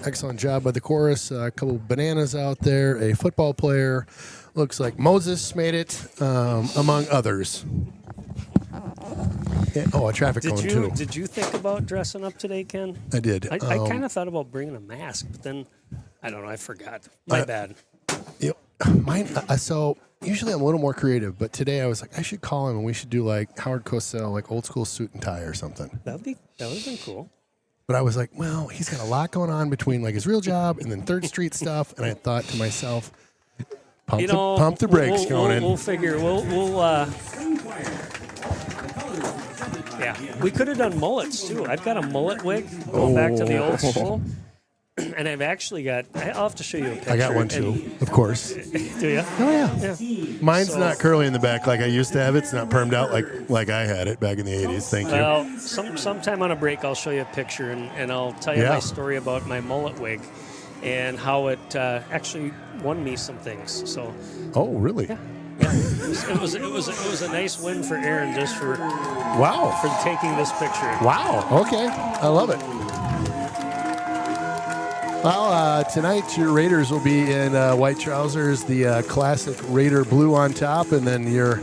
Excellent job by the chorus. A couple bananas out there. A football player. Looks like Moses made it, among others. Yeah, a traffic cone, too. Did you think about dressing up today, Ken? I did. I kind of thought about bringing a mask, but then, I don't know, I forgot. My bad. Mine. So usually I'm a little more creative, but today I was like, I should call him and we should do like Howard Cosell, like old school suit and tie or something. That would have been cool. But I was like, well, he's got a lot going on between like his real job and then 3rd Street stuff, and I thought to myself, pump the brakes, Conan. We'll figure. Yeah, we could have done mullets too. I've got a mullet wig going back to the old school. And I've actually got, I'll have to show you a picture. I got one too, of course. Do you? Oh, yeah. Mine's not curly in the back like I used to have it. It's not permed out like I had it back in the 80s. Thank you. Well, sometime on a break, I'll show you a picture and I'll tell you my story about my mullet wig and how it actually won me some things. So. Oh, really? Yeah. It was a nice win for Aaron just for taking this picture. Wow. Okay. I love it. Well, tonight your Raiders will be in white trousers, the classic Raider blue on top, and then your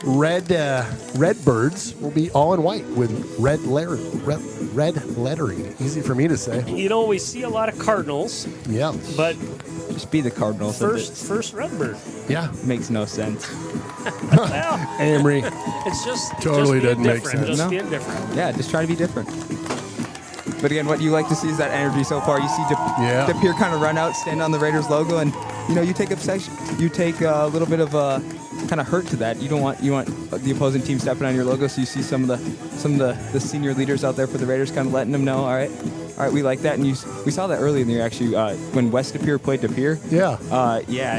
Redbirds will be all in white with red lettering. Easy for me to say. You know, we see a lot of Cardinals. Yeah. But just be the Cardinals. First Redbird. Yeah. Makes no sense. Well, Amory. It's just totally just doesn't make sense. Just being different. Yeah, just try to be different. But again, what you like to see is that energy so far. You see Pere kind of run out, stand on the Raiders logo, and you take a little bit of a kind of hurt to that. You want the opposing team stepping on your logo, so you see some of the senior leaders out there for the Raiders kind of letting them know, all right, we like that. And we saw that early in the year actually when Wes Pere played Pere. Yeah.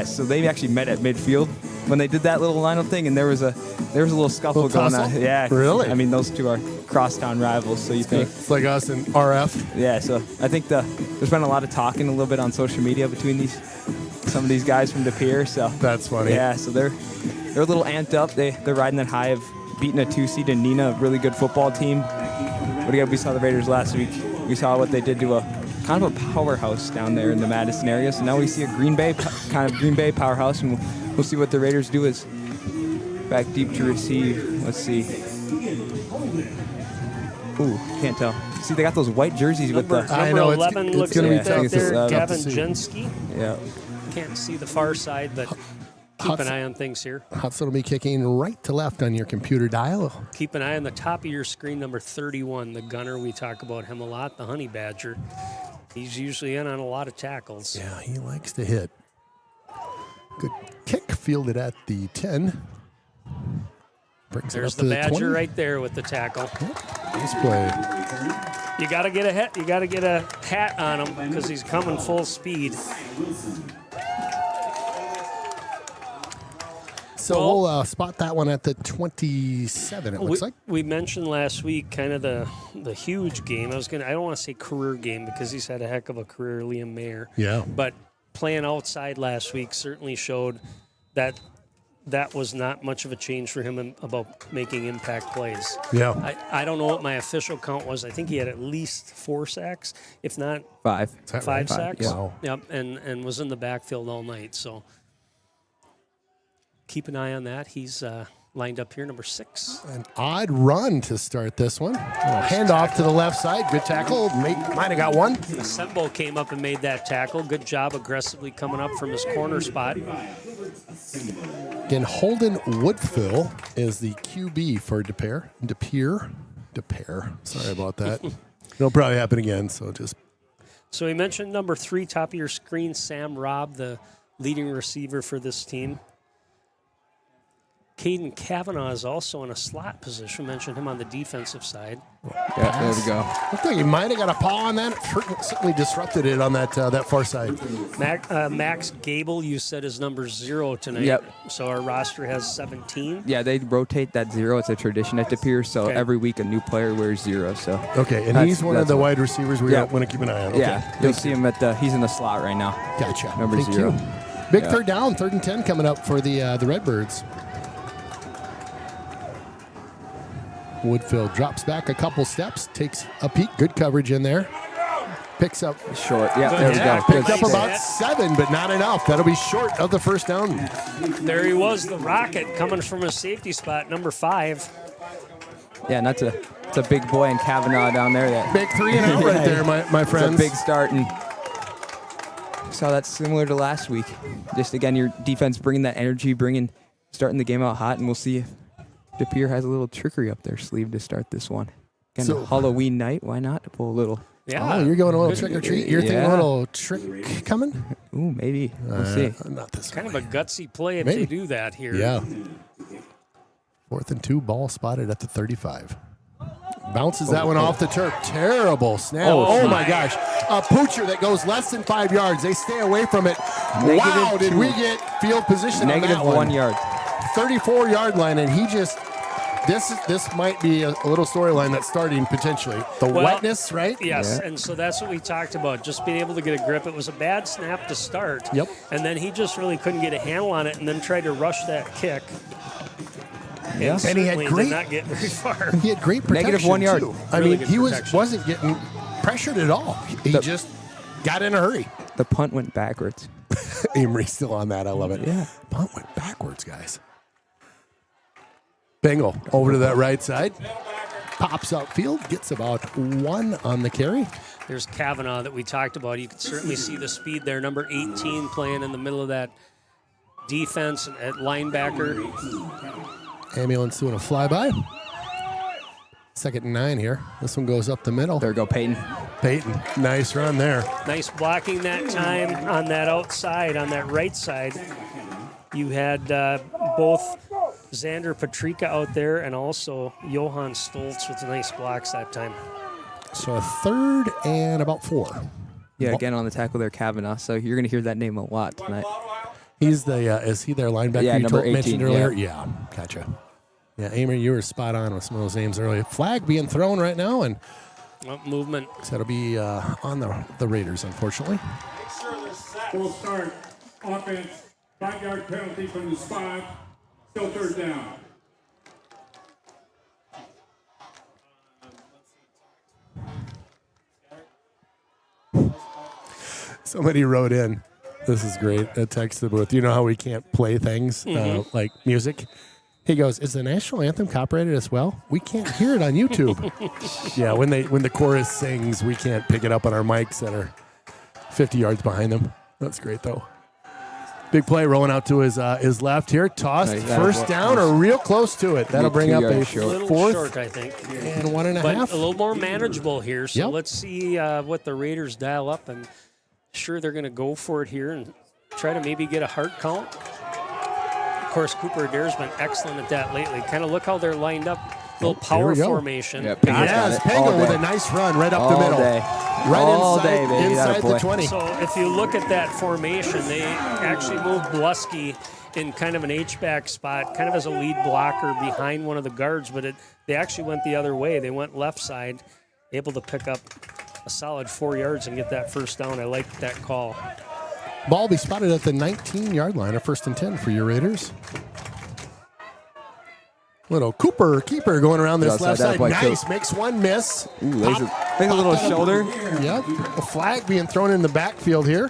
So they actually met at midfield when they did that little lineup thing, and there was a little scuffle going on. Yeah. Really? I mean, those two are crosstown rivals, so you think it's like us and RF. Yeah. So I think there's been a lot of talking a little bit on social media between some of these guys from Pere. So that's funny. Yeah. So they're a little amped up. They're riding that high of beating a 2-seed in Nina, a really good football team. But again, we saw the Raiders last week. We saw what they did to a kind of a powerhouse down there in the Madison area. So now we see a Green Bay powerhouse, and we'll see what the Raiders do is back deep to receive. Let's see. Ooh, can't tell. See, they got those white jerseys with the. I know 11 it's looks going to like be that tough. there. Gavin Jensky. Yeah. Can't see the far side, but keep an eye on things here. Hudson will be kicking right to left on your computer dial. Keep an eye on the top of your screen, number 31, the gunner. We talk about him a lot, the Honey Badger. He's usually in on a lot of tackles. Yeah, he likes to hit. Good kick fielded at the 10. There's the Badger 20. right there with the tackle. Nice play. You got to get a hat. You got to get a hat on him because he's coming full speed. So we'll spot that one at the 27. It looks like we mentioned last week kind of the huge game. I don't want to say career game because he's had a heck of a career, Liam Mayer. Yeah. But playing outside last week certainly showed that was not much of a change for him about making impact plays. Yeah. I don't know what my official count was. I think he had at least 4 sacks, if not 5. 5 sacks. Yeah. Wow. Yep, and was in the backfield all night. So keep an eye on that. He's lined up here, number 6. An odd run to start this one. Hand off to the left side. Good tackle. Might have got one. Sembo came up and made that tackle. Good job aggressively coming up from his corner spot. Again, Holden Woodfill is the QB for Pere. Sorry about that. It'll probably happen again, so just. So he mentioned number 3, top of your screen, Sam Robb, the leading receiver for this team. Caden Kavanaugh is also in a slot position. Mentioned him on the defensive side. Yeah, there we go. Looked like he might have got a paw on that. It certainly disrupted it on that far side. Max Gable, you said, is number 0 tonight. Yep. So our roster has 17. Yeah, they rotate that 0. It's a tradition at Pere, so every week a new player wears 0. So okay, and he's one of the wide receivers we want to keep an eye on. Okay. Yeah, you'll see him he's in the slot right now. Gotcha. Number Thank 0. You. Big third down, 3rd and 10 coming up for the Redbirds. Woodfill drops back a couple steps, takes a peek. Good coverage in there. Picks up short. Yeah, there we go. Picked Good up stay. about 7, but not enough. That'll be short of the first down. There he was, the Rocket, coming from a safety spot, number 5. Yeah, and that's a big boy in Kavanaugh down there. That Big 3 and out right there, my friends. It's a big start, and saw that similar to last week. Just again, your defense bringing that energy, starting the game out hot, and we'll see if Pere has a little trickery up their sleeve to start this one. Again, So- Halloween night, why not pull a little? Yeah. Oh, you're going a little trick or treat. You're thinking a little trick coming? Ooh, maybe. We'll see. Not this Kind one. of a gutsy play if Maybe. they do that here. Yeah. 4th and 2, ball spotted at the 35. Bounces that one off the turf. Terrible snap. Oh my gosh. A poocher that goes less than 5 yards. They stay away from it. Wow, did we get field position Negative on that 1 yard. 34-yard line, and he just... This might be a little storyline that's starting potentially. The wetness, right? Yes, and so that's what we talked about, just being able to get a grip. It was a bad snap to start. Yep. And then he just really couldn't get a handle on it and then tried to rush that kick. Yeah. And he had certainly great- did not get very far. He had great protection, Negative 1 yard. too. I Really mean, good he protection. wasn't getting pressured at all. He just got in a hurry. The punt went backwards. Amory's still on that. I love it. Yeah. Punt went backwards, guys. Bengal over to that right side. Pops upfield. Gets about 1 on the carry. There's Kavanaugh that we talked about. You can certainly see the speed there. Number 18 playing in the middle of that defense at linebacker. Ambulance doing a flyby. 2nd and 9 here. This one goes up the middle. There we go, Peyton. Peyton, nice run there. Nice blocking that time on that outside, on that right side. You had both Xander Patrika out there and also Johan Stoltz with nice blocks that time. So a 3rd and about 4. Yeah, again on the tackle there, Kavanaugh. So you're going to hear that name a lot tonight. He's the, is he their linebacker Yeah, you number 18, mentioned earlier? Yeah, gotcha. Yeah, Amory, you were spot on with some of those names earlier. Flag being thrown right now, and Movement. so that'll be on the Raiders, unfortunately. Full start. Offense. 5-yard penalty from the spot. Still 3rd down. Somebody wrote in. This is great. A text to the booth. You know how we can't play things like music? He goes, "Is the national anthem copyrighted as well? We can't hear it on YouTube." Yeah, when the chorus sings, we can't pick it up on our mics that are 50 yards behind them. That's great though. Big play rolling out to his left here. Tossed Nice. first down or real close to it. That'll bring up 2 a yards short. A little 4th short, I think. and 1.5. But a little more manageable here. So Yep. let's see what the Raiders dial up. And sure, they're going to go for it here and try to maybe get a hard count. Of course, Cooper Adair's been excellent at that lately. Kind of look how they're lined up. Little power we go. formation. Yep. Got Yes, it. Pango All with day. a nice run right up the All middle. day. Right All inside, day, baby. inside the Attaboy. 20. So if you look at that formation, they actually moved Blusky in kind of an H-back spot, kind of as a lead blocker behind one of the guards, but they actually went the other way. They went left side, able to pick up a solid 4 yards and get that first down. I like that call. Ball will be spotted at the 19-yard line, a 1st and 10 for your Raiders. Little Cooper keeper going around this Outside left that side. by Nice, Coop. makes one miss. Ooh, there's a little shoulder. Yep, a flag being thrown in the backfield here.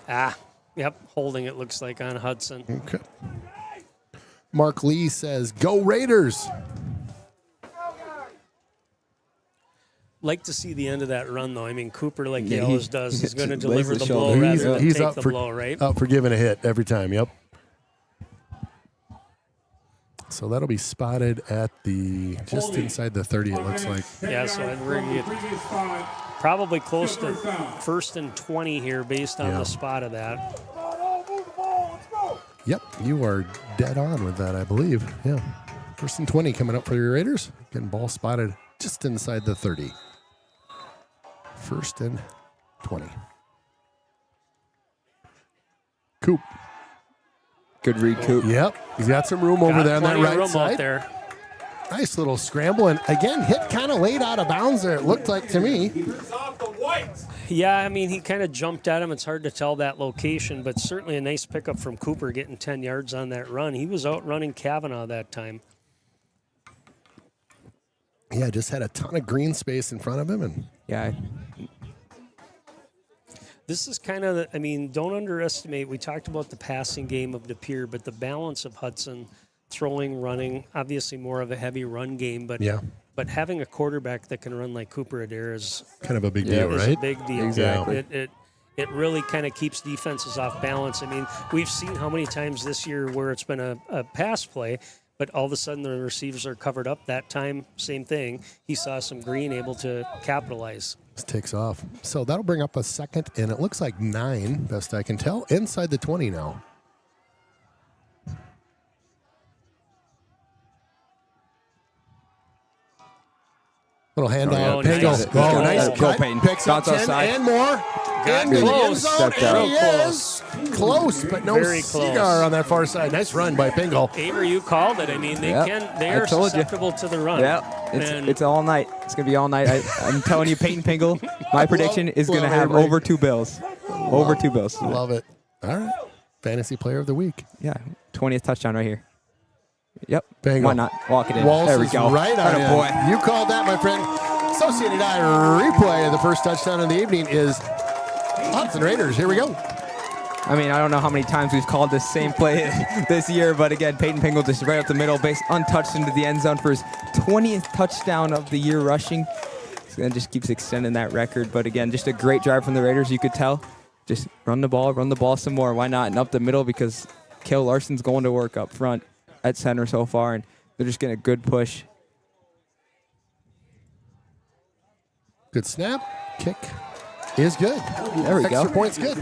Yep, holding it looks like on Hudson. Okay. Mark Lee says, "Go Raiders." Like to see the end of that run, though. I mean, Cooper, like he Yeah, always does, is going to lays deliver the the shoulder. blow rather than He's take up the for blow, right? up for giving a hit every time. Yep. So that'll be spotted at the just inside the 30. It looks like. Yeah, so we're going to get Previous spot. probably close to 1st and 20 here based on Yeah. the spot of that. Yep, you are dead on with that, I believe. Yeah. 1st and 20 coming up for your Raiders. Getting ball spotted just inside the 30. 1st and 20. Coop. Good read, Coop. Yep, he's got some room over Got there on that plenty of right room side. out there. Nice little scramble, and again, hit kind of late out of bounds there, it looked like to me. Yeah, I mean, he kind of jumped at him. It's hard to tell that location, but certainly a nice pickup from Cooper getting 10 yards on that run. He was out running Kavanaugh that time. Yeah, just had a ton of green space in front of him, and Yeah. This is kind of, I mean, don't underestimate. We talked about the passing game of Pere, but the balance of Hudson, throwing, running, obviously more of a heavy run game, but but having a quarterback that can run like Cooper Adair is kind of a big deal, is right? a big deal. Exactly. It really kind of keeps defenses off balance. I mean, we've seen how many times this year where it's been a pass play, but all of a sudden the receivers are covered up. That time, same thing. He saw some green able to capitalize. This takes off. So that'll bring up a second, and it looks like 9, best I can tell, inside the 20 now. Little handoff. Nice. Nice Go, cut. Peyton. Picks up Bounce 10 outside. and more. Got Into the end close. zone, Stepped and out. he Real is close, but no Very close. cigar on that far side. Nice run by Pingle. Amer, you called it. I mean, they are susceptible to the run. Yeah, And it's all night. It's going to be all night. I'm telling you, Peyton Pingle, my prediction is going to have Avery. over 2 bills. Over 2 bills. Love it. All right. Fantasy player of the week. Yeah, 20th touchdown right here. Yep. Bingo. Why not? Walk it in. Walls there we is go. right on Atta it. boy. You called that, my friend. Associated Eye replay of the first touchdown of the evening is Hudson Raiders. Here we go. I mean, I don't know how many times we've called this same play this year, but again, Peyton Pingle just right up the middle, base untouched into the end zone for his 20th touchdown of the year rushing. So that just keeps extending that record. But again, just a great drive from the Raiders, you could tell. Just run the ball some more. Why not? And up the middle because Kale Larson's going to work up front at center so far, and they're just getting a good push. Good snap. Kick is good. There we Extra go. point's good.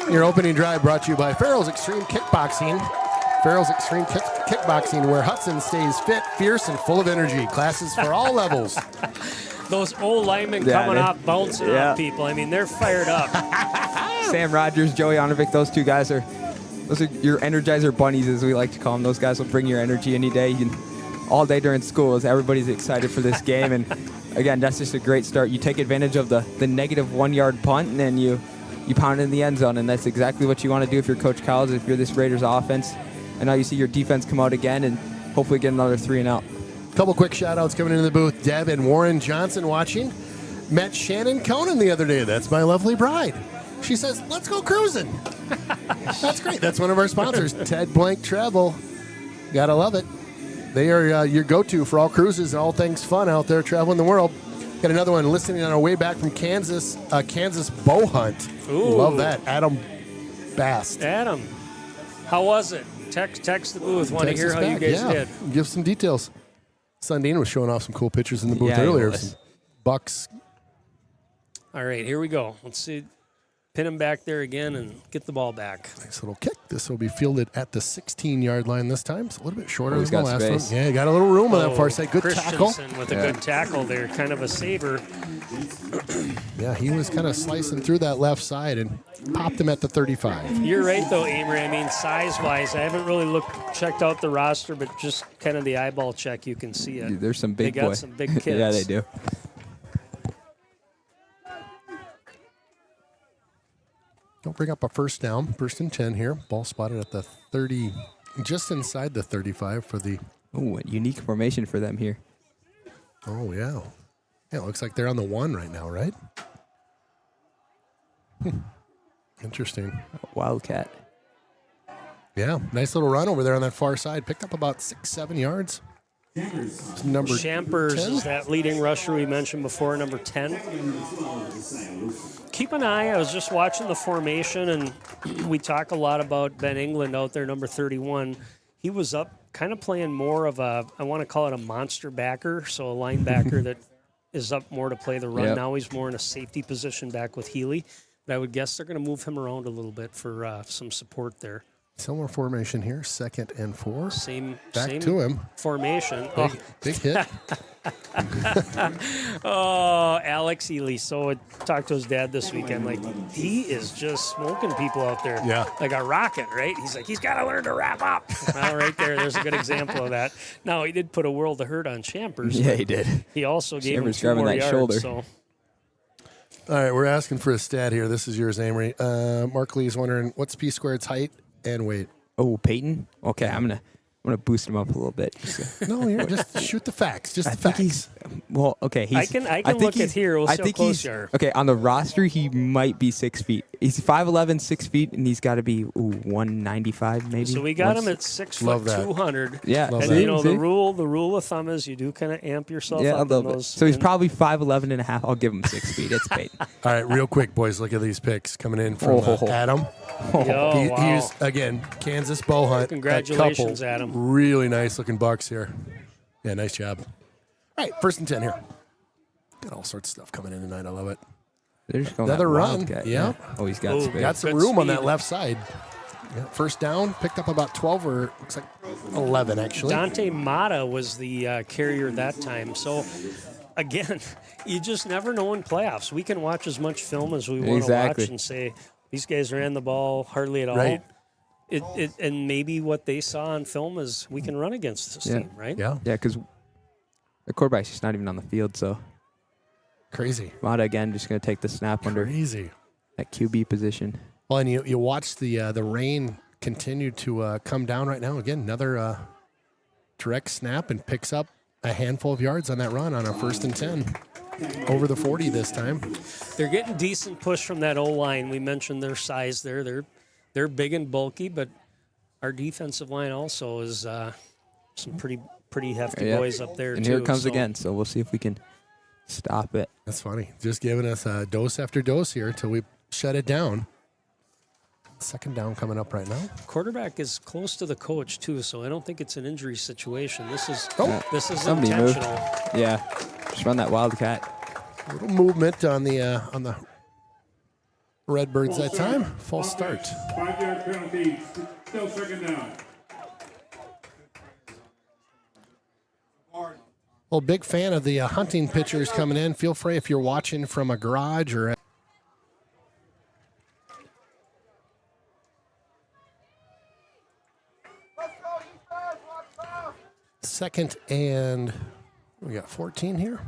Your opening drive brought to you by Farrell's Extreme Kickboxing. Farrell's Extreme Kickboxing, where Hudson stays fit, fierce, and full of energy. Classes for all levels. those old linemen coming off, bouncing off people. I mean, they're fired up. Sam Rogers, Joey Onovic, those two guys are your Energizer bunnies, as we like to call them. Those guys will bring your energy any day. All day during school, as everybody's excited for this game. And again, that's just a great start. You take advantage of the negative 1 yard punt, and then you pound it in the end zone. And that's exactly what you want to do if you're Coach Collins, if you're this Raiders offense. And now you see your defense come out again and hopefully get another 3 and out. Couple quick shout-outs coming into the booth. Deb and Warren Johnson watching. Met Shannon Conan the other day. That's my lovely bride. She says, let's go cruising. That's great. That's one of our sponsors, Ted Blank Travel. Gotta love it. They are your go-to for all cruises and all things fun out there traveling the world. Got another one listening on our way back from Kansas, Kansas bow hunt. Ooh. Love that. Adam Bast. Adam, how was it? Text the booth. Want to hear how you guys did. Give some details. Sundin was showing off some cool pictures in the booth Yeah, he earlier. was. Some bucks. All right, here we go. Let's see. Pin him back there again and get the ball back. Nice little kick. This will be fielded at the 16-yard line this time. It's a little bit shorter he's than the got last space. one. Yeah, got a little room on that far side. Good tackle. Christensen with a good tackle there. Kind of a saver. Yeah, he was kind of slicing through that left side and popped him at the 35. You're right, though, Amory. I mean, size-wise, I haven't really checked out the roster, but just kind of the eyeball check, you can see it. Dude, there's some big They got boys. some big kids. Yeah, they do. Don't bring up a first down. First and 10 here. Ball spotted at the 30, just inside the 35 for the... Oh, a unique formation for them here. Oh, yeah. Yeah, it looks like they're on the 1 right now, right? Interesting. Wildcat. Yeah, nice little run over there on that far side. Picked up about 6-7 yards. Number Champers 10? is that leading rusher we mentioned before, number 10. Keep an eye. I was just watching the formation, and we talk a lot about Ben England out there, number 31. He was up kind of playing more of a, I want to call it a monster backer, so a linebacker that is up more to play the run. Yep. Now he's more in a safety position back with Healy. But I would guess they're going to move him around a little bit for some support there. Similar formation here, 2nd and 4. Same to him. formation. Big hit. Oh, Alex Ely. So I talked to his dad this weekend. Like, he is just smoking people out there. Yeah. Like a rocket, right? He's like, he's got to learn to wrap up. Well, right there's a good example of that. Now, he did put a world of hurt on Champers. Yeah, he did. He also gave him Chambers 2 grabbing more that yards. shoulder. So. All right, we're asking for a stat here. This is yours, Amory. Mark Lee is wondering, what's P Squared's height and weight? Oh, Peyton. Okay, I'm gonna boost him up a little bit. No, you're just shoot the facts. Just the I think facts. Well, okay. I can look at here. We'll see how close you are. Okay, on the roster, he might be 6 feet. He's 5'11", 6 feet, and he's got to be 195 maybe. So we got him at 6 foot 200. Yeah. And See? the rule of thumb is you do kind of amp yourself Yeah, a up. little bit. So he's probably 5'11" and a half. I'll give him 6 feet. It's paid. All right, real quick, boys. Look at these picks coming in from Adam. He's, again, Kansas bow hunt. Congratulations, Adam. Really nice looking bucks here. Yeah, nice job. All right, 1st and 10 here. Got all sorts of stuff coming in tonight. I love it. They're just going Another run. Wildcat. Yeah. Oh, he's got space. Got some Good room on speed. that left side. Yeah, 1st down, picked up about 12 or looks like 11 actually. Dante Mata was the carrier that time. So, again, you just never know in playoffs. We can watch as much film as we want to watch and say, these guys ran the ball hardly at all. Right. And maybe what they saw on film is we can run against this team, right? Yeah. Yeah, because the quarterback's just not even on the field, so Crazy. Mata again just going to take the snap under Crazy. that QB position. Well, and you watch the rain continue to come down right now. Again, another direct snap and picks up a handful of yards on that run on a 1st and 10. Over the 40 this time. They're getting decent push from that O-line. We mentioned their size there. They're big and bulky, but our defensive line also is some pretty hefty boys up there, and too. here it comes again, so we'll see if we can stop it. That's funny. Just giving us dose after dose here until we shut it down. 2nd down coming up right now. Quarterback is close to the coach, too, so I don't think it's an injury situation. This is Somebody moved. intentional. Yeah, just run that Wildcat. A little movement on the Redbirds that time. False start. 5-yard penalty. Still 2nd down. Well, big fan of the hunting pitchers coming in. Feel free if you're watching from a garage or 2nd and we got 14 here.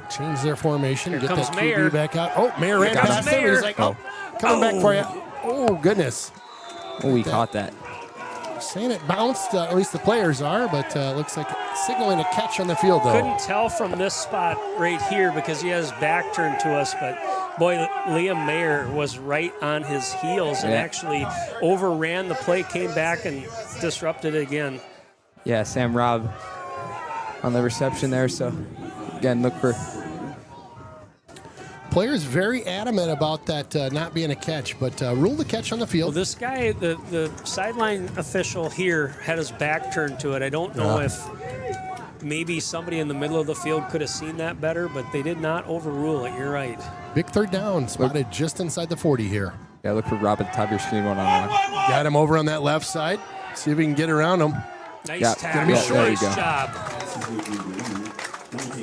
Change their formation. Here Get comes that Mayer. QB back out. Oh, Mayer ran Got past him. him. He's like, coming back for you. Oh, goodness. Oh, he caught that. Saying it bounced, at least the players are, but looks like signaling a catch on the field, though. Couldn't tell from this spot right here because he has back turned to us, but boy, Liam Mayer was right on his heels and actually overran the play, came back and disrupted it again. Yeah, Sam Robb on the reception there, so again, look for... Players very adamant about that not being a catch, but rule the catch on the Well, field. this guy, the sideline official here, had his back turned to it. I don't know if maybe somebody in the middle of the field could have seen that better, but they did not overrule it. You're right. Big 3rd down, spotted just inside the 40 here. Yeah, look for Rob at the top of your screen one-on-one. Got him over on that left side. See if we can get around him. Nice tackle. there you Nice go. job.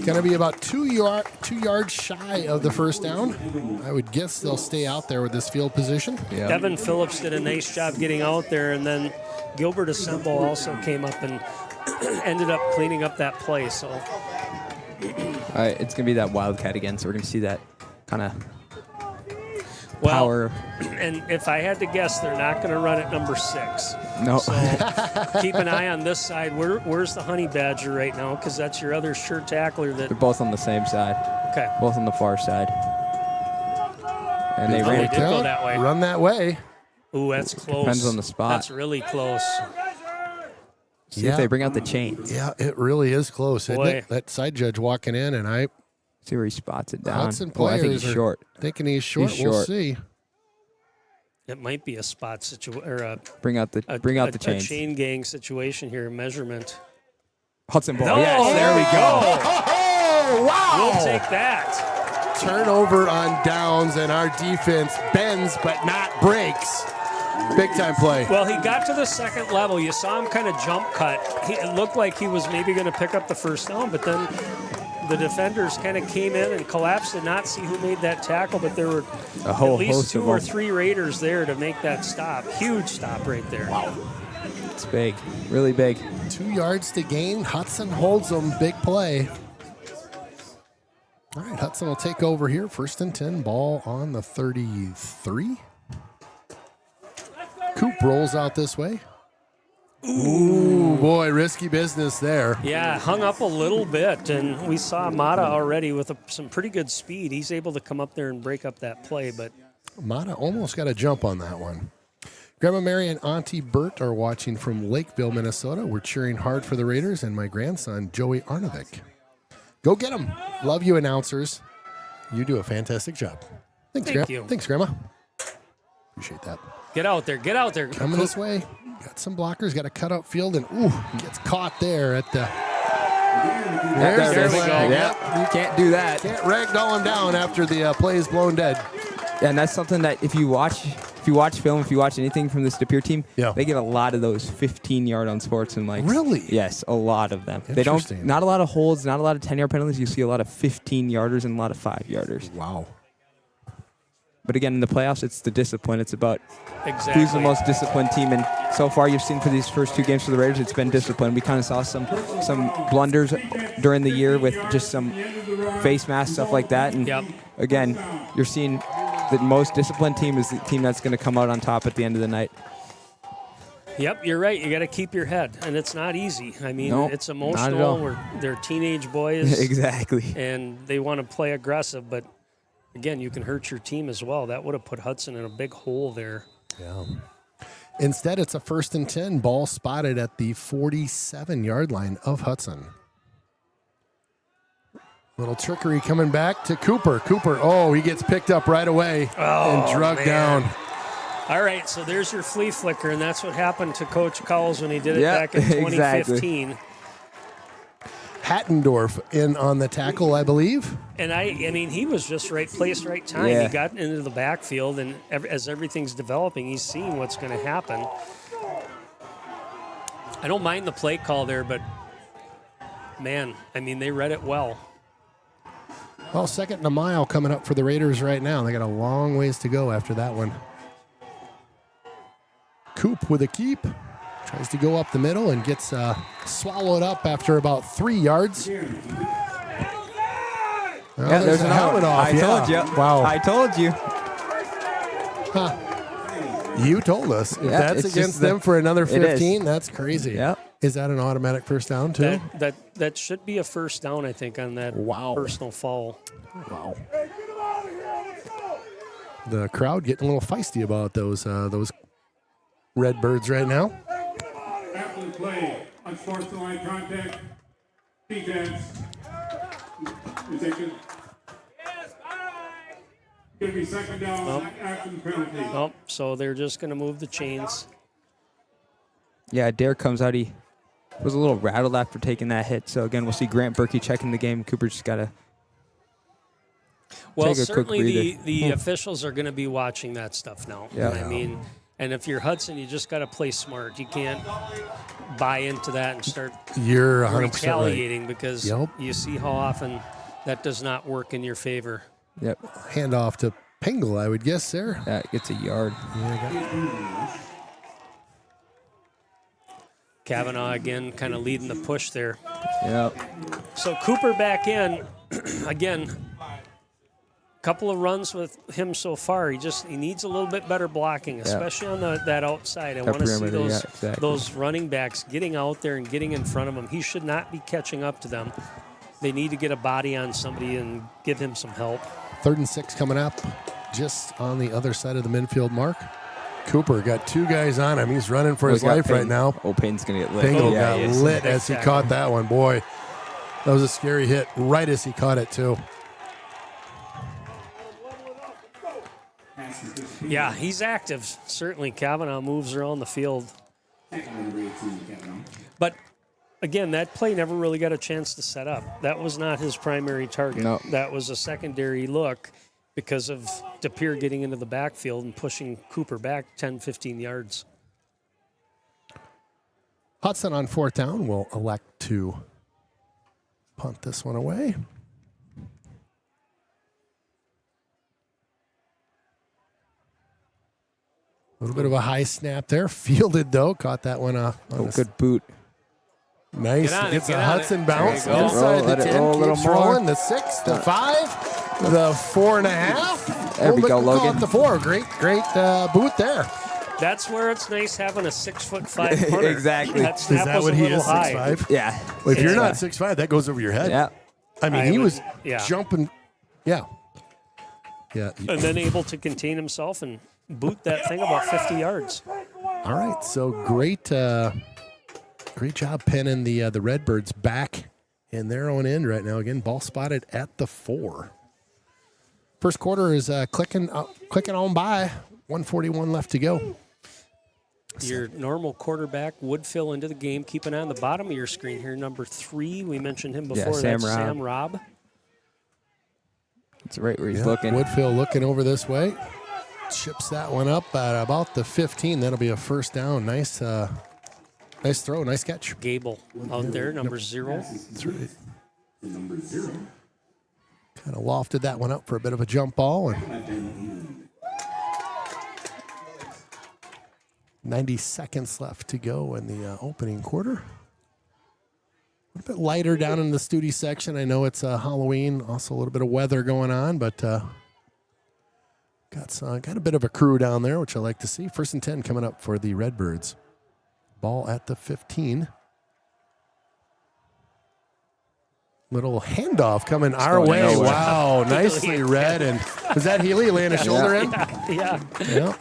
Going to be about 2 yards shy of the 1st down. I would guess they'll stay out there with this field position. Yeah. Evan Phillips did a nice job getting out there, and then Gilbert Assemble also came up and ended up cleaning up that play. So, All right, it's going to be that Wildcat again, so we're going to see that kind of power. And if I had to guess, they're not going to run at number 6. No. So keep an eye on this side. Where's the Honey Badger right now? Because that's your other sure tackler. They're both on the same side. Okay. Both on the far side. And they Oh, ran they it. did go that way. Run that way. Ooh, that's close. Depends on the spot. That's really close. See if they bring out the chains. Yeah, it really is close, isn't Boy. it? That side judge walking in, and I See where he spots it down. Hudson Oh, I players think he's are short. thinking he's short. He's We'll short. see. It might be a spot situation or Bring out the a chains. chain gang situation here. Measurement. Hudson ball. No! Yes, there we go. Oh, wow. We'll take that. Turnover on downs, and our defense bends but not breaks. Big time play. Well, he got to the 2nd level. You saw him kind of jump cut. It looked like he was maybe going to pick up the 1st down, but then the defenders kind of came in and collapsed. Did not see who made that tackle, but there were A whole at least host 2 of or them. 3 Raiders there to make that stop. Huge stop right there. Wow. It's big. Really big. 2 yards to gain. Hudson holds them. Big play. All right, Hudson will take over here. 1st and 10, ball on the 33. Coop rolls out this way. Ooh, boy, risky business there. Yeah, hung up a little bit, and we saw Mata already with some pretty good speed. He's able to come up there and break up that play, but Mata almost got a jump on that one. Grandma Mary and Auntie Bert are watching from Lakeville, Minnesota. We're cheering hard for the Raiders and my grandson, Joey Arnovic. Go get them. Love you, announcers. You do a fantastic job. Thank you. Thanks, Grandma. Appreciate that. Get out there. Get out there. Coming this way. Got some blockers. Got a cutout field, and gets caught there at the. There we go. Yeah, you can't do that. Can't ragdoll him down after the play is blown dead. Yeah, and that's something that if you watch film, if you watch anything from this De Pere team, they get a lot of those 15-yard unsportsmanlike. Really? Yes, a lot of them. They don't. Not a lot of holds, not a lot of 10-yard penalties. You see a lot of 15-yarders and a lot of 5-yarders. Wow. But again, in the playoffs, it's the discipline. It's about exactly who's the most disciplined team. And so far, you've seen for these first 2 games for the Raiders, it's been discipline. We kind of saw some blunders during the year with just some face mask stuff like that. And again, you're seeing the most disciplined team is the team that's going to come out on top at the end of the night. Yep, you're right. You got to keep your head, and it's not easy. I mean, it's emotional. They're teenage boys. Exactly. And they want to play aggressive, but again, you can hurt your team as well. That would have put Hudson in a big hole there. Yeah. Instead, it's a 1st and 10. Ball spotted at the 47-yard line of Hudson. Little trickery coming back to Cooper. He gets picked up right away and drugged down. All right, so there's your flea flicker, and that's what happened to Coach Cowles when he did it back in 2015. Exactly. Hattendorf in on the tackle, I believe. And I mean, he was just right place, right time. Yeah. He got into the backfield, and as everything's developing, he's seeing what's going to happen. I don't mind the play call there, but man, I mean, they read it well. Well, 2nd and a mile coming up for the Raiders right now. They got a long ways to go after that one. Coop with a keep. Tries to go up the middle and gets swallowed up after about 3 yards. There's a helmet off. I told you. Wow. I told you. You told us. If that's against them for another 15, that's crazy. Yep. Is that an automatic first down, too? That should be a first down, I think, on that personal foul. Wow. The crowd getting a little feisty about those Redbirds right now. After the play, unsportsmanlike contact, defense. Is it good? Going to be 2nd down after the penalty. So they're just going to move the chains. Yeah, Dare comes out. He was a little rattled after taking that hit. So again, we'll see Grant Berkey checking the game. Cooper just got to take a quick breather. Certainly the officials are going to be watching that stuff now. Yeah. I mean, and if you're Hudson, you just got to play smart. You can't buy into that and start You're 100% retaliating right. because you see how often that does not work in your favor. Yep. Hand off to Pingle, I would guess, there. That gets a yard. Kavanaugh again kind of leading the push there. Yep. So Cooper back in. Again, couple of runs with him so far. He needs a little bit better blocking, especially on that outside. I want to see those running backs getting out there and getting in front of him. He should not be catching up to them. They need to get a body on somebody and give him some help. 3rd and 6 coming up just on the other side of the midfield mark. Cooper got 2 guys on him. He's running for his life right now. Payne's going to get lit. Pingle got lit as he caught that one. Boy, that was a scary hit right as he caught it, too. Yeah, he's active. Certainly, Kavanaugh moves around the field. But, again, that play never really got a chance to set up. That was not his primary target. No. That was a secondary look because of De Pere getting into the backfield and pushing Cooper back 10, 15 yards. Hudson on 4th down will elect to punt this one away. A little bit of a high snap there. Fielded, though. Caught that one off. Good boot. Nice. Gets a Hudson bounce inside the 10. Keeps rolling. The 6, the 5, the 4.5. There we go, Logan. Call it the 4. Great boot there. That's where it's nice having a 6'5" punter. Exactly. That Is snap that was what a he little is, high. 6'5"? Yeah. Well, if you're Yeah. not 6'5", that goes over your head. Yeah. I mean, I he would- was yeah. jumping. Yeah. Yeah. And then able to contain himself and boot that thing about 50 yards. All right. So great, great job pinning the Redbirds back in their own end right now. Again, ball spotted at the 4. First quarter is clicking on by. 1:41 left to go. Your normal quarterback would fill into the game. Keep an eye on the bottom of your screen here. Number 3, we mentioned him before. Sam That's Robb. Sam Robb. It's right where he's Yeah, looking. Woodfill looking over this way. Chips that one up at about the 15. That'll be a first down. Nice, nice throw. Nice catch. Gable out there, number 0. That's right. Kind of lofted that one up for a bit of a jump ball. And 90 seconds left to go in the opening quarter. A little bit lighter down in the Studi section. I know it's Halloween. Also a little bit of weather going on, but got a bit of a crew down there, which I like to see. 1st and 10 coming up for the Redbirds. Ball at the 15. Little handoff coming our going way. nowhere. Wow, nicely read. And was that Healy laying a shoulder in? Yeah. Yeah.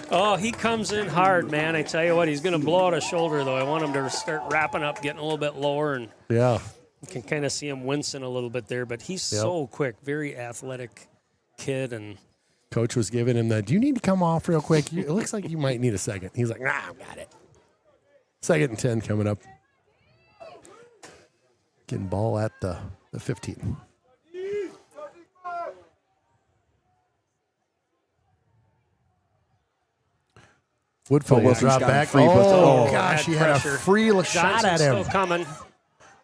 Oh, he comes in hard, man. I tell you what, he's going to blow out a shoulder, though. I want him to start wrapping up, getting a little bit lower, and Yeah. you can kind of see him wincing a little bit there. But he's so quick, very athletic kid. And Coach was giving him the, do you need to come off real quick? It looks like you might need a second. He's like, nah, I've got it. 2nd and 10 coming up. Getting ball at the 15. Woodfill will Wilson's drop got a back. free blitz. Oh, Oh, gosh, had he had a pressure. free shot Johnson's at him. still coming.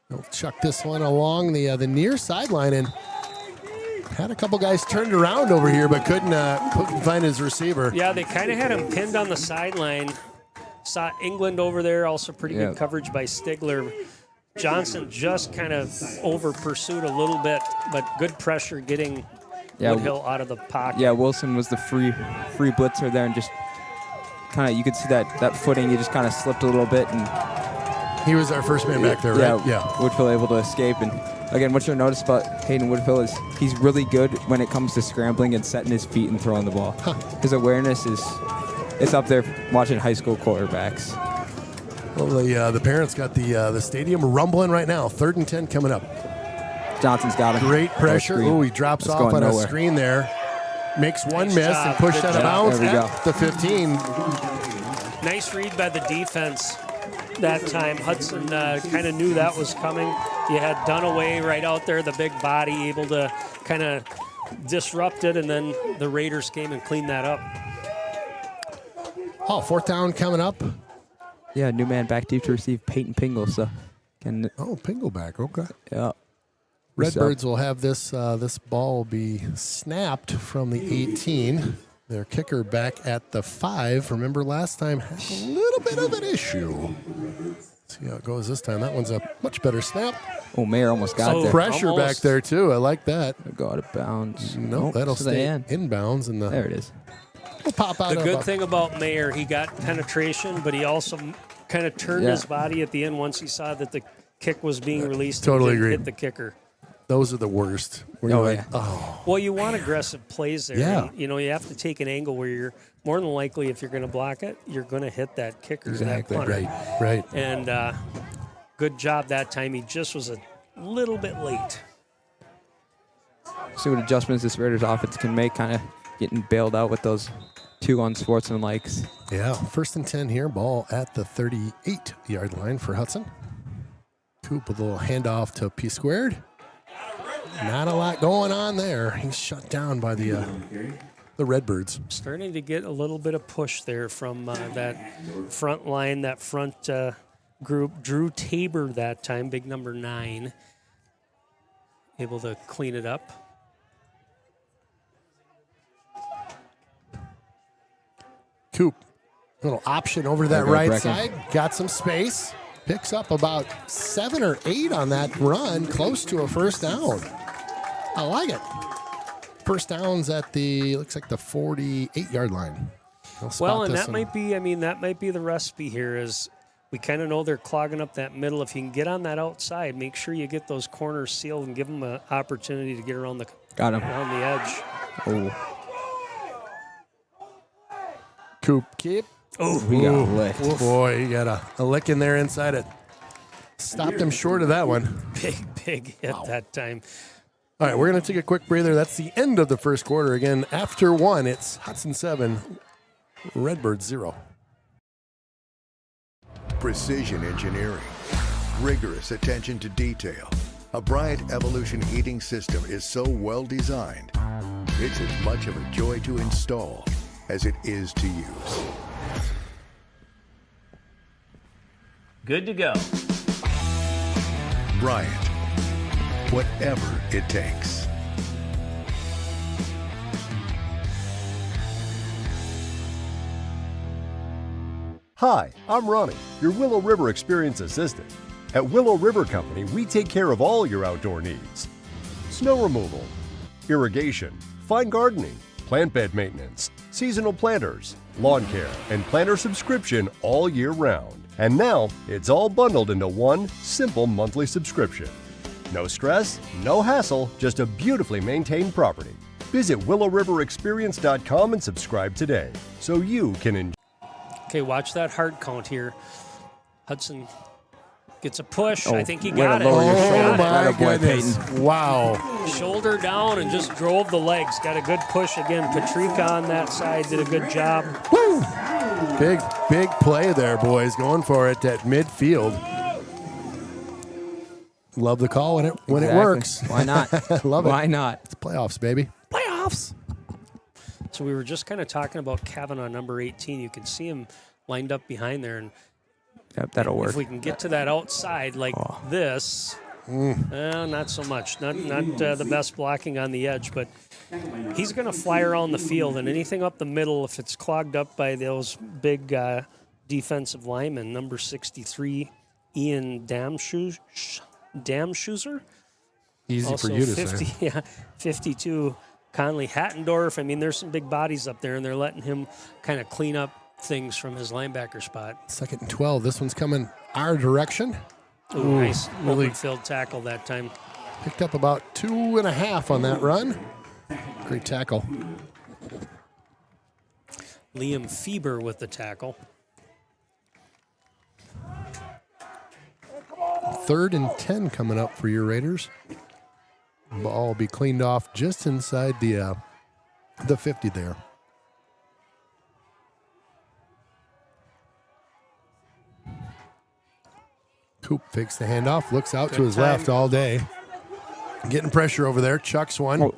He'll chuck this one along the near sideline and had a couple guys turned around over here, but couldn't find his receiver. Yeah, they kind of had him pinned on the sideline. Saw England over there, also pretty good coverage by Stigler. Johnson just kind of over pursued a little bit, but good pressure getting Woodhill out of the pocket. Yeah, Wilson was the free blitzer there, and just kind of you could see that footing. He just kind of slipped a little bit, and He was our first man back there, right? yeah. Woodfill able to escape. And again, what you'll notice about Hayden Woodfill is he's really good when it comes to scrambling and setting his feet and throwing the ball. His awareness it's up there watching high school quarterbacks. Well, the parents got the stadium rumbling right now. 3rd and 10 coming up. Johnson's got him. Great pressure. Screen. Oh, he drops It's off going on nowhere. a screen there. Makes one Nice miss job. and pushed Good out of job. bounds There we go. at the 15. Nice read by the defense that time. Hudson kind of knew that was coming. You had Dunaway right out there, the big body, able to kind of disrupt it, and then the Raiders came and cleaned that up. Oh, 4th down coming up. Yeah, new man back deep to receive Peyton Pingle. So, Oh, Pingleback. Okay. yeah. Redbirds will have this ball be snapped from the 18. Their kicker back at the 5. Remember last time had a little bit of an issue. See how it goes this time. That one's a much better snap. Oh, Mayer almost got So there. Pressure back Almost. there too. I like that. Go out of bounds. No, Nope, that'll to the stay end. inbounds and There it is. will pop out. The of good a- thing about Mayer, he got penetration, but he also kind of turned his body at the end once he saw that the kick was being released. Totally and didn't agree. hit the kicker. Those are the worst. Where you're Oh, like, yeah. oh, Well, you want aggressive plays there. Yeah. And, you have to take an angle where you're more than likely, if you're going to block it, you're going to hit that kicker. Exactly. That punter. right. And good job that time. He just was a little bit late. See what adjustments this Raiders offense can make, kind of getting bailed out with those 2 unsportsmanlikes. Yeah, 1st and 10 here. Ball at the 38-yard line for Hudson. Coop with a little handoff to P squared. Not a lot going on there. He's shut down by the Redbirds. Starting to get a little bit of push there from that front line, that front group. Drew Tabor that time, big number 9, able to clean it up. Coop, little option over to that There you go, right Brecken. side. Got some space. Picks up about 7 or 8 on that run, close to a first down. I like it. First down's at looks like the 48-yard line. Well, and that might be, that might be the recipe here is we kind of know they're clogging up that middle. If you can get on that outside, make sure you get those corners sealed and give them an opportunity to get around the edge. Oh. Coop keep. Oh, we got licked. Oh, boy, you got a lick in there inside it. Stopped him short of that one. Big hit that time. All right, we're going to take a quick breather. That's the end of the first quarter. Again, after one, it's Hudson 7, Redbirds 0. Precision engineering, rigorous attention to detail. A Bryant Evolution heating system is so well designed, it's as much of a joy to install as it is to use. Good to go. Bryant, whatever it takes. Hi, I'm Ronnie, your Willow River Experience Assistant. At Willow River Company, we take care of all your outdoor needs. Snow removal, irrigation, fine gardening, plant bed maintenance, seasonal planters, lawn care, and planter subscription all year round. And now, it's all bundled into one simple monthly subscription. No stress, no hassle, just a beautifully maintained property. Visit willowriverexperience.com and subscribe today so you can enjoy. Okay, watch that hard count here. Hudson gets a push. I think he got it. Oh, my goodness. Wow. Shoulder down and just drove the legs. Got a good push again. Patrika on that side did a good job. Woo! Big play there, boys. Going for it at midfield. Love the call when it works. Why not? Love it. Why not? It's playoffs, baby. Playoffs. So we were just kind of talking about Kevin on number 18. You can see him lined up behind there. And Yep, that'll work. if we can get to that outside like this, not so much. Not the best blocking on the edge, but he's going to fly around the field. And anything up the middle, if it's clogged up by those big defensive linemen, number 63, Ian Damschuser. Easy Also for you to 50, say. Yeah, 52, Conley Hattendorf. There's some big bodies up there, and they're letting him kind of clean up things from his linebacker spot. 2nd and 12. This one's coming our direction. Ooh, nice really open field tackle that time. Picked up about 2.5 on that run. Great tackle. Liam Fieber with the tackle. 3rd and 10 coming up for your Raiders. Ball will be cleaned off just inside the 50 there. Coop fakes the handoff, looks out to his left all day. Getting pressure over there. Chucks one.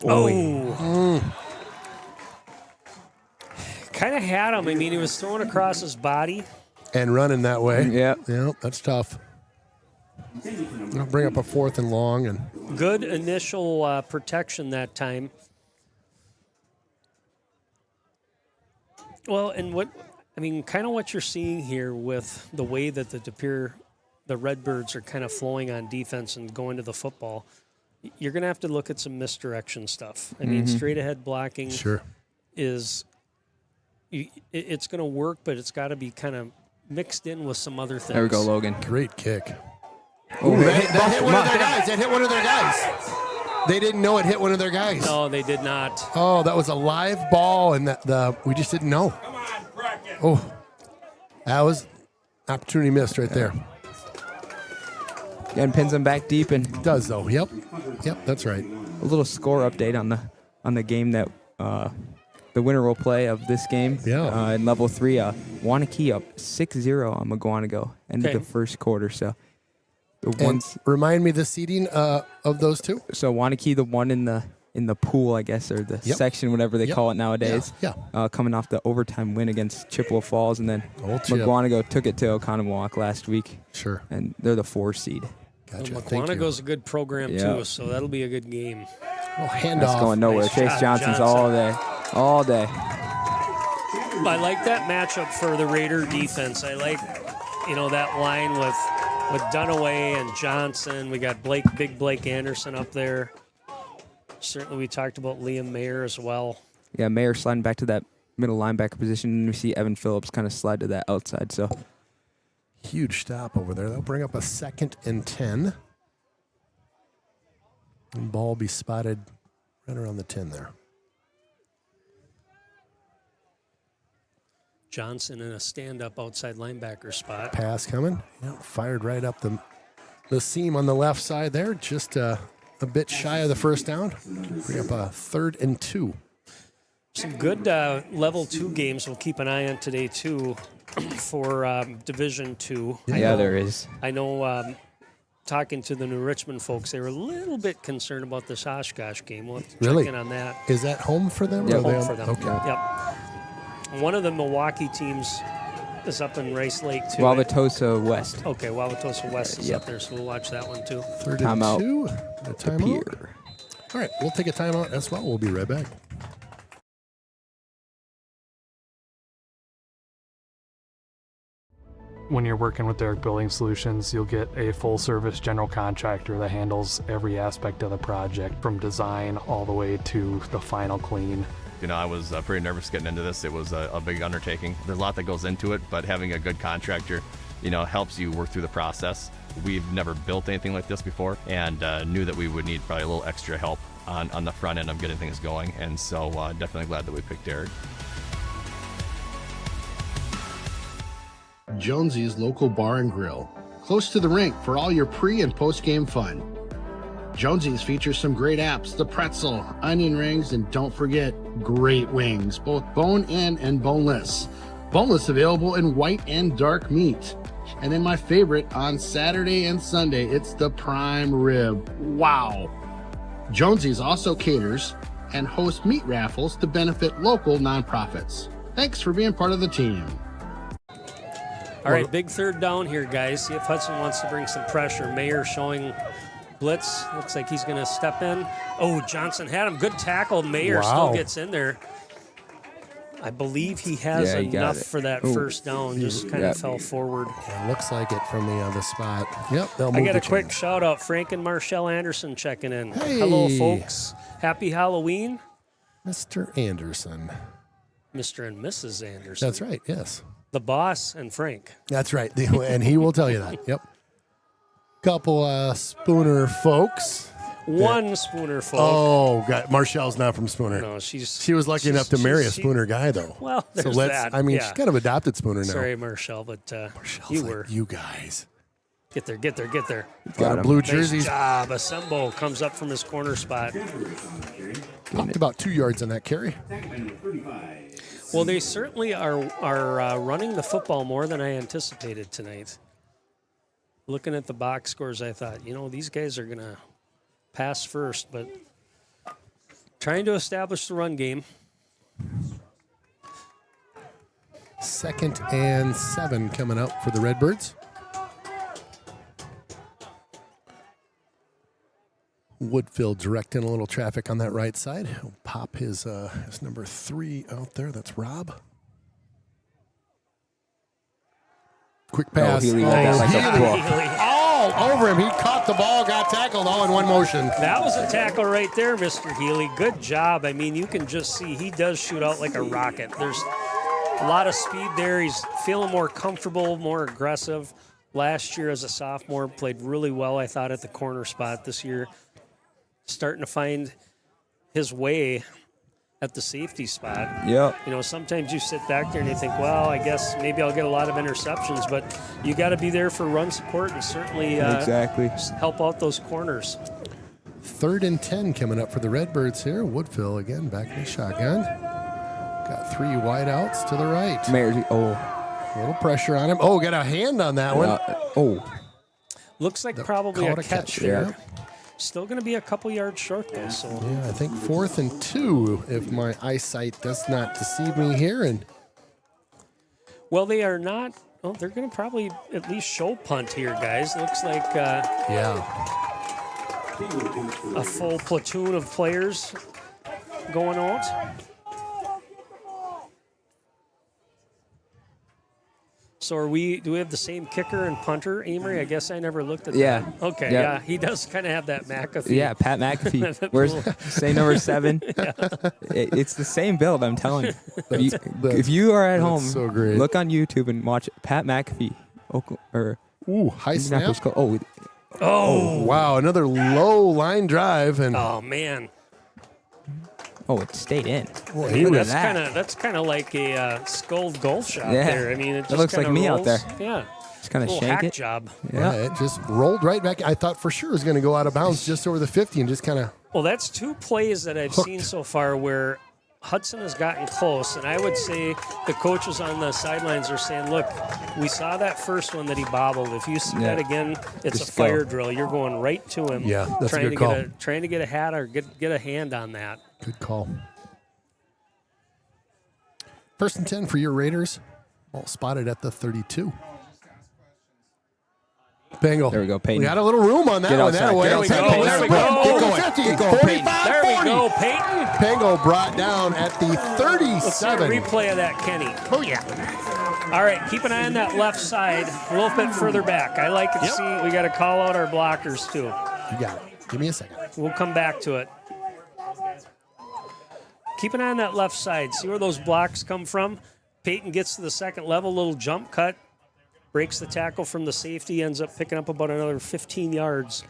Kind of had him. He was throwing across his body. And running that way. Yeah. That's tough. I'll bring up a 4th and long. And Good initial protection that time. Well, and kind of what you're seeing here with the way that the Redbirds are kind of flowing on defense and going to the football, you're going to have to look at some misdirection stuff. Straight ahead blocking is it's going to work, but it's got to be kind of mixed in with some other things. There we go, Logan. great kick. That hit one of their guys. That hit one of their guys. They didn't know it hit one of their guys. No, they did not. Oh, that was a live ball, and we just didn't know. Oh, that was opportunity missed right there. And pins him back deep. And Does though. Yep, that's right. a little score update on the game that the winner will play of this game. Yeah. In level 3, Wanakee up 6-0 on McGuanago. End of the first quarter. So Remind me the seeding of those two. So Wanakee, the one in the pool, I guess, or the section, whatever they call it nowadays. Yeah. Coming off the overtime win against Chippewa Falls, and then Old Chip. McGuanago took it to Oconomowoc last week. Sure. And they're the 4 seed. Gotcha. McGuanago's a good program too, so that'll be a good game. Handoff. That's going nowhere. Nice Chase job, Johnson's Johnson. all day. I like that matchup for the Raider defense. I like, that line with Dunaway and Johnson. We got Big Blake Anderson up there. Certainly, we talked about Liam Mayer as well. Yeah, Mayer sliding back to that middle linebacker position, and we see Evan Phillips kind of slide to that outside. So Huge stop over there. They'll bring up a 2nd and 10. And ball will be spotted right around the 10 there. Johnson in a stand-up outside linebacker spot. Pass coming. Yep, fired right up the seam on the left side there. Just a bit shy of the first down. Bring up a 3rd and 2. Some good level 2 games we'll keep an eye on today, too, for Division 2. yeah, there is. I know talking to the New Richmond folks, they were a little bit concerned about this Oshkosh game. We'll have to check in on that. Is that home for them? Yeah, or Home for them. Okay. Yep. One of the Milwaukee teams is up in Rice Lake, too. Wauwatosa West. Okay, Wauwatosa West is up there, so we'll watch that one, too. 3rd Timeout. and 2. A timeout. Pere. All right, we'll take a timeout as well. We'll be right back. When you're working with Derrick Building Solutions, you'll get a full-service general contractor that handles every aspect of the project, from design all the way to the final clean. You know, I was pretty nervous getting into this. It was a big undertaking. There's a lot that goes into it, but having a good contractor, you know, helps you work through the process. We've never built anything like this before, and knew that we would need probably a little extra help on the front end of getting things going, and so definitely glad that we picked Derrick. Jonesy's Local Bar and Grill, close to the rink for all your pre- and post-game fun. Jonesy's features some great apps, the pretzel, onion rings, and don't forget, great wings, both bone-in and boneless. Boneless available in white and dark meat. And then my favorite, on Saturday and Sunday, it's the prime rib. Wow! Jonesy's also caters and hosts meat raffles to benefit local nonprofits. Thanks for being part of the team. All right, big 3rd down here, guys. See if Hudson wants to bring some pressure. Mayer showing blitz. Looks like he's going to step in. Oh, Johnson had him. Good tackle. Mayer still gets in there. I believe he has enough for that first down. Just kind of fell forward. Yeah, looks like it from the spot. Yep, they'll move I got a the quick chains. shout out. Frank and Marshall Anderson checking in. Hey. Hello, folks. Happy Halloween. Mr. Anderson. Mr. and Mrs. Anderson. That's right, yes. The boss and Frank. That's right, and he will tell you that. Yep. Couple Spooner folks. One Spooner folk. Oh, God. Marshall's not from Spooner. No, she was lucky enough to marry a Spooner guy, though. Well, there's so that. I mean, yeah. she's kind of adopted Spooner now. Sorry, Marshall, but Marshall's you like, were. you guys. Get there. Got a blue Nice jerseys. job. Asembo comes up from his corner spot. Popped about 2 yards on that carry. Well, they certainly are running the football more than I anticipated tonight. Looking at the box scores, I thought, these guys are going to pass first, but trying to establish the run game. 2nd and 7 coming up for the Redbirds. Woodfield directing a little traffic on that right side. He'll pop his number 3 out there. That's Rob. Quick pass. Healy read that like a book. Healy. All over him. He caught the ball, got tackled all in one motion. That was a tackle right there, Mr. Healy. Good job. I mean, you can just see he does shoot out like a rocket. There's a lot of speed there. He's feeling more comfortable, more aggressive. Last year as a sophomore, played really well, I thought, at the corner spot. This year, starting to find his way at the safety spot. Yeah. Sometimes you sit back there and you think, well, I guess maybe I'll get a lot of interceptions, but you got to be there for run support and certainly exactly help out those corners. 3rd and 10 coming up for the Redbirds here. Woodfield again back in the shotgun. Got 3 wideouts to the right. A little pressure on him. Oh, got a hand on that one. Looks like probably a catch there. Yeah. Still going to be a couple yards short, though. So Yeah, I think 4th and 2, if my eyesight does not deceive me here. And well, they are not. Well, they're going to probably at least show punt here, guys. Looks like a full platoon of players going out. So do we have the same kicker and punter, Amory? I guess I never looked at Yeah. that. Okay, Yeah. yeah. He does kind of have that McAfee. Yeah, Pat McAfee. Where's say number 7? It's the same build, I'm telling you. If you are at home, so great. look on YouTube and watch Pat McAfee. High snap. Oh, Wow, another low line drive. And oh man. Oh, it stayed in. boy, Look he at was, that. That's kind of like a sculled golf shot Yeah. there. I mean, it That just looks like kinda me out rolls. there. Yeah. Just kind of Little shank hack it. job. yeah, it just rolled right back. I thought for sure it was going to go out of bounds just over the 50 and just kind of. Well, that's 2 plays that I've seen so far where Hudson has gotten close, and I would say the coaches on the sidelines are saying, look, we saw that first one that he bobbled. If you see that again, it's Just a fire go. drill. You're going right to him. Yeah, that's a trying good to call. trying to get a hat or get a hand on that. Good call. 1st and 10 for your Raiders. Ball spotted at the 32. Bengal. There we go, Peyton. We got a little room on that Get one. outside, That way. get outside, Peyton. There we go. Get going. 50, Get going, 45, There 40. we go, Peyton. Pango brought down at the Let's see a 37. replay of that, Kenny. Oh, yeah. All right, keep an eye on that left side, a little bit further back. I like to see, we got to call out our blockers too. You got it. Give me a second. We'll come back to it. Keep an eye on that left side. See where those blocks come from. Peyton gets to the second level, little jump cut, breaks the tackle from the safety, ends up picking up about another 15 yards.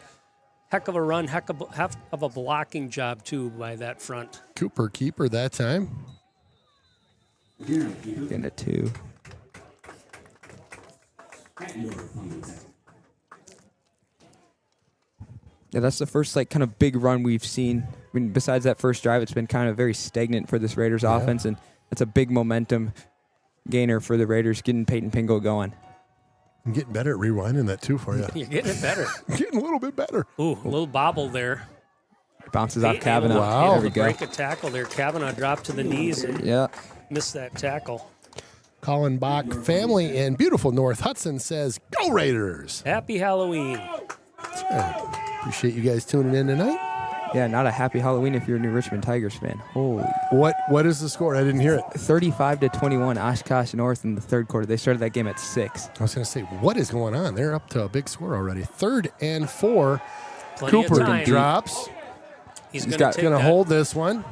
Heck of a run, heck of a blocking job, too, by that front. Cooper keeper that time. Getting a 2. Yeah, that's the first kind of big run we've seen. I mean, besides that first drive, it's been kind of very stagnant for this Raiders offense, and that's a big momentum gainer for the Raiders, getting Peyton Pingle going. I'm getting better at rewinding that too for you. You're getting it better. Getting a little bit better. Ooh, a little bobble there. Bounces off Able Kavanaugh. Wow. There we to go. break a tackle there. Kavanaugh dropped to the knees and Yeah. missed that tackle. Colin Bach family in beautiful North Hudson says, "Go Raiders!" Happy Halloween. That's right. Appreciate you guys tuning in tonight. Yeah, not a happy Halloween if you're a New Richmond Tigers fan. Holy. What is the score? I didn't hear it. 35-21, Oshkosh North in the third quarter. They started that game at 6. I was going to say, what is going on? They're up to a big score already. 3rd and 4. Plenty of Cooper time. drops. He's He's going to going to hold this one.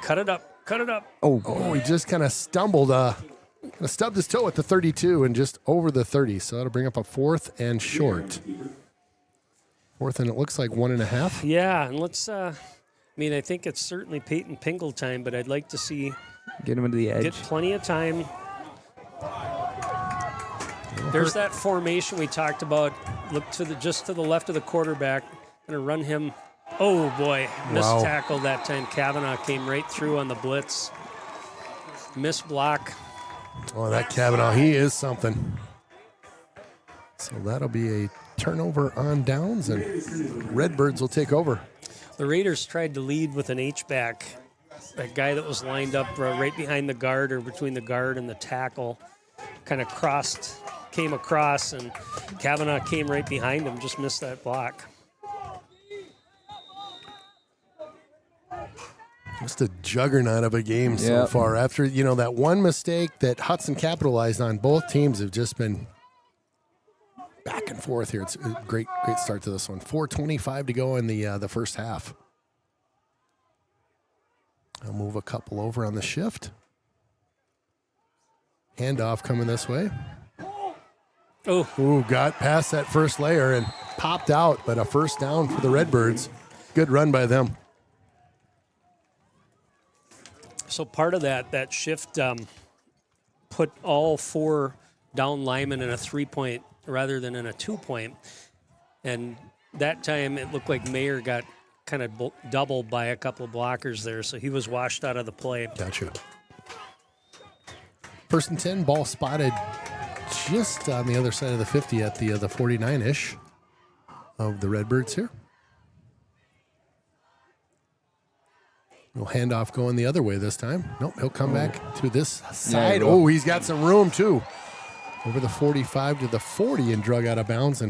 Cut it up. Cut it up. Oh, he just kind of stumbled. Stubbed his toe at the 32 and just over the 30. So that'll bring up a 4th and short. 4th and it looks like 1.5. Yeah, and let's, I think it's certainly Peyton Pingle time, but I'd like to see Get him into the edge. get plenty of time. There's that formation we talked about. Look to just to the left of the quarterback. Gonna run him. Oh boy, missed Wow. tackle that time. Kavanaugh came right through on the blitz. Missed block. Oh, that Kavanaugh, he is something. So that'll be a turnover on downs, and Redbirds will take over. The Raiders tried to lead with an H-back. That guy that was lined up right behind the guard or between the guard and the tackle kind of came across, and Kavanaugh came right behind him, just missed that block. Just a juggernaut of a game so Yep. far. After, that one mistake that Hudson capitalized on, both teams have just been back and forth here. It's a great start to this one. 4:25 to go in the first half. I'll move a couple over on the shift. Handoff coming this way. Oh, Ooh, got past that first layer and popped out, but a first down for the Redbirds. Good run by them. so part of that shift put all 4 down linemen in a 3-point rather than in a 2-point. And that time it looked like Mayer got kind of doubled by a couple of blockers there, so he was washed out of the play. Gotcha. 1st and 10, ball spotted just on the other side of the 50 at the 49-ish of the Redbirds here. Little handoff going the other way this time. Nope, he'll come back to this side. will. Oh, he's got some room too. Over the 45 to the 40 and drug out of bounds.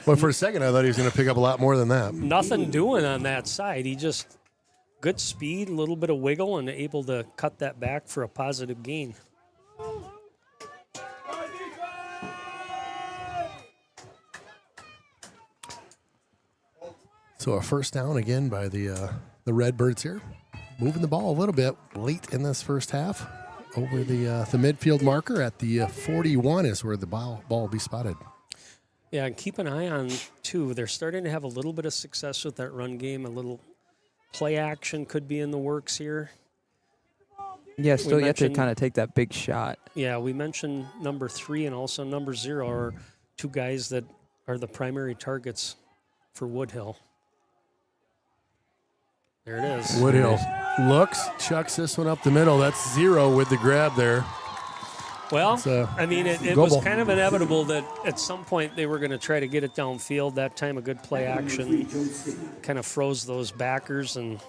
But for a second, I thought he was going to pick up a lot more than that. Nothing doing on that side. He just good speed, a little bit of wiggle, and able to cut that back for a positive gain. So a first down again by the Redbirds here. Moving the ball a little bit late in this first half. Over the midfield marker at the 41 is where the ball will be spotted. Yeah, and keep an eye on, too. They're starting to have a little bit of success with that run game. A little play action could be in the works here. Yeah, still yet to kind of take that big shot. Yeah, we mentioned number 3 and also number 0 are 2 guys that are the primary targets for Woodhill. There it is. Woodhill looks, chucks this one up the middle. That's 0 with the grab there. Well, I mean, it was kind of inevitable that at some point they were going to try to get it downfield. That time a good play action kind of froze those backers. And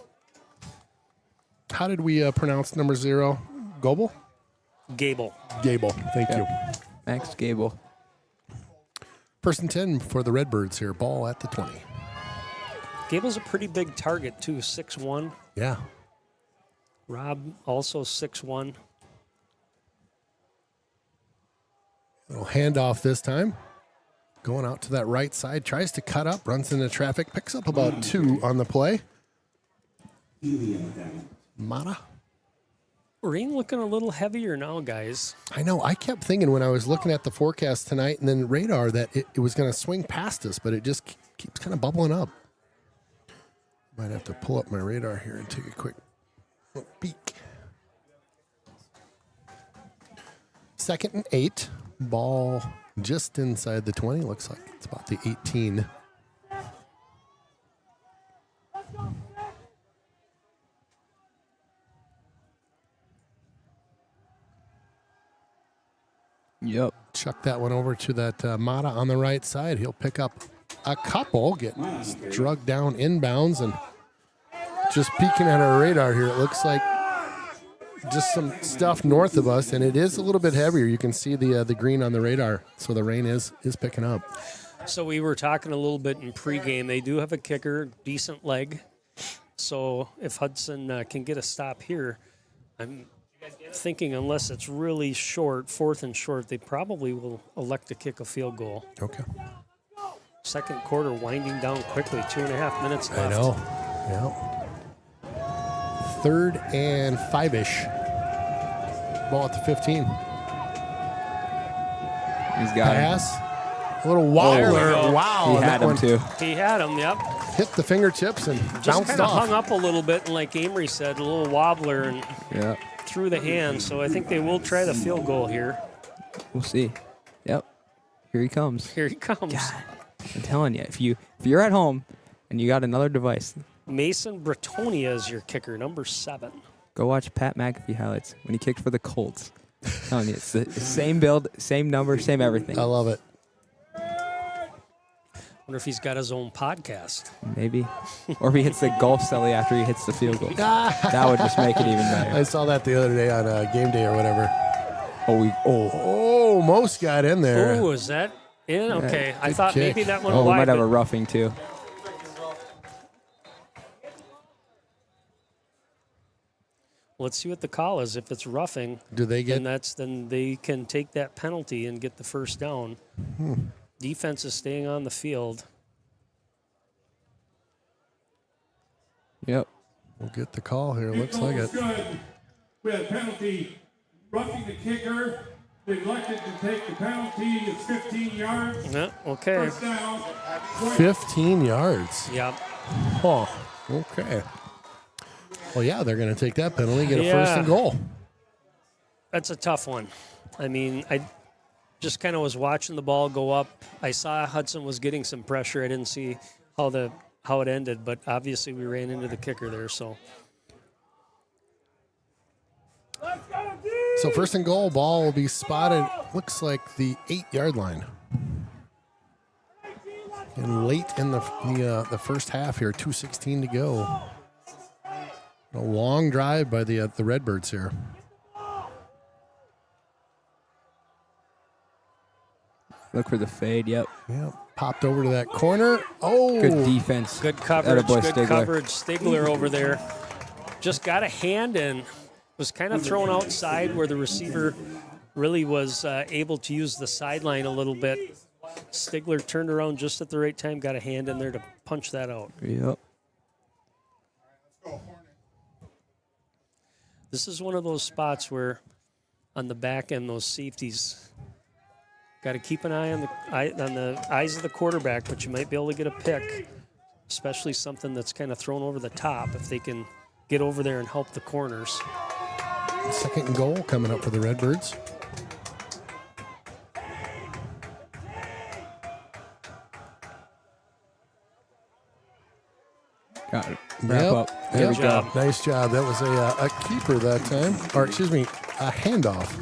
how did we pronounce number 0? Gable? Gable. Gable. Thank you. Max Gable. First and 10 for the Redbirds here. Ball at the 20. Gable's a pretty big target, too, 6'1". Yeah. Rob also 6'1". Little handoff this time. Going out to that right side. Tries to cut up. Runs into traffic. Picks up about 2 on the play. Mata. Rain looking a little heavier now, guys. I know. I kept thinking when I was looking at the forecast tonight and then radar that it was going to swing past us, but it just keeps kind of bubbling up. Might have to pull up my radar here and take a quick peek. 2nd and 8. Ball just inside the 20. Looks like it's about the 18. Yep. Chuck that one over to that Mata on the right side. He'll pick up a couple, get drugged down inbounds, and just peeking at our radar here, it looks like just some stuff north of us, and it is a little bit heavier. You can see the green on the radar, so the rain is picking up. So we were talking a little bit in pregame. They do have a kicker, decent leg. So if Hudson can get a stop here, I'm thinking unless it's really short, 4th and short, they probably will elect to kick a field goal. Okay. Second quarter winding down quickly, 2.5 minutes left. I know. Yeah. 3rd and 5-ish. Ball at the 15. He's got pass. A little wobbler. Wow. He had him too. He had him, yep. Hit the fingertips and Just bounced kind of off. hung up a little bit, and like Amory said, a little wobbler and through the hand. So I think they will try the field goal here. We'll see. Yep. Here he comes. Here he comes. God, I'm telling you, if you're at home and you got another device, Mason Bretonia is your kicker, number 7. go watch Pat McAfee highlights when he kicked for the Colts. I'm telling you, it's the same build, same number, same everything. I love it. Wonder if he's got his own podcast. Maybe. Or if he hits the golf celly after he hits the field goal. That would just make it even better. I saw that the other day on game day or whatever. Oh, Most got in there. Oh, is that in? Okay. I thought kick. maybe that one we wide. might have but a roughing too. let's see what the call is. If it's roughing, Do they get? then they can take that penalty and get the first down. Defense is staying on the field. Yep. We'll get the call here. Looks like it. Good. We had a penalty roughing the kicker. They elected to take the penalty. It's 15 yards. Yeah, okay. First down. 15 yards. Yep. Oh, okay. Well, yeah, they're going to take that penalty, get a first and goal. That's a tough one. I mean, I just kind of was watching the ball go up. I saw Hudson was getting some pressure. I didn't see how it ended, but obviously we ran into the kicker there. So first and goal, ball will be spotted, looks like the 8-yard line. And late in the first half here, 2:16 to go. A long drive by the Redbirds here. Look for the fade. Yep. Yeah, popped over to that corner. Oh, Good defense. good coverage, Attaboy, good Stigler. coverage. Stigler over there just got a hand in. Was kind of thrown outside where the receiver really was able to use the sideline a little bit. Stigler turned around just at the right time, got a hand in there to punch that out. Yep. This is one of those spots where on the back end, those safeties got to keep an eye on the eyes of the quarterback, but you might be able to get a pick, especially something that's kind of thrown over the top if they can get over there and help the corners. 2nd and goal coming up for the Redbirds. Got it. Wrap up. There Good job. Nice job. That was a keeper that time. Or, excuse me, a handoff.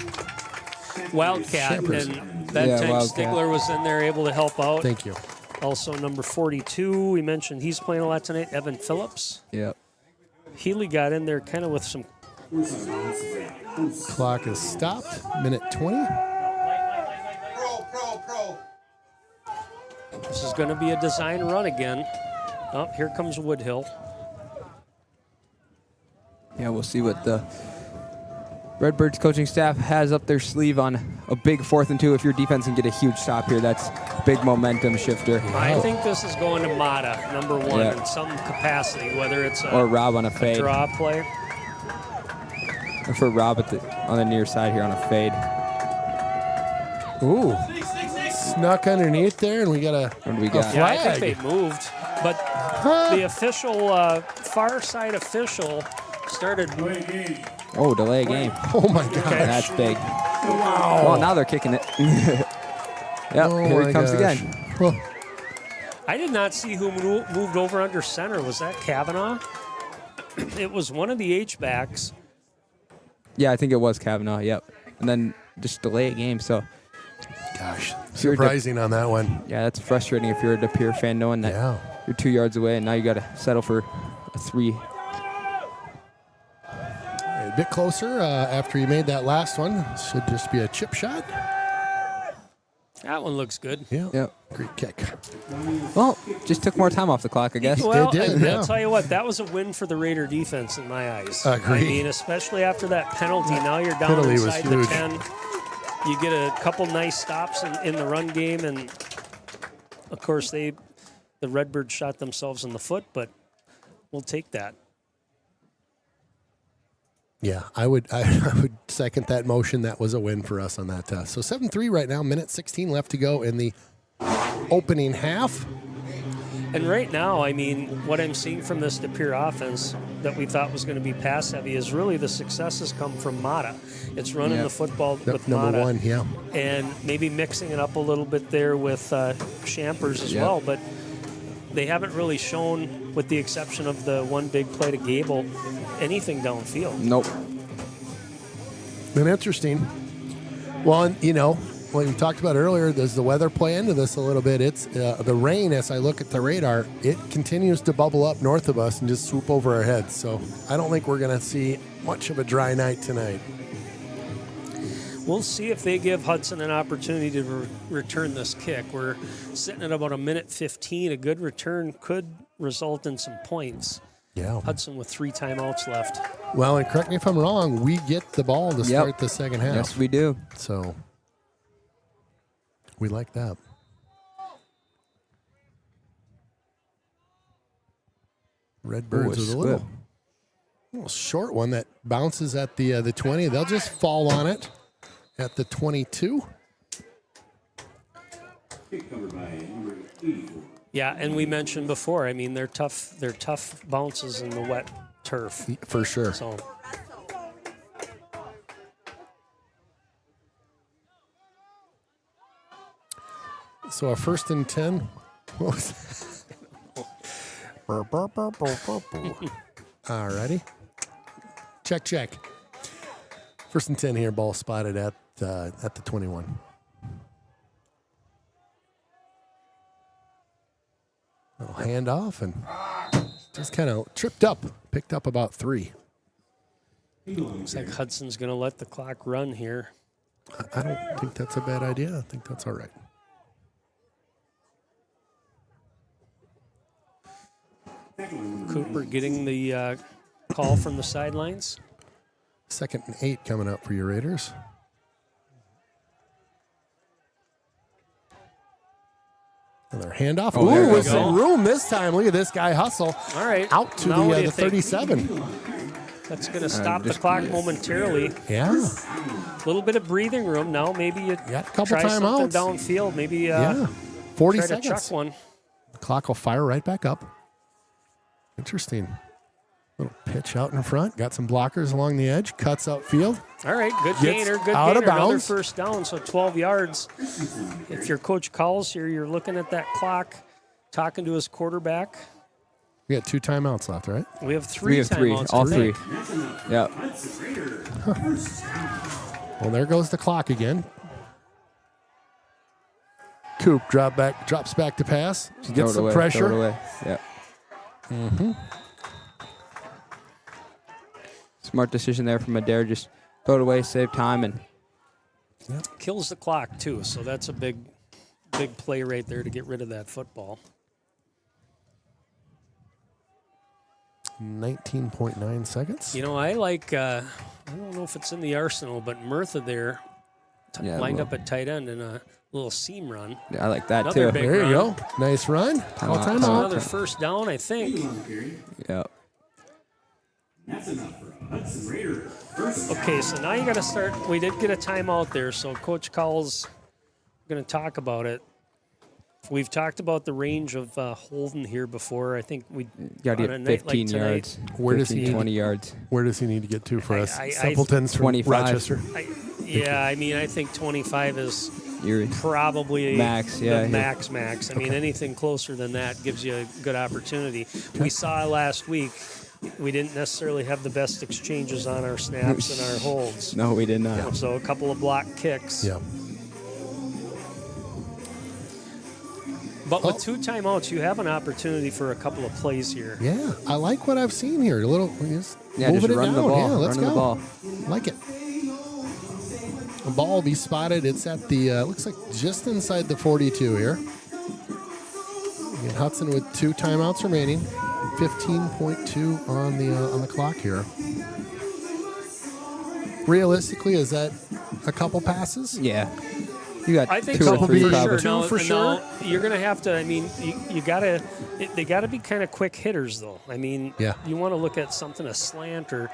Wildcat, Shepherds. and that Yeah, time Wildcat. Stigler was in there able to help out. Thank you. Also, number 42, we mentioned he's playing a lot tonight, Evan Phillips. Yep. Healy got in there kind of with some. Clock is stopped. Minute 20. This is going to be a design run again. Oh, here comes Woodhill. Yeah, we'll see what the Redbirds coaching staff has up their sleeve on a big 4th and 2. If your defense can get a huge stop here, that's big momentum shifter. I think this is going to Mata, number 1, Yeah. in some capacity, whether it's Or Rob on a a fade. draw play. Or for Rob on the near side here on a fade. Ooh. Snuck underneath there, and we got a What do we got? Yeah, I flag. think they moved, but the official, far side official started. Oh, delay game. Oh, my gosh. That's big. Wow. Well, now they're kicking it. Yep, Oh here my he comes gosh. again. Well, I did not see who moved over under center. Was that Kavanaugh? It was one of the H-backs. Yeah, I think it was Kavanaugh, yep. And then just delay a game, so gosh. If you're Surprising on that one. yeah, that's frustrating if you're a De Pere fan knowing that Yeah. you're 2 yards away and now you got to settle for a 3. A bit closer after he made that last one. Should just be a chip shot. That one looks good. Yeah. Yep. Great kick. Well, just took more time off the clock, I guess. Well, did, and yeah. I'll tell you what, that was a win for the Raider defense in my eyes. Agreed. I mean, especially after that penalty. Now you're down Penalty was inside the huge. 10. You get a couple nice stops in the run game, and of course the Redbirds shot themselves in the foot, but we'll take that. Yeah, I would second that motion. That was a win for us on that test. So 7-3 right now, minute 16 left to go in the opening half. And right now, I mean, what I'm seeing from this De Pere offense that we thought was going to be pass heavy is really the successes come from Mata. It's running Yep. the football with Number Mata. 1, yeah. And maybe mixing it up a little bit there with Champers as Yep. well. But they haven't really shown, with the exception of the one big play to Gable, anything downfield. Nope. Been interesting. Well, and, you know, what we talked about earlier, does the weather play into this a little bit? It's the rain, as I look at the radar, it continues to bubble up north of us and just swoop over our heads. So I don't think we're going to see much of a dry night tonight. We'll see if they give Hudson an opportunity to return this kick. We're sitting at about a minute 15. A good return could result in some points. Yeah. Hudson with 3 timeouts left. Well, and correct me if I'm wrong, we get the ball to start the second half. Yes, we do. So we like that. Redbirds with a little short one that bounces at the 20. They'll just fall on it at the 22. Yeah, and we mentioned before, I mean, they're tough bounces in the wet turf. For sure. So So a 1st and 10. What was that? All righty. Check. 1st and 10 here. Ball spotted at the 21. Little handoff and just kind of tripped up. Picked up about 3. looks like Hudson's going to let the clock run here. I don't think that's a bad idea. I think that's all right. Cooper getting the call from the sidelines. 2nd and 8 coming up for your Raiders. Another handoff. Oh, there Ooh, we with go. some room this time. Look at this guy hustle. All right. Out to Now what do the you think? 37. That's going to stop the clock momentarily. Yeah. A little bit of breathing room. Now maybe you Got a couple try something timeouts. downfield. Maybe Yeah. 40 try seconds. to chuck one. The clock will fire right back up. Interesting. Little pitch out in front. Got some blockers along the edge. Cuts outfield. All right, good Gets gainer, good out gainer. of Another bounds. first down, so 12 yards. If you're Coach Cowles here, you're looking at that clock, talking to his quarterback. We got 2 timeouts left, right? We have three timeouts. All I three. think. Yep. Well, there goes the clock again. Coop drops back to pass. Throw Gets it some away, pressure. Throw it away. Yep. Mm-hmm. Smart decision there from Adair. Just throw it away, save time, and Kills the clock, too, so that's a big play right there to get rid of that football. 19.9 seconds. You know, I like, I don't know if it's in the arsenal, but Murtha there Yeah, lined well. up at tight end in a little seam run. I like that Another too. big There you run. go. Nice run. Call Timeout. That's timeout. another first down, I think. Yep. Okay, so now you got to start. We did get a timeout there, so Coach Cowles going to talk about it. We've talked about the range of Holden here before. I think we Got to on a get night 15 like tonight, yards. Where does he 15, need 20 yards? Where does he need to get to for us? I- Simpletons from 25. Rochester. I mean, I think 25 is You're probably Max, yeah, the yeah. max. I mean, anything closer than that gives you a good opportunity. We saw last week we didn't necessarily have the best exchanges on our snaps and our holds. No, we did not. So a couple of block kicks. Yeah. But with 2 timeouts, you have an opportunity for a couple of plays here. Yeah, I like what I've seen here. A little, just Yeah, moving just it run down. the ball. Yeah, let's Run go. the ball. Like it. A ball will be spotted. It's at the looks like just inside the 42 here. And Hudson with 2 timeouts remaining. 15.2 on the clock here. Realistically, is that a couple passes? Yeah. You got I think 2 so, or 3 for probably. sure. Two for No, sure. you're going to have to. I mean, you got to. They got to be kind of quick hitters, though. I mean, Yeah. you want to look at something a slant or. I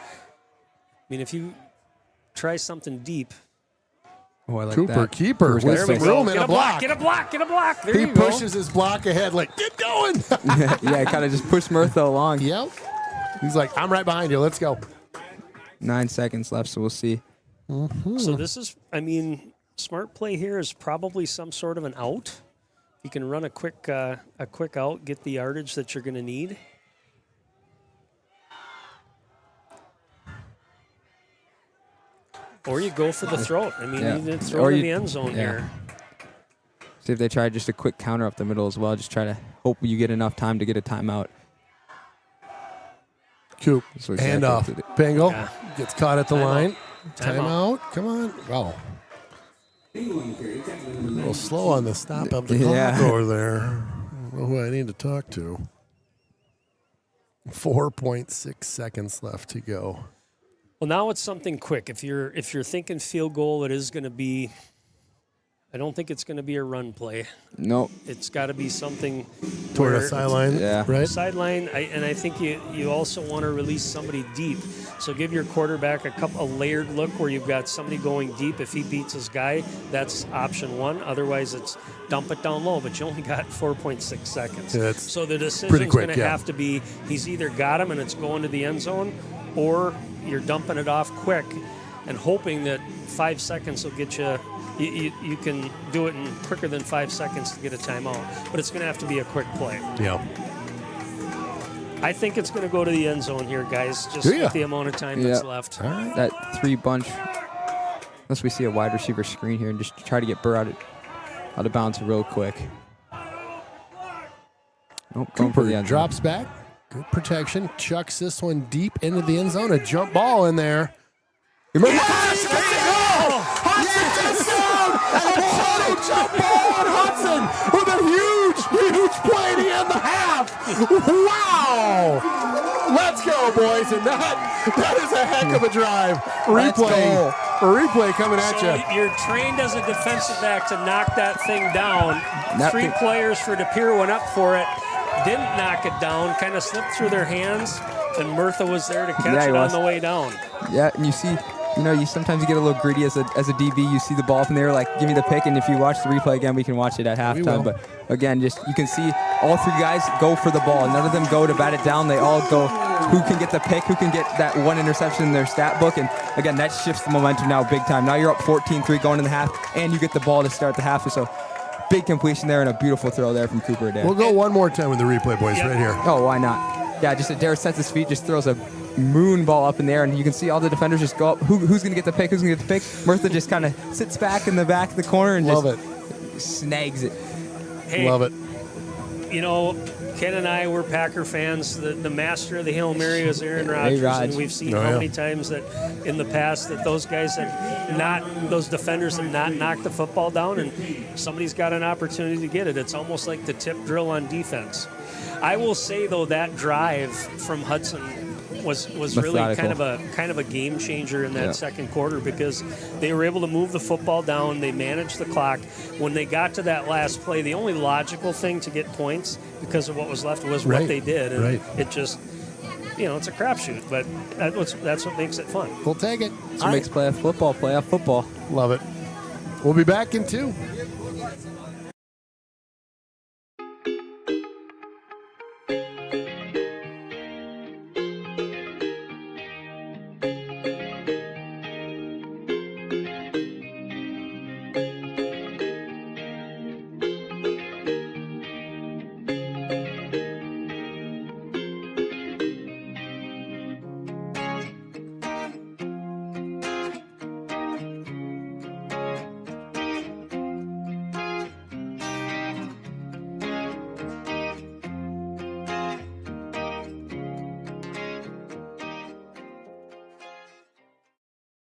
mean, if you try something deep. Oh, I like Keeper, that. keeper with There we some go. room Get and a a block. Get a block. Get a block. There He you go. pushes his block ahead like, get going. Yeah, kind of just push Murtha along. Yep. He's like, I'm right behind you. Let's go. 9 seconds left, so we'll see. So this is. I mean, smart play here is probably some sort of an out. You can run a quick out, get the yardage that you're going to need. Or you go for the throat. I mean, Yeah. you didn't throw Or it in you- the end zone yeah. here. See if they try just a quick counter up the middle as well. Just try to hope you get enough time to get a timeout. Coop. That's exactly Hand off. what they Bengal Yeah. gets caught at the Timeout. line. Timeout. Timeout. Come on. Wow. A little slow on the stop of the Yeah. clock over there. I don't know who I need to talk to. 4.6 seconds left to go. Well, now it's something quick. If you're thinking field goal, it is going to be. I don't think it's going to be a run play. Nope. It's got to be something Toward where a sideline, Yeah. right? sideline. And I think you also want to release somebody deep. So give your quarterback a layered look where you've got somebody going deep. If he beats his guy, that's option 1. Otherwise, it's dump it down low. But you only got 4.6 seconds. Yeah, that's so the pretty decision's quick, going to yeah. have to be he's either got him and it's going to the end zone, or you're dumping it off quick and hoping that 5 seconds will get you. You can do it in quicker than 5 seconds to get a timeout, but it's going to have to be a quick play. Yeah. I think it's going to go to the end zone here, guys, just Do ya? with the amount of time that's Yeah. left. All right. That 3 bunch. Unless we see a wide receiver screen here and just try to get Burr out of bounds real quick. Nope, going for the Cooper end zone. drops back. Good protection. Chucks this one deep into the end zone. A jump ball in there. Yes! There you go! Hudson touchdown! A jump ball on Hudson with a huge play to end the half. Wow! Let's go, boys. And that is a heck of a drive. Let's Replay. go. replay coming at So you. you're trained as a defensive back to knock that thing down. Three players for Pere went up for it, didn't knock it down, kind of slipped through their hands, and Murtha was there to catch it on the way down. Yeah, and you see, you sometimes you get a little greedy as a DB. You see the ball from there, like, give me the pick, and if you watch the replay again, we can watch it at halftime. But again, just you can see all three guys go for the ball. None of them go to bat it down. They all go who can get the pick, who can get that one interception in their stat book. And again, that shifts the momentum now big time. Now you're up 14-3 going in the half, and you get the ball to start the half. So big completion there and a beautiful throw there from Cooper Adair. We'll go one more time with the replay, boys, right here. Oh, why not? Yeah, just Adair sets his feet, just throws a moon ball up in there, and you can see all the defenders just go up. Who's going to get the pick? Who's going to get the pick? Murtha just kind of sits back in the back of the corner and snags it. Hey, love it. Ken and I were Packer fans. The master of the Hail Mary was Aaron Rodgers, and we've seen how many times that in the past that those defenders have not knocked the football down, and somebody's got an opportunity to get it. It's almost like the tip drill on defense. I will say though that drive from Hudson was really kind of a game changer in that second quarter, because they were able to move the football down. They managed the clock. When they got to that last play, the only logical thing to get points because of what was left was what they did, and it just it's a crapshoot, but that's what makes it fun. We'll take it. That's what makes playoff football. Love it. We'll be back in 2.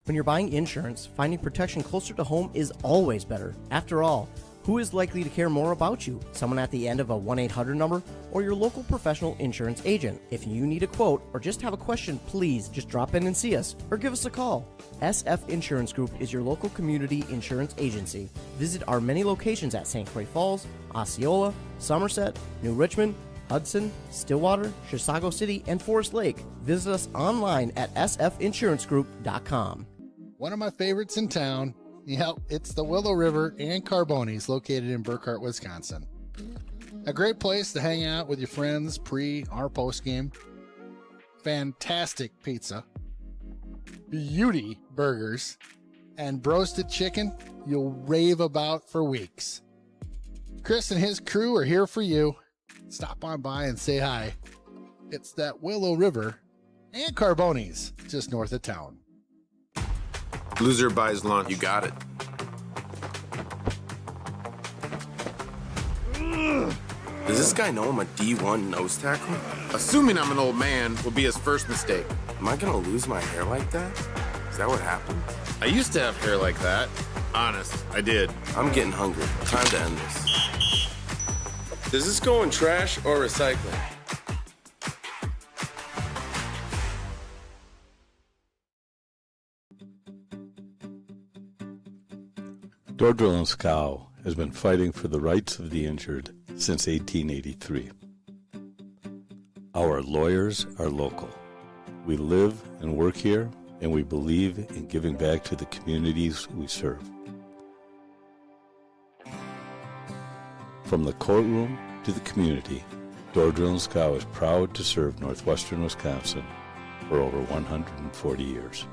When you're buying insurance, finding protection closer to home is always better. After all, who is likely to care more about you? Someone at the end of a 1-800 number or your local professional insurance agent? If you need a quote or just have a question, please just drop in and see us or give us a call. SF Insurance Group is your local community insurance agency. Visit our many locations at St. Croix Falls, Osceola, Somerset, New Richmond, Hudson, Stillwater, Chisago City, and Forest Lake. Visit us online at sfinsurancegroup.com. One of my favorites in town, it's the Willow River and Carbonis, located in Burkhart, Wisconsin. A great place to hang out with your friends pre or post game. Fantastic pizza, beauty burgers, and roasted chicken you'll rave about for weeks. Chris and his crew are here for you. Stop on by and say hi. It's that Willow River and Carbonis, just north of town. Loser buys lunch. You got it. Does this guy know I'm a D1 nose tackle? Assuming I'm an old man will be his first mistake. Am I gonna lose my hair like that? Is that what happened? I used to have hair like that. Honest, I did. I'm getting hungry. Time to end this. Does this go in trash or recycling? Door Drill and Scow has been fighting for the rights of the injured since 1883. Our lawyers are local. We live and work here, and we believe in giving back to the communities we serve. From the courtroom to the community, Door Drill and Scow is proud to serve northwestern Wisconsin for over 140 years.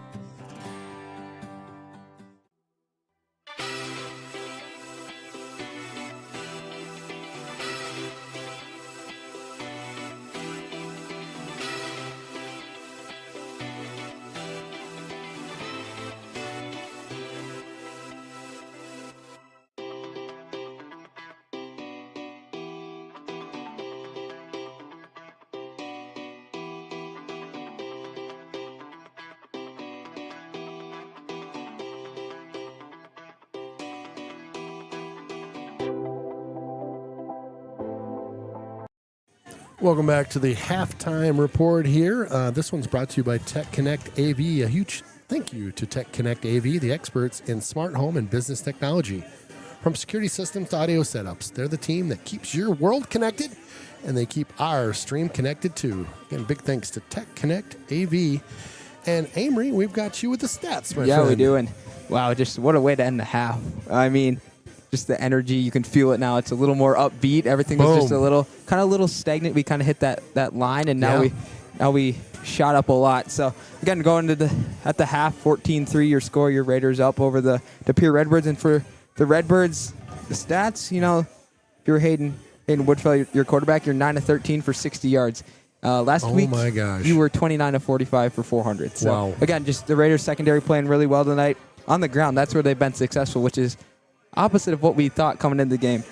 Welcome back to the halftime report here. This one's brought to you by Tech Connect AV, a huge Thank you to Tech Connect AV, the experts in smart home and business technology. From security systems to audio setups, they're the team that keeps your world connected, and they keep our stream connected too. Again, big thanks to Tech Connect AV. And Amory, we've got you with the stats, my friend. Yeah, we do. And wow, just what a way to end the half. I mean, just the energy, you can feel it now. It's a little more upbeat. Everything was just a little stagnant. We kind of hit that line, and now we shot up a lot. So again, going to at the half, 14-3, your score, your Raiders up over the Pere Redbirds. And for the Redbirds, the stats, if you're Hayden Woodfell, your quarterback, you're 9 of 13 for 60 yards. Last week, my gosh, you were 29 of 45 for 400. So wow. Again, just the Raiders secondary playing really well tonight on the ground. That's where they've been successful, which is opposite of what we thought coming into the game.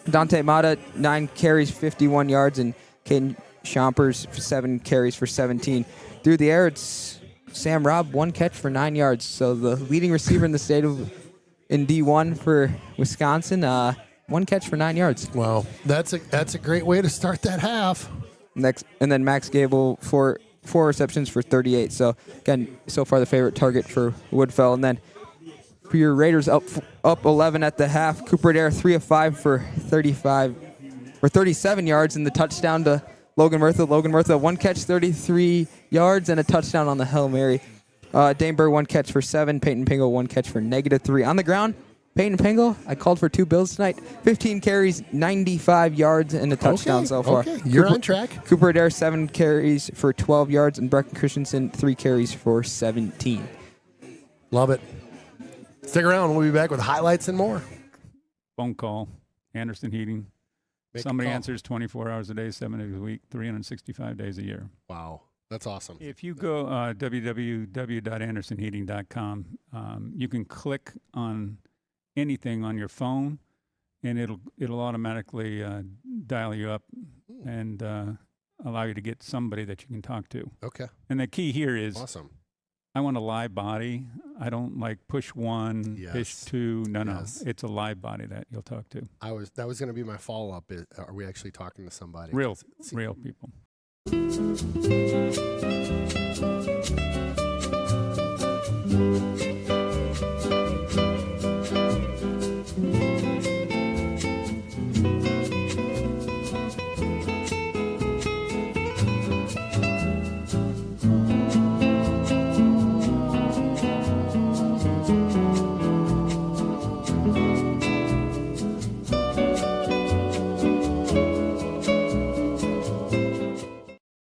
Dante Mata, 9 carries, 51 yards, and Caden Chompers, 7 carries for 17. Through the air, it's Sam Robb, 1 catch for 9 yards. So the leading receiver in the state in D1 for Wisconsin, 1 catch for 9 yards. Wow, that's a great way to start that half. And then Max Gable, 4 receptions for 38. So again, so far the favorite target for Woodfell. And then for your Raiders, up 11 at the half. Cooper Adair, 3 of 5 for 37 yards, and the touchdown to Logan Murtha. Logan Murtha, 1 catch, 33 yards, and a touchdown on the Hail Mary. Dane Burr, 1 catch for 7. Peyton Pingle, 1 catch for -3. On the ground, Peyton Pingle, I called for 2 bills tonight. 15 carries, 95 yards, and a touchdown so far. Okay, you're on track. Cooper Adair, 7 carries for 12 yards, and Brecken Christensen, 3 carries for 17. Love it. Stick around. We'll be back with highlights and more. Phone call, Anderson Heating. Make Somebody a call. answers 24 hours a day, 7 days a week, 365 days a year. Wow, that's awesome. If you go www.andersonheating.com, you can click on anything on your phone, and it'll automatically dial you up and allow you to get somebody that you can talk to. Okay. And the key here is awesome. I want a live body. I don't like push 1, push 2. No. It's a live body that you'll talk to. That was going to be my follow-up. Are we actually talking to somebody? Real people.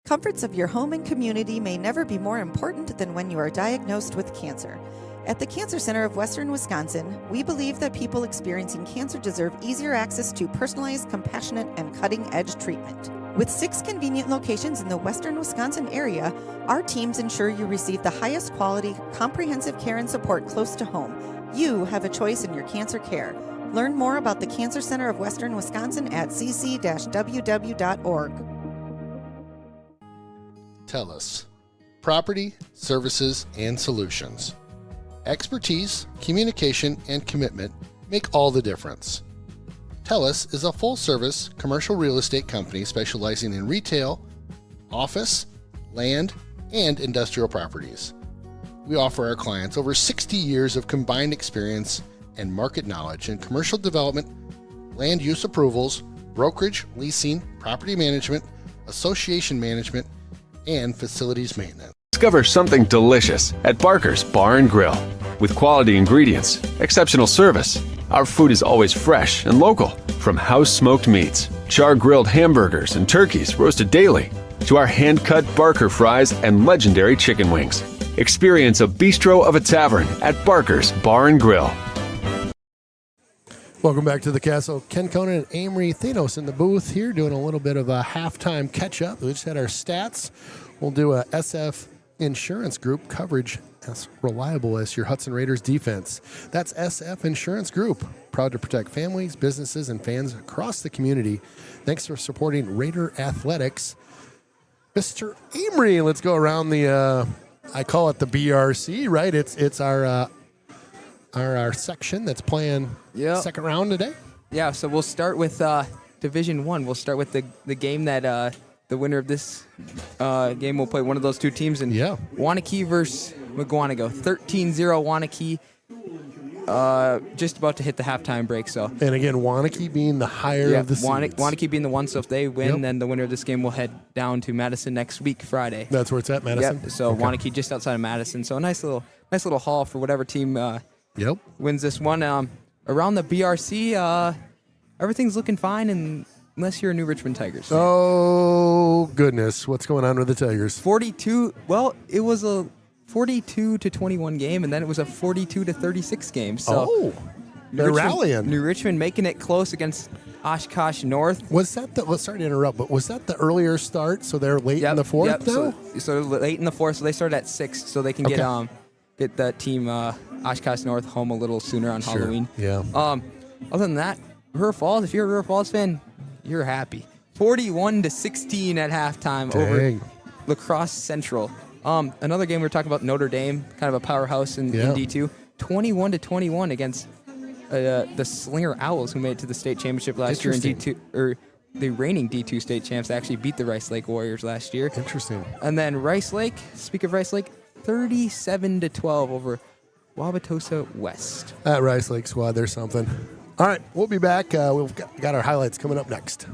Comforts of your home and community may never be more important than when you are diagnosed with cancer. At the Cancer Center of Western Wisconsin, we believe that people experiencing cancer deserve easier access to personalized, compassionate, and cutting-edge treatment. With 6 convenient locations in the Western Wisconsin area, our teams ensure you receive the highest quality, comprehensive care and support close to home. You have a choice in your cancer care. Learn more about the Cancer Center of Western Wisconsin at cc-ww.org. TELUS, property, services, and solutions. Expertise, communication, and commitment make all the difference. TELUS is a full-service commercial real estate company specializing in retail, office, land, and industrial properties. We offer our clients over 60 years of combined experience and market knowledge in commercial development, land use approvals, brokerage, leasing, property management, association management, and facilities maintenance. Discover something delicious at Barker's Bar and Grill. With quality ingredients, exceptional service, our food is always fresh and local. From house-smoked meats, char-grilled hamburgers and turkeys roasted daily, to our hand-cut Barker fries and legendary chicken wings. Experience a bistro of a tavern at Barker's Bar and Grill. Welcome back to the Castle. Ken Conan and Amory Thenos in the booth here doing a little bit of a halftime catch-up. We just had our stats. We'll do a SF Insurance Group coverage as reliable as your Hudson Raiders defense. That's SF Insurance Group, proud to protect families, businesses, and fans across the community. Thanks for supporting Raider Athletics. Mr. Amory, let's go around the, I call it the BRC, right? It's our section that's playing second round today. Yeah, so we'll start with Division 1. We'll start with the game that the winner of this game will play one of those two teams. And Wanakee versus McGuanago. 13-0 Wanakee. Just about to hit the halftime break. So. And again, Wanakee being the higher of the seeds. Wanakee being the one. So if they win, then the winner of this game will head down to Madison next week, Friday. That's where it's at, Madison. Yep. So Wanakee just outside of Madison. So a nice little haul for whatever team wins this one. Around the BRC, everything's looking fine, unless you're a New Richmond Tigers fan. Oh goodness, what's going on with the Tigers? 42. Well, it was a 42-21 game, and then it was a 42-36 game. So they're rallying. New Richmond making it close against Oshkosh North. Was that sorry to interrupt, but was that the earlier start? So they're late in the fourth now? So late in the fourth, so they started at 6, so they can get that team Oshkosh North home a little sooner on Halloween. Yeah. Other than that, River Falls, if you're a River Falls fan, you're happy. 41-16 at halftime over La Crosse Central. Another game we were talking about, Notre Dame, kind of a powerhouse in D2. 21-21 against the Slinger Owls, who made it to the state championship last year in D2, or the reigning D2 state champs. They actually beat the Rice Lake Warriors last year. Interesting. And then Rice Lake, speak of Rice Lake, 37-12 over Wauwatosa West. That Rice Lake squad, there's something. All right, we'll be back. We've got our highlights coming up next.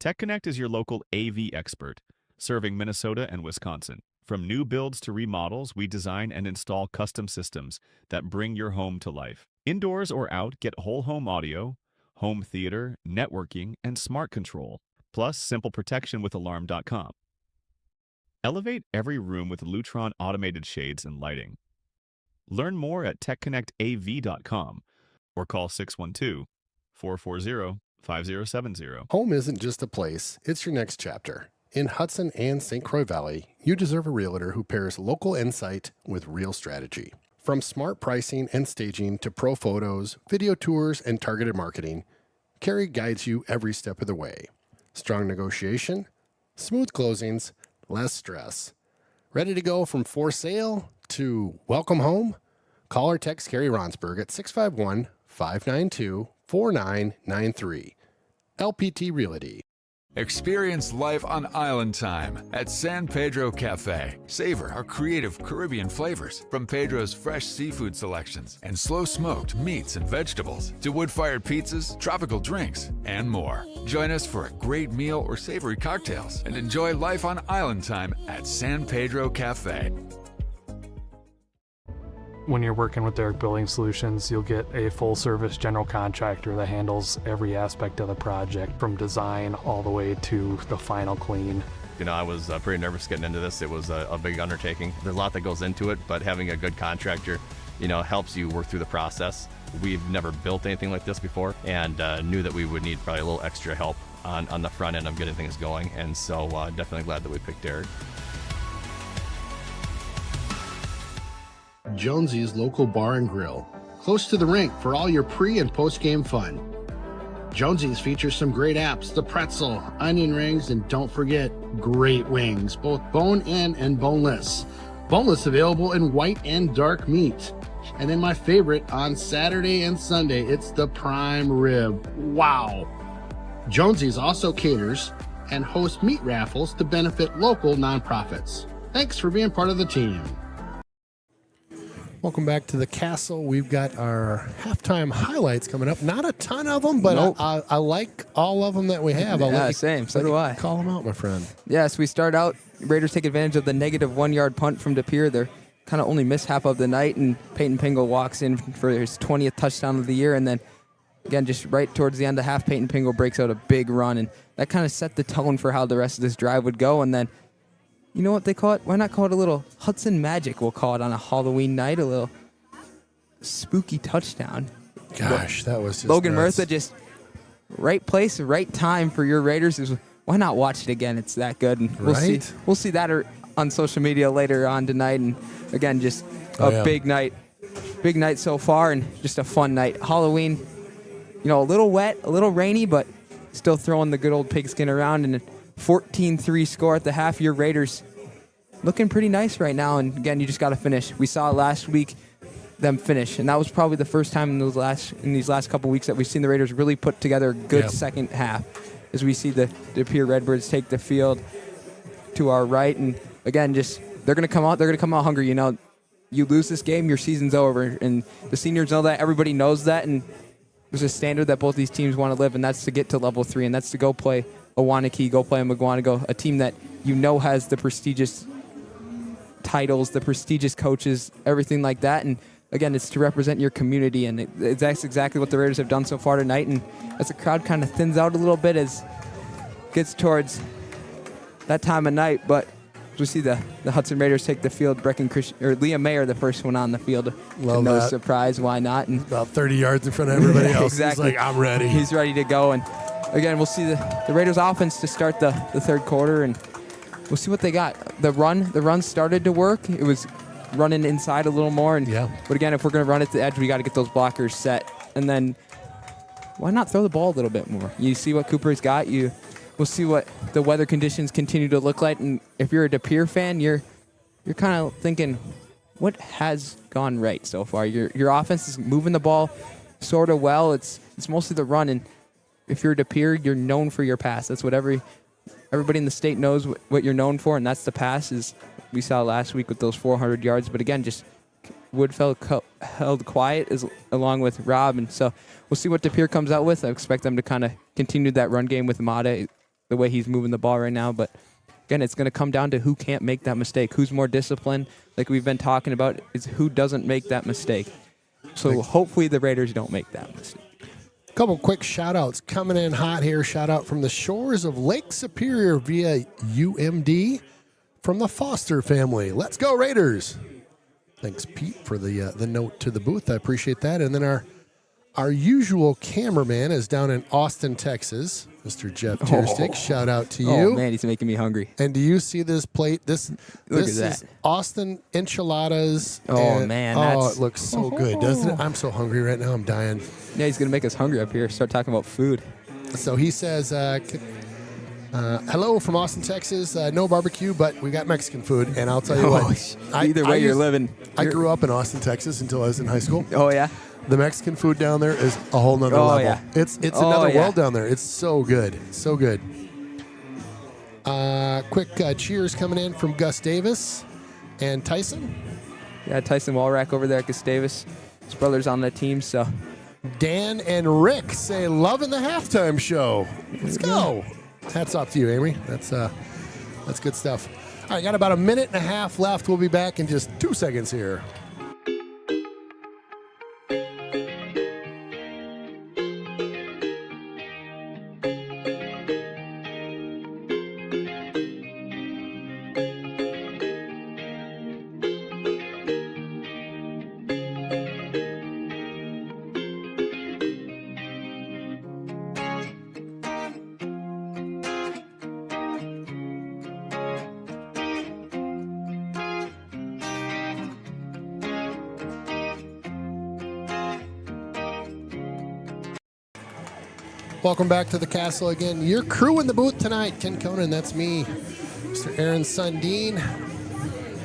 Tech Connect is your local AV expert, serving Minnesota and Wisconsin. From new builds to remodels, we design and install custom systems that bring your home to life. Indoors or out, get whole home audio, home theater, networking, and smart control, plus simple protection with Alarm.com. Elevate every room with Lutron automated shades and lighting. Learn more at techconnectav.com or call 612-440-5070. Home isn't just a place, it's your next chapter. In Hudson and St. Croix Valley, you deserve a realtor who pairs local insight with real strategy. From smart pricing and staging to pro photos, video tours, and targeted marketing, Carrie guides you every step of the way. Strong negotiation, smooth closings, less stress. Ready to go from for sale to welcome home? Call or text Carrie Ronsberg at 651-592-4993. LPT Realty. Experience life on island time at San Pedro Cafe. Savor our creative Caribbean flavors, from Pedro's fresh seafood selections and slow-smoked meats and vegetables to wood-fired pizzas, tropical drinks, and more. Join us for a great meal or savory cocktails and enjoy life on island time at San Pedro Cafe. When you're working with Derek Building Solutions, you'll get a full-service general contractor that handles every aspect of the project, from design all the way to the final clean. You know, I was pretty nervous getting into this. It was a big undertaking. There's a lot that goes into it, but having a good contractor, helps you work through the process. We've never built anything like this before, and knew that we would need probably a little extra help on the front end of getting things going, and so definitely glad that we picked Derek. Jonesy's Local Bar and Grill, close to the rink for all your pre- and post-game fun. Jonesy's features some great apps, the pretzel, onion rings, and don't forget, great wings, both bone-in and boneless. Boneless available in white and dark meat. And then my favorite, on Saturday and Sunday, it's the prime rib. Wow! Jonesy's also caters and hosts meat raffles to benefit local nonprofits. Thanks for being part of the team. Welcome back to the castle. We've got our halftime highlights coming up. Not a ton of them, but I like all of them that we have. Same. So do I. Call them out, my friend. Yes, we start out. Raiders take advantage of the negative 1-yard punt from Pere. They're kind of only missed half of the night, and Peyton Pingle walks in for his 20th touchdown of the year. And then, again, just right towards the end of half, Peyton Pingle breaks out a big run, and that kind of set the tone for how the rest of this drive would go. And then, you know what they call it? Why not call it a little Hudson magic? We'll call it on a Halloween night, a little spooky touchdown. Gosh, that was just Logan nuts. Murtha, just right place, right time for your Raiders. Why not watch it again? It's that good, and we'll see that on social media later on tonight. And again, just a big night so far, and just a fun night. Halloween, a little wet, a little rainy, but still throwing the good old pigskin around, and 14-3 score at the half. Your Raiders looking pretty nice right now, and again, you just got to finish. We saw last week them finish, and that was probably the first time in these last couple weeks that we've seen the Raiders really put together a good second half, as we see the Pere Redbirds take the field to our right, and again, just they're going to come out. They're going to come out hungry. You know, you lose this game, your season's over, and the seniors know that. Everybody knows that, and there's a standard that both these teams want to live, and that's to get to level 3, and that's to go play a Wanakee, go play a McGuanago, a team that you know has the prestigious titles, the prestigious coaches, everything like that. And again, it's to represent your community, and that's exactly what the Raiders have done so far tonight. And as the crowd kind of thins out a little bit as it gets towards that time of night, but we see the Hudson Raiders take the field. Liam Mayer, the first one on the field. Love no that. surprise, why not? And about 30 yards in front of everybody else. Exactly. He's like, I'm ready. He's ready to go. And again, we'll see the Raiders offense to start the third quarter, and we'll see what they got. The run started to work. It was running inside a little more. And but again, if we're going to run at the edge, we got to get those blockers set. And then why not throw the ball a little bit more? You see what Cooper's got. We'll see what the weather conditions continue to look like. And if you're a De Pere fan, you're kind of thinking, what has gone right so far? Your offense is moving the ball sort of well. It's mostly the run. And if you're a De Pere, you're known for your pass. That's what everybody in the state knows what you're known for, and that's the pass. Is we saw last week with those 400 yards. But again, just Woodfeld held quiet along with Rob. And so we'll see what De Pere comes out with. I expect them to kind of continue that run game with Mata, the way he's moving the ball right now. But again, it's going to come down to who can't make that mistake, who's more disciplined, like we've been talking about, is who doesn't make that mistake. So hopefully the Raiders don't make that mistake. A couple quick shout-outs coming in hot here. Shout-out from the shores of Lake Superior via UMD from the Foster family. Let's go, Raiders. Thanks, Pete, for the note to the booth. I appreciate that. And then our usual cameraman is down in Austin, Texas. Mr. Jeff Tierstick, shout out to you. Oh, man, he's making me hungry. And do you see this plate? This Look at is that. Austin enchiladas. Oh, man. It looks so good, doesn't it? I'm so hungry right now. I'm dying. Yeah, he's going to make us hungry up here. Start talking about food. So he says, hello from Austin, Texas. No barbecue, but we got Mexican food. And I'll tell you what. Either way, you're living. I grew up in Austin, Texas until I was in high school. Oh, yeah? The Mexican food down there is a whole nother level. Yeah. It's another world down there. It's so good. So good. Quick cheers coming in from Gus Davis and Tyson. Yeah, Tyson Walrack over there at Gustavus. His brother's on that team, so. Dan and Rick say, loving the halftime show. Let's go. Hats off to you, Amy. That's good stuff. All right, got about a minute and a half left. We'll be back in just 2 seconds here. Welcome back to the castle again. Your crew in the booth tonight. Ken Conan, that's me. Mr. Aaron Sundin.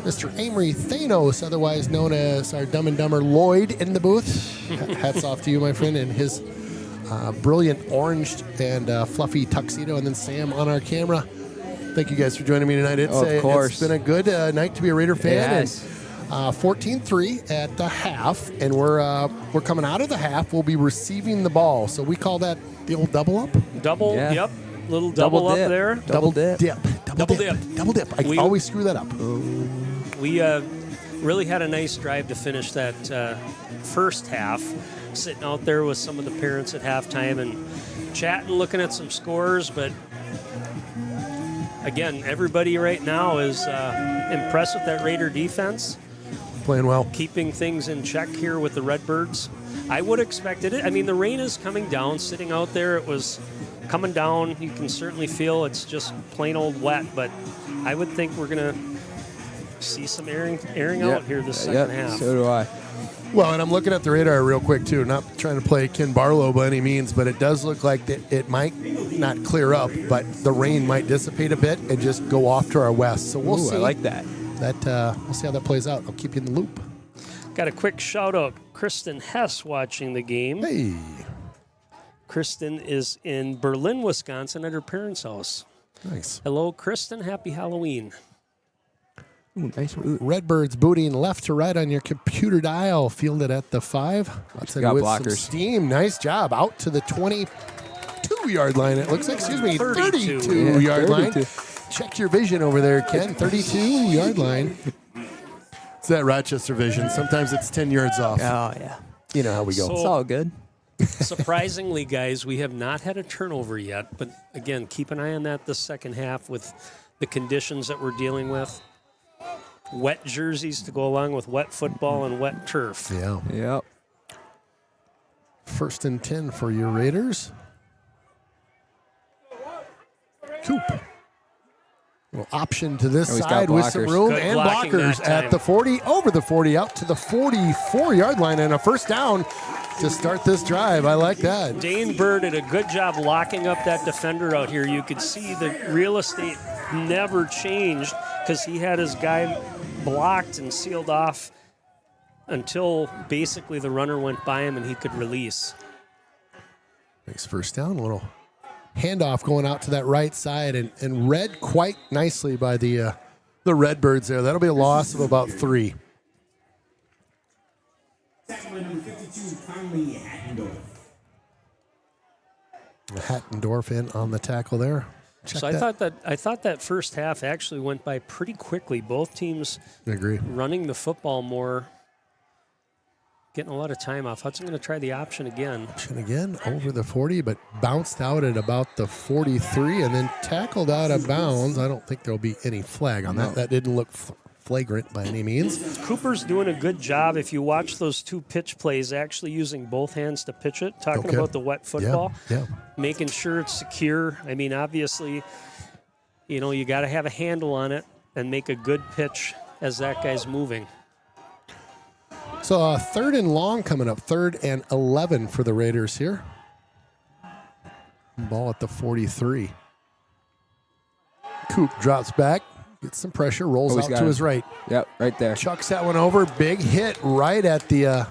Mr. Amory Thanos, otherwise known as our Dumb and Dumber Lloyd in the booth. Hats off to you, my friend, and his brilliant orange and fluffy tuxedo. And then Sam on our camera. Thank you guys for joining me tonight. It's been a good night to be a Raider fan. Yes. And 14-3 at the half, and we're coming out of the half. We'll be receiving the ball, so we call that the old double up. Yep. Little double up there. Double dip. Double dip. I always screw that up. We really had a nice drive to finish that first half, sitting out there with some of the parents at halftime and chatting, looking at some scores. But again, everybody right now is impressed with that Raider defense. Playing well. Keeping things in check here with the Redbirds. I would expect it. I mean, the rain is coming down. Sitting out there, it was coming down. You can certainly feel it's just plain old wet, but I would think we're going to see some airing out here this second half. So do I. Well, and I'm looking at the radar real quick, too. Not trying to play Ken Barlow by any means, but it does look like that it might not clear up, but the rain might dissipate a bit and just go off to our west. So we'll see. I like that. We'll see how that plays out. I'll keep you in the loop. Got a quick shout-out. Kristen Hess watching the game. Hey. Kristen is in Berlin, Wisconsin at her parents' house. Nice. Hello, Kristen. Happy Halloween. Ooh, nice boot. Redbirds booting left to right on your computer dial. Fielded at the 5. Hudson got with blockers. some steam. Nice job. Out to the 22-yard line. It looks like, 32-yard line. Check your vision over there, Ken. 32-yard line. It's that Rochester vision. Sometimes it's 10 yards off. Oh, yeah. You know how we go. It's all good. Surprisingly, guys, we have not had a turnover yet. But, again, keep an eye on that the second half with the conditions that we're dealing with. Wet jerseys to go along with wet football and wet turf. Yeah. Yep. 1st and 10 for your Raiders. Coop. Little option to this Oh, he's got side with some blockers. room Good and blocking blockers that at time. the 40, over the 40, out to the 44-yard line, and a first down to start this drive. I like that. Dane Bird did a good job locking up that defender out here. You could see the real estate never changed because he had his guy blocked and sealed off until basically the runner went by him and he could release. Nice first down, a little handoff going out to that right side and read quite nicely by the Redbirds there. That'll be a loss of about 3. Hattendorf in on the tackle there. Check So that. I thought that first half actually went by pretty quickly. Both teams I agree. running the football more, getting a lot of time off. Hudson going to try the option again. Option again over the 40, but bounced out at about the 43 and then tackled out of bounds. I don't think there'll be any flag on that. That didn't look flagrant by any means. Cooper's doing a good job. If you watch those 2 pitch plays, actually using both hands to pitch it, talking Okay. about the wet football, Yeah. making sure it's secure. I mean, obviously, you got to have a handle on it and make a good pitch as that guy's moving. So 3rd and long coming up, 3rd and 11 for the Raiders here. Ball at the 43. Coop drops back, gets some pressure, rolls Always out got to him. his right. Yep, right there. Chucks that one over. Big hit right at the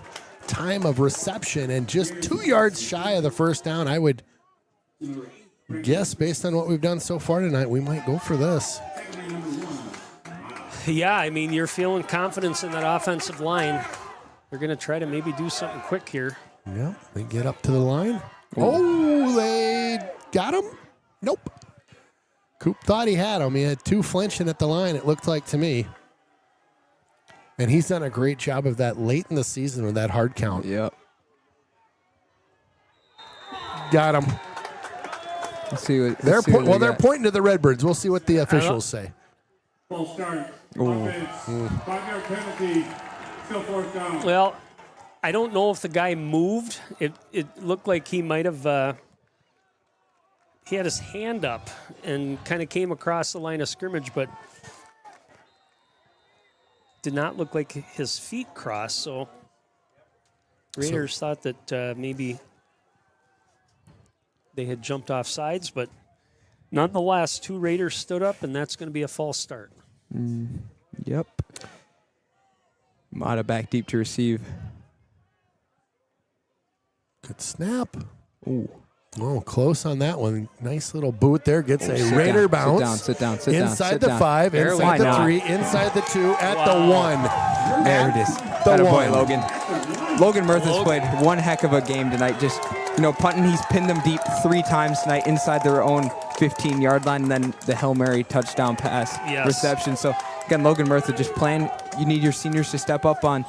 time of reception and just 2 yards shy of the first down. I would guess, based on what we've done so far tonight, we might go for this. Yeah, I mean, you're feeling confidence in that offensive line. They're going to try to maybe do something quick here. Yeah, they get up to the line. Oh, they got him? Nope. Coop thought he had him. He had 2 flinching at the line, it looked like to me. And he's done a great job of that late in the season with that hard count. Yep. Got him. Let's see what They're let's see what they they're got. pointing to the Redbirds. We'll see what the officials say. False start. Ooh. Offense. 5-yard penalty. Still 4th down. Well, I don't know if the guy moved. It looked like he might have. He had his hand up and kind of came across the line of scrimmage, but did not look like his feet crossed. So Raiders thought that maybe they had jumped off sides, but nonetheless, 2 Raiders stood up, and that's going to be a false start. Yep. Mata back deep to receive. Good snap. Ooh. Oh, close on that one. Nice little boot there. Gets a Sit Raider down, bounce. sit down, sit down, inside sit the down. 5, Pere, inside why the not? 3, inside the 2, at the 1. There it is. The Attaboy, 1. Logan Murtha's played one heck of a game tonight. Just, punting, he's pinned them deep 3 times tonight inside their own 15-yard line, and then the Hail Mary touchdown pass reception. So, again, Logan Murtha just playing. You need your seniors to step up on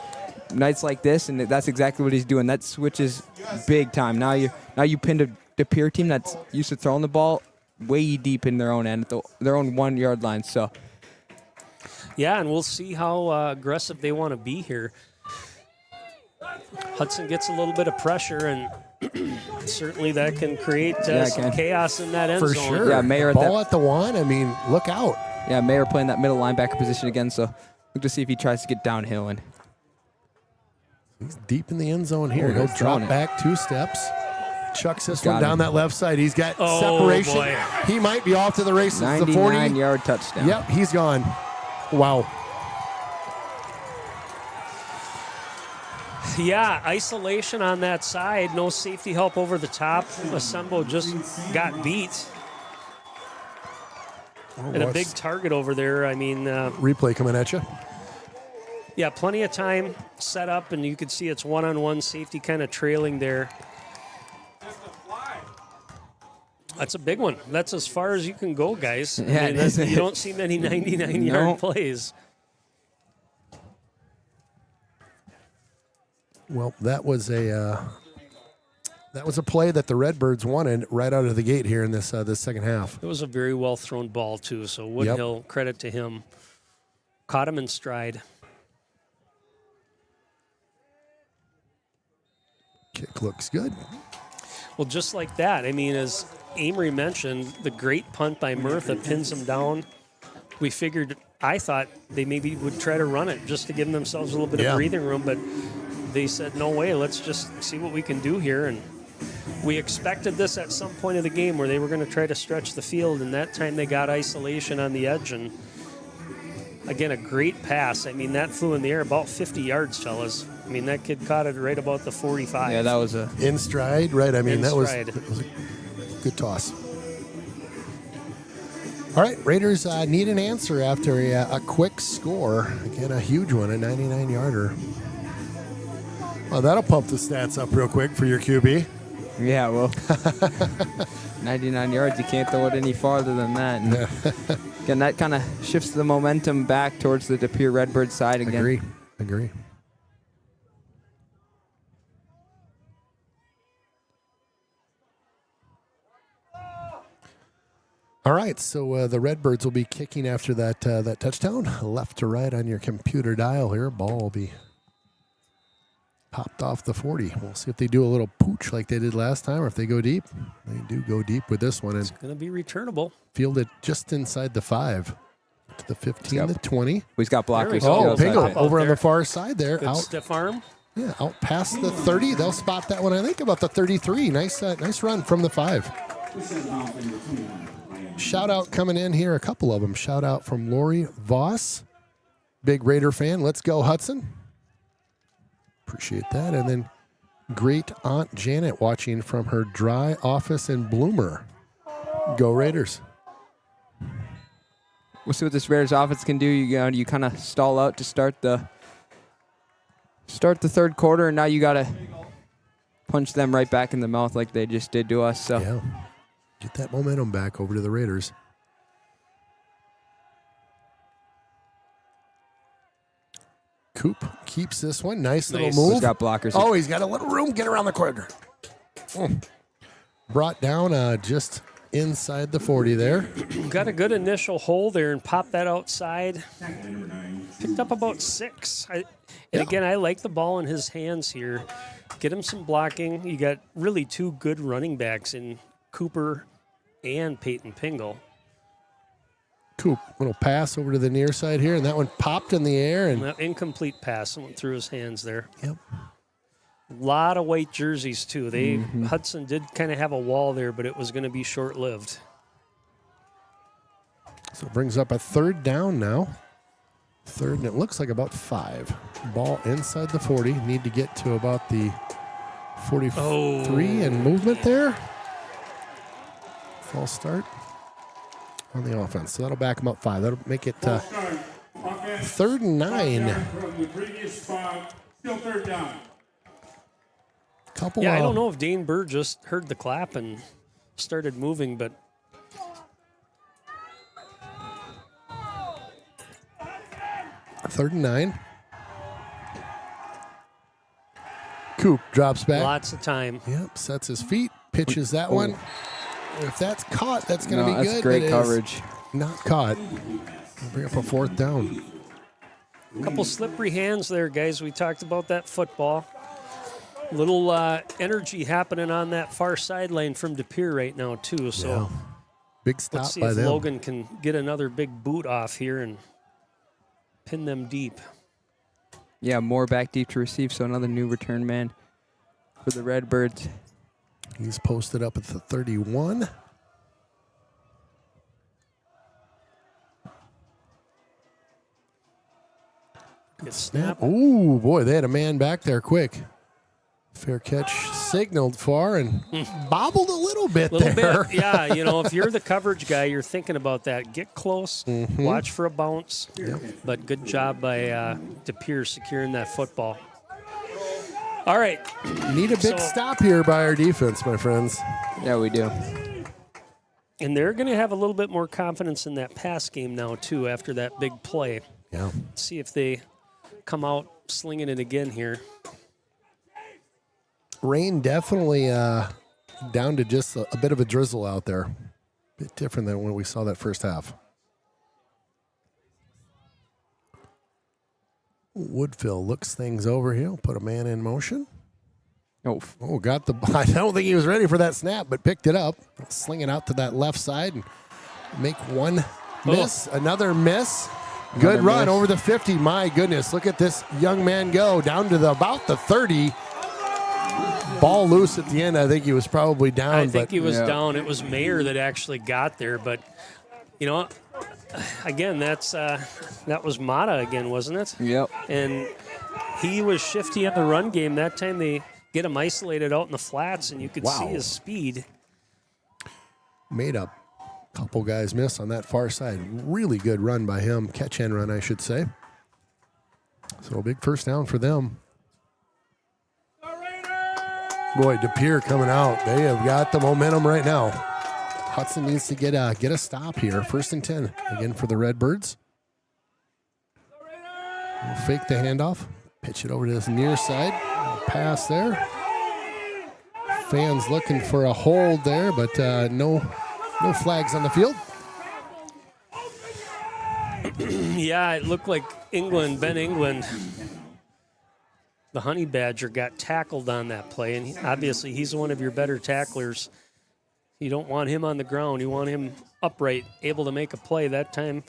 nights like this, and that's exactly what he's doing. That switches big time. Now you pinned a Pere team that's used to throwing the ball way deep in their own end, at their own 1-yard line. So, yeah, and we'll see how aggressive they want to be here. Hudson gets a little bit of pressure, and certainly that can create some chaos in that end For zone. sure. Yeah, Mayer Ball at the 1. I mean, look out. Yeah, Mayer playing that middle linebacker position again. So, look to see if he tries to get downhill. And he's deep in the end zone here. He'll drop back 2 steps. Chucks this one Got down him. that left side. He's got Oh, separation. boy. He might be off to the races. The 40. 99-yard touchdown. Yep, he's gone. Wow. Yeah, isolation on that side. No safety help over the top. Asembo just got beat. And a big target over there. I mean, replay coming at you. Yeah, plenty of time set up, and you can see it's one-on-one safety kind of trailing there. That's a big one. That's as far as you can go, guys. Yeah, I mean, you don't see many 99-yard plays. Well, that was a play that the Redbirds wanted right out of the gate here in this second half. It was a very well thrown ball too. So Woodhill, credit to him, caught him in stride. Kick looks good. Well, just like that. I mean, as Amory mentioned, the great punt by Murtha pins him down. We figured, I thought they maybe would try to run it just to give themselves a little bit of breathing room, but they said, no way, let's just see what we can do here. And we expected this at some point of the game where they were going to try to stretch the field, and that time they got isolation on the edge. And again, a great pass. I mean, that flew in the air about 50 yards, fellas. I mean, that kid caught it right about the 45. Yeah, that was in stride, right? I mean, that was a good toss. All right, Raiders need an answer after a quick score. Again, a huge one, a 99-yarder. Well, that'll pump the stats up real quick for your QB. Yeah, well, 99 yards, you can't throw it any farther than that. And again, that kind of shifts the momentum back towards the De Pere Redbird side again. Agree. All right, so the Redbirds will be kicking after that touchdown. Left to right on your computer dial here. Ball will be popped off the 40. We'll see if they do a little pooch like they did last time, or if they go deep. They do go deep with this one. It's going to be returnable. Fielded just inside the 5 to the 15, the 20. He's got blockers. Oh, Pingle over on the far side there. Good out, stiff arm. Yeah, out past the 30. They'll spot that one, I think, about the 33. Nice run from the 5. Shout out coming in here, a couple of them. Shout out from Lori Voss, big Raider fan. Let's go, Hudson. Appreciate that. And then great Aunt Janet watching from her dry office in Bloomer. Go Raiders. We'll see what this Raiders offense can do. You kind of stall out to start the third quarter, and now you got to punch them right back in the mouth like they just did to us. So. Yeah. Get that momentum back over to the Raiders. Coop keeps this one. Nice little move. He's got blockers. Oh, he's got a little room. Get around the corner. Brought down just inside the 40 there. Got a good initial hole there and popped that outside. Picked up about 6. Again, I like the ball in his hands here. Get him some blocking. You got really 2 good running backs in Cooper and Peyton Pingle. Coop, little pass over to the near side here, and that one popped in the air. And incomplete pass went through his hands there. Yep. A lot of white jerseys, too. Hudson did kind of have a wall there, but it was going to be short-lived. So it brings up a 3rd down now. 3rd, and it looks like about 5. Ball inside the 40. Need to get to about the 43 and movement there. False start on the offense. So that'll back them up 5. That'll make it 3rd and 9. From the previous spot, still 3rd down. I don't know if Dane Burr just heard the clap and started moving, but 3rd and 9. Coop drops back. Lots of time. Yep, sets his feet, pitches that one. If that's caught, that's going to be good. That's great coverage. Not caught. Bring up a 4th down. A couple slippery hands there, guys. We talked about that football. Little energy happening on that far sideline from De Pere right now, too. So big stop let's see by if them. Logan can get another big boot off here and pin them deep. Yeah, more back deep to receive, so another new return man for the Redbirds. He's posted up at the 31. Good snap. Ooh, boy, they had a man back there quick. Fair catch signaled for and bobbled a little bit Little there. bit, yeah. You know, if you're the coverage guy, you're thinking about that. Get close, watch for a bounce. Yep. But good job by Pere securing that football. All right. Need a big stop here by our defense, my friends. Yeah, we do. And they're going to have a little bit more confidence in that pass game now, too, after that big play. Yeah. See if they come out slinging it again here. Rain definitely down to just a bit of a drizzle out there. A bit different than when we saw that first half. Woodfill looks things over here. Put a man in motion. Oh, got the. I don't think he was ready for that snap, but picked it up. Sling it out to that left side and make one miss. Another miss. Good run over the 50. My goodness, look at this young man go down to about the 30. Ball loose at the end. I think he was probably down. I think he was down. It was Mayer that actually got there, but you know, again, that was Mata again, wasn't it? Yep. And he was shifty in the run game. That time they get him isolated out in the flats, and you could see his speed. Made a couple guys miss on that far side. Really good run by him. Catch and run, I should say. So a big first down for them. Boy, Pere coming out. They have got the momentum right now. Hudson needs to get a stop here. 1st and 10 again for the Redbirds. We'll fake the handoff. Pitch it over to this near side. Pass there. Fans looking for a hold there, but no flags on the field. Yeah, it looked like Ben England, the Honey Badger, got tackled on that play, and obviously he's one of your better tacklers. You don't want him on the ground. You want him upright, able to make a play that time.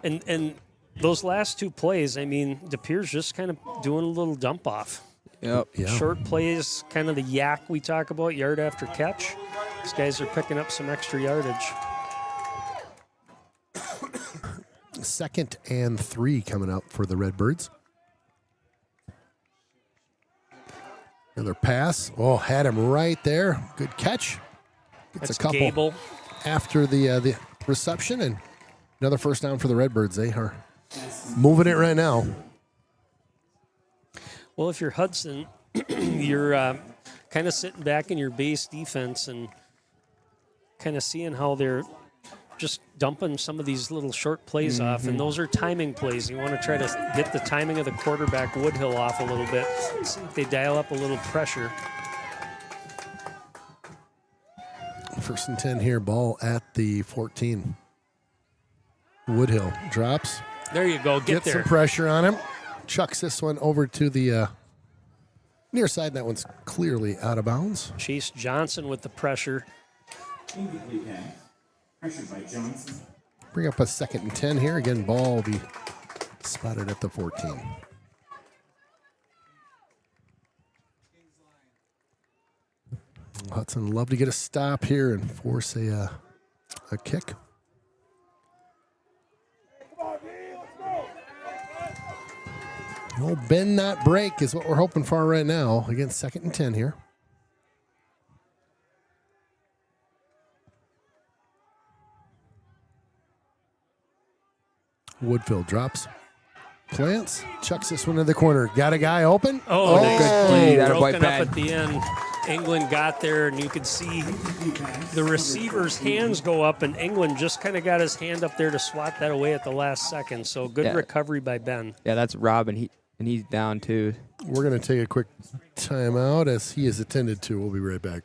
And those last two plays, I mean, Pere's just kind of doing a little dump off. Yep. Yeah. Short plays, kind of the yak we talk about, yard after catch. These guys are picking up some extra yardage. 2nd and 3 coming up for the Redbirds. Another pass. Oh, had him right there. Good catch. Gets That's a couple Gable. after the reception, and another first down for the Redbirds. They are moving it right now. Well, if you're Hudson, you're kind of sitting back in your base defense and kind of seeing how they're just dumping some of these little short plays off, and those are timing plays. You want to try to get the timing of the quarterback, Woodhill, off a little bit. See if they dial up a little pressure. 1st and 10 here, ball at the 14. Woodhill drops. There you go, get there. Some pressure on him. Chucks this one over to the near side. That one's clearly out of bounds. Chase Johnson with the pressure. Pressured by Johnson. Bring up a 2nd and 10 here. Again, ball will be spotted at the 14. Hudson love to get a stop here and force a kick. No bend, not break is what we're hoping for right now. Again, 2nd and 10 here. Woodfield drops, plants, chucks this one to the corner. Got a guy open. Oh, nice play. Broken up bad. at the end. England got there, and you could see the receiver's hands go up, and England just kind of got his hand up there to swat that away at the last second. So good recovery by Ben. Yeah, that's Rob, and he's down too. We're going to take a quick timeout as he is attended to. We'll be right back.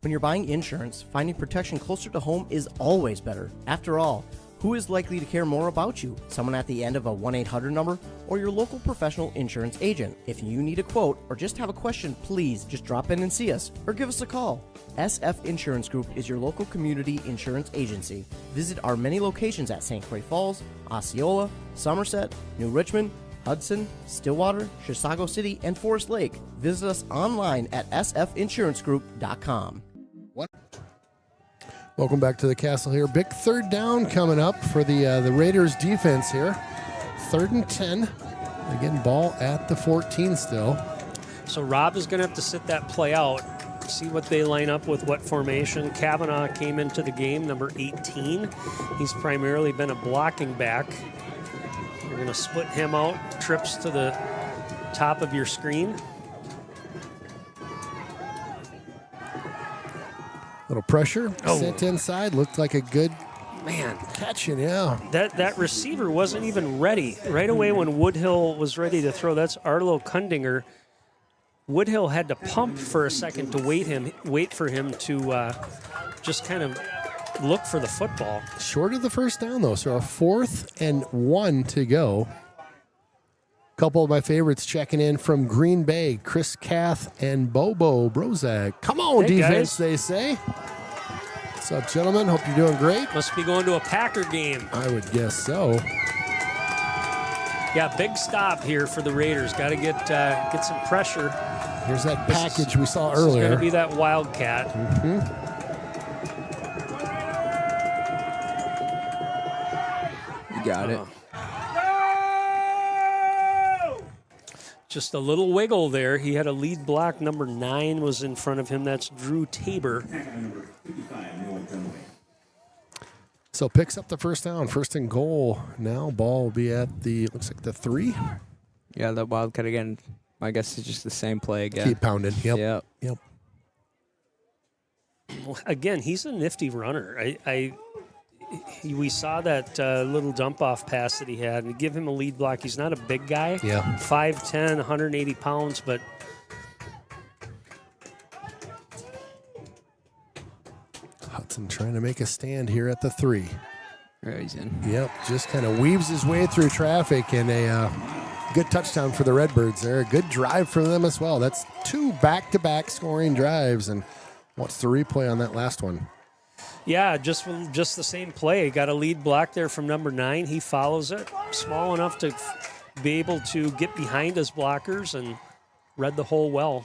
When you're buying insurance, finding protection closer to home is always better. After all, who is likely to care more about you? Someone at the end of a 1-800 number or your local professional insurance agent? If you need a quote or just have a question, please just drop in and see us or give us a call. SF Insurance Group is your local community insurance agency. Visit our many locations at St. Croix Falls, Osceola, Somerset, New Richmond, Hudson, Stillwater, Chisago City, and Forest Lake. Visit us online at sfinsurancegroup.com. Welcome back to the Castle here. Big third down coming up for the Raiders defense here. 3rd and 10. Again, ball at the 14 still. So Rob is going to have to sit that play out, see what they line up with, what formation. Kavanaugh came into the game, number 18. He's primarily been a blocking back. You're going to split him out, trips to the top of your screen. Little pressure, sent inside, looked like a good catching, yeah. That receiver wasn't even ready. Right away when Woodhill was ready to throw, that's Arlo Kundinger. Woodhill had to pump for a second to wait for him to just kind of look for the football. Short of the first down, though, so a 4th and 1 to go. Couple of my favorites checking in from Green Bay, Chris Kath and Bobo Brozak. Come on, hey, defense, guys. They say. What's up, gentlemen? Hope you're doing great. Must be going to a Packer game. I would guess so. Yeah, big stop here for the Raiders. Got to get some pressure. Here's that package we saw This earlier. is going to be that Wildcat. You got it. Just a little wiggle there. He had a lead block. Number 9 was in front of him. That's Drew Tabor. So picks up the first down, 1st and goal. Now ball will be at the, looks like the 3. Yeah, the Wildcat again. I guess it's just the same play again. Keep pounding. Yep. Again, he's a nifty runner. We saw that little dump-off pass that he had, and give him a lead block. He's not a big guy. Yeah. 5'10", 180 pounds, but Hudson trying to make a stand here at the 3. There he's in. Yep, just kind of weaves his way through traffic, and a good touchdown for the Redbirds there. A good drive for them as well. That's 2 back-to-back scoring drives, and what's the replay on that last one? yeah, just the same play. Got a lead block there from number 9. He follows it, small enough to be able to get behind his blockers and read the hole well.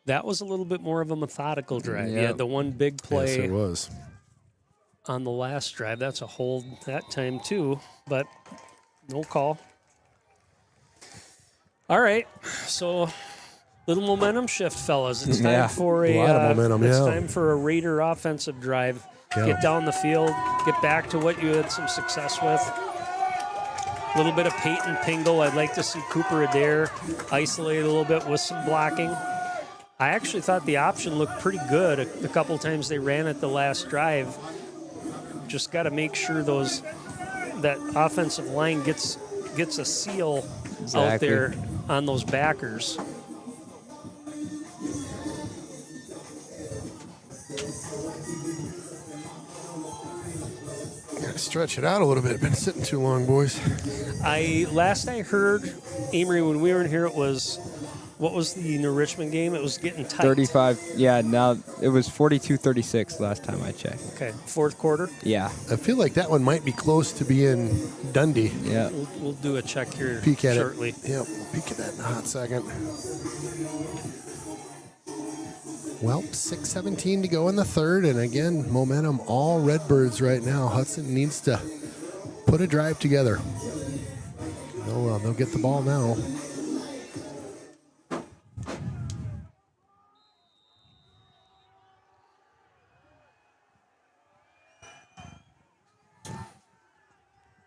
That was a little bit more of a methodical drive. Yeah. You had the one big play. Yes, it was. On the last drive. That's a hold that time too, but no call. All right, so little momentum shift, fellas. It's time for a lot of momentum. It's time for a Raider offensive drive. Yeah. Get down the field, get back to what you had some success with. A little bit of Peyton Pingle. I'd like to see Cooper Adair isolate a little bit with some blocking. I actually thought the option looked pretty good a couple times they ran it the last drive. Just got to make sure that offensive line gets a seal out there on those backers. Stretch it out a little bit. Been sitting too long, boys. Last I heard, Amory, when we were in here, it was, what was the New Richmond game? It was getting tight. 35. Yeah, now it was 42-36 last time I checked. Okay, fourth quarter? Yeah. I feel like that one might be close to being Dundee. Yeah. We'll do a check here Peek at shortly. it. Yep, we'll peek at that in a hot second. Well, 6:17 to go in the third, and again, momentum all Redbirds right now. Hudson needs to put a drive together. They'll get the ball now.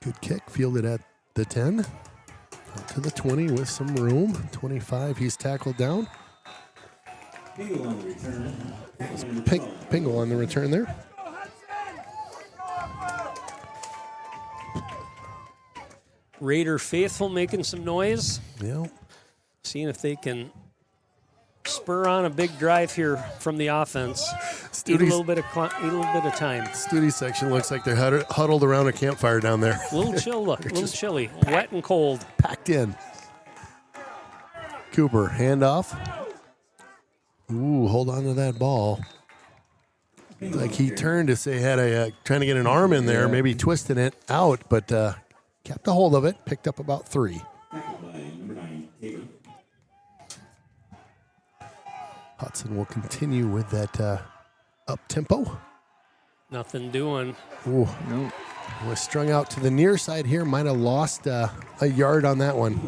Good kick, fielded at the 10. Up to the 20 with some room. 25, he's tackled down. Pingle on the return. Pingle on the return there. Raider faithful making some noise. Yep. Seeing if they can spur on a big drive here from the offense. Eat a little bit of time. Studi section looks like they're huddled around a campfire down there. A little chilly, wet and cold. Packed in. Cooper, handoff. Ooh, hold on to that ball. Like he turned to say had trying to get an arm in there, maybe twisting it out, but kept a hold of it, picked up about 3. Hudson will continue with that up tempo. Nothing doing. Ooh, no. Was strung out to the near side here. Might have lost a yard on that one.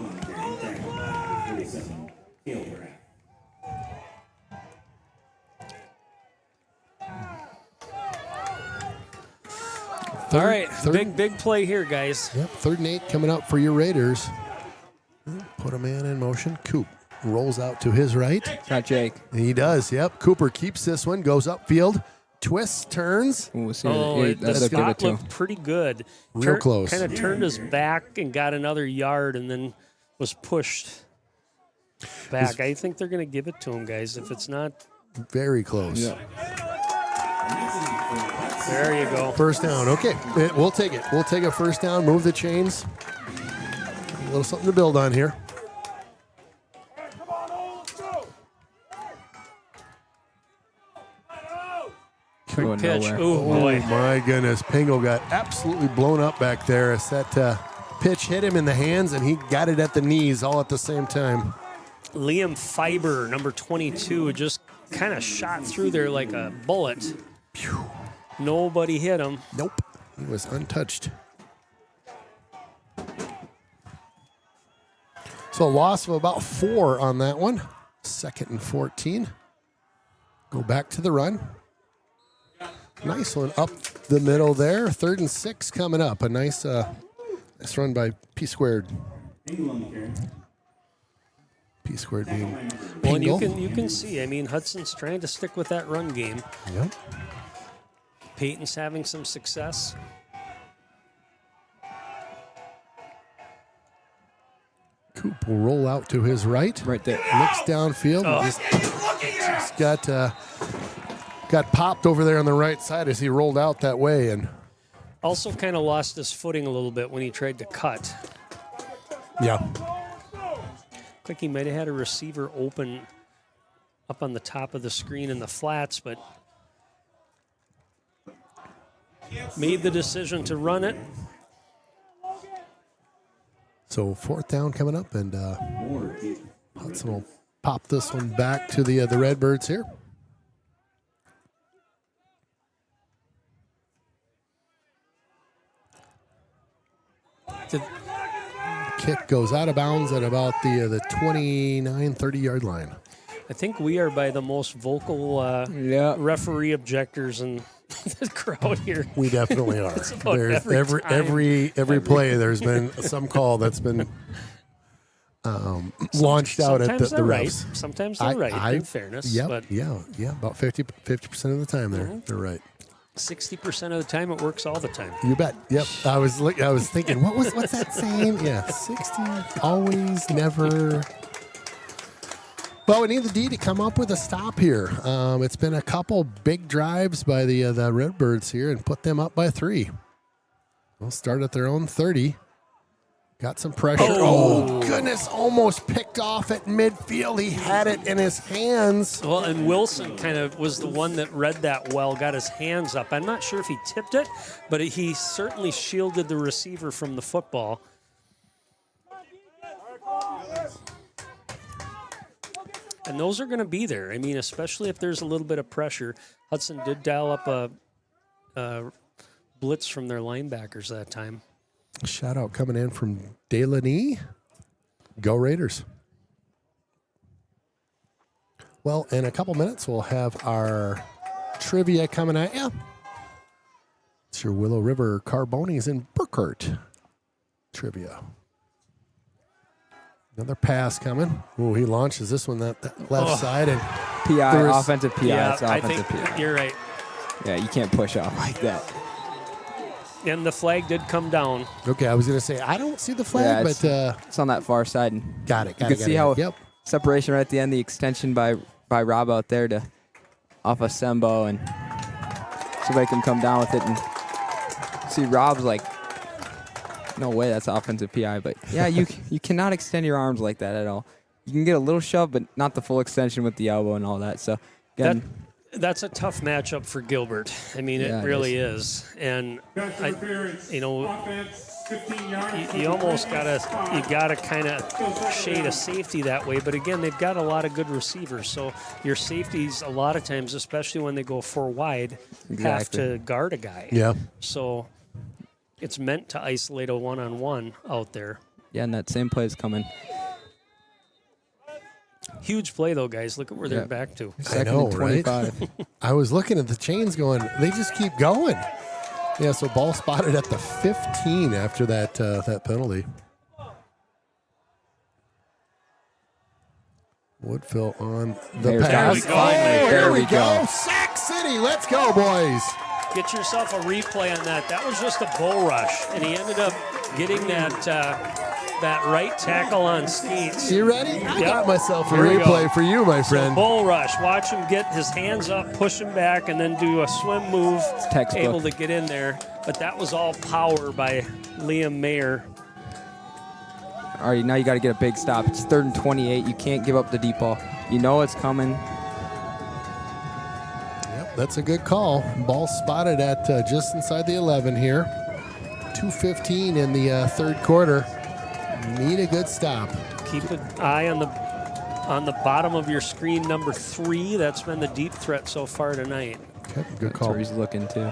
All right, big play here, guys. Yep, 3rd and 8 coming up for your Raiders. Put a man in motion. Coop rolls out to his right. Got Jake. He does, yep. Cooper keeps this one, goes upfield, twists, turns. The spot looked pretty good. Real close. Kind of turned his back and got another yard and then was pushed back. I think they're going to give it to him, guys. If it's not... Very close. Yeah. There you go. First down. Okay, we'll take it. We'll take a first down, move the chains. A little something to build on here. Quick pitch. Oh, boy. My goodness. Pingle got absolutely blown up back there as that pitch hit him in the hands, and he got it at the knees all at the same time. Liam Fiber, number 22, just kind of shot through there like a bullet. Nobody hit him. Nope. He was untouched. So a loss of about 4 on that one. 2nd and 14. Go back to the run. Nice one up the middle there. 3rd and 6 coming up. A nice run by P squared. P squared being Well, and Pingle. you can see, I mean, Hudson's trying to stick with that run game. Yep. Peyton's having some success. Coop will roll out to his right. Right there. Looks downfield. Oh. Just got popped over there on the right side as he rolled out that way. And Also kind of lost his footing a little bit when he tried to cut. yeah. Looked like he might have had a receiver open up on the top of the screen in the flats, but made the decision to run it. So 4th down coming up, and Hudson will pop this one back to the Redbirds here. Kick goes out of bounds at about the 29, 30-yard line. I think we are by the most vocal referee objectors in the crowd here. We definitely are. It's about There's every every play. There's been some call that's been launched out at the Sometimes they're right. refs. Sometimes they're right, in fairness. Yep, But yeah. About 50% of the time they're right. 60% of the time, it works all the time. You bet. Yep. I was thinking, what's that saying? Yeah, 60, always, never. Well, we need the D to come up with a stop here. It's been a couple big drives by the Redbirds here and put them up by 3. They'll start at their own 30. Got some pressure. Oh, goodness. Almost picked off at midfield. He had it in his hands. Well, and Wilson kind of was the one that read that well, got his hands up. I'm not sure if he tipped it, but he certainly shielded the receiver from the football. And those are going to be there. I mean, especially if there's a little bit of pressure. Hudson did dial up a blitz from their linebackers that time. Shout out coming in from Delaney. Go Raiders. Well, in a couple minutes, we'll have our trivia coming at you. It's your Willow River Carbonis in Burkhardt trivia. Another pass coming. Oh, he launches this one that left side. And PI, offensive PI. Yeah, It's offensive I think PI. you're right. Yeah, you can't push off like that. And the flag did come down. Okay, I was going to say, I don't see the flag, Yeah, but... it's on that far side. Got it. You can see how separation right at the end, the extension by Rob out there to off of Sembo, and somebody can come down with it and see Rob's like, no way, that's offensive PI. But yeah, you cannot extend your arms like that at all. You can get a little shove, but not the full extension with the elbow and all that. So again, that's a tough matchup for Gilbert. I mean, Yeah, it it really is. And you almost gotta kind of shade a safety that way. But again, they've got a lot of good receivers, so your safeties a lot of times, especially when they go 4 wide, have to guard a guy. Yeah. So it's meant to isolate a one-on-one out there. Yeah, and that same play is coming. Huge play though, guys. Look at where they're back to. I know, right? I was looking at the chains going, they just keep going. Yeah, so ball spotted at the 15 after that that penalty. Woodfill on the pass. There we go. Sac City, let's go, boys. Get yourself a replay on that. That was just a bull rush, and he ended up getting that right tackle on skates. You ready? I got myself a replay for you, my friend. So bull rush. Watch him get his hands up, push him back, and then do a swim move, able to get in there. But that was all power by Liam Mayer. All right, now you got to get a big stop. It's 3rd and 28. You can't give up the deep ball. You know it's coming. Yep, that's a good call. Ball spotted at just inside the 11 here. 2:15 in the third quarter. Need a good stop. Keep an eye on the bottom of your screen, number 3. That's been the deep threat so far tonight. Okay, good call. That's where he's looking too.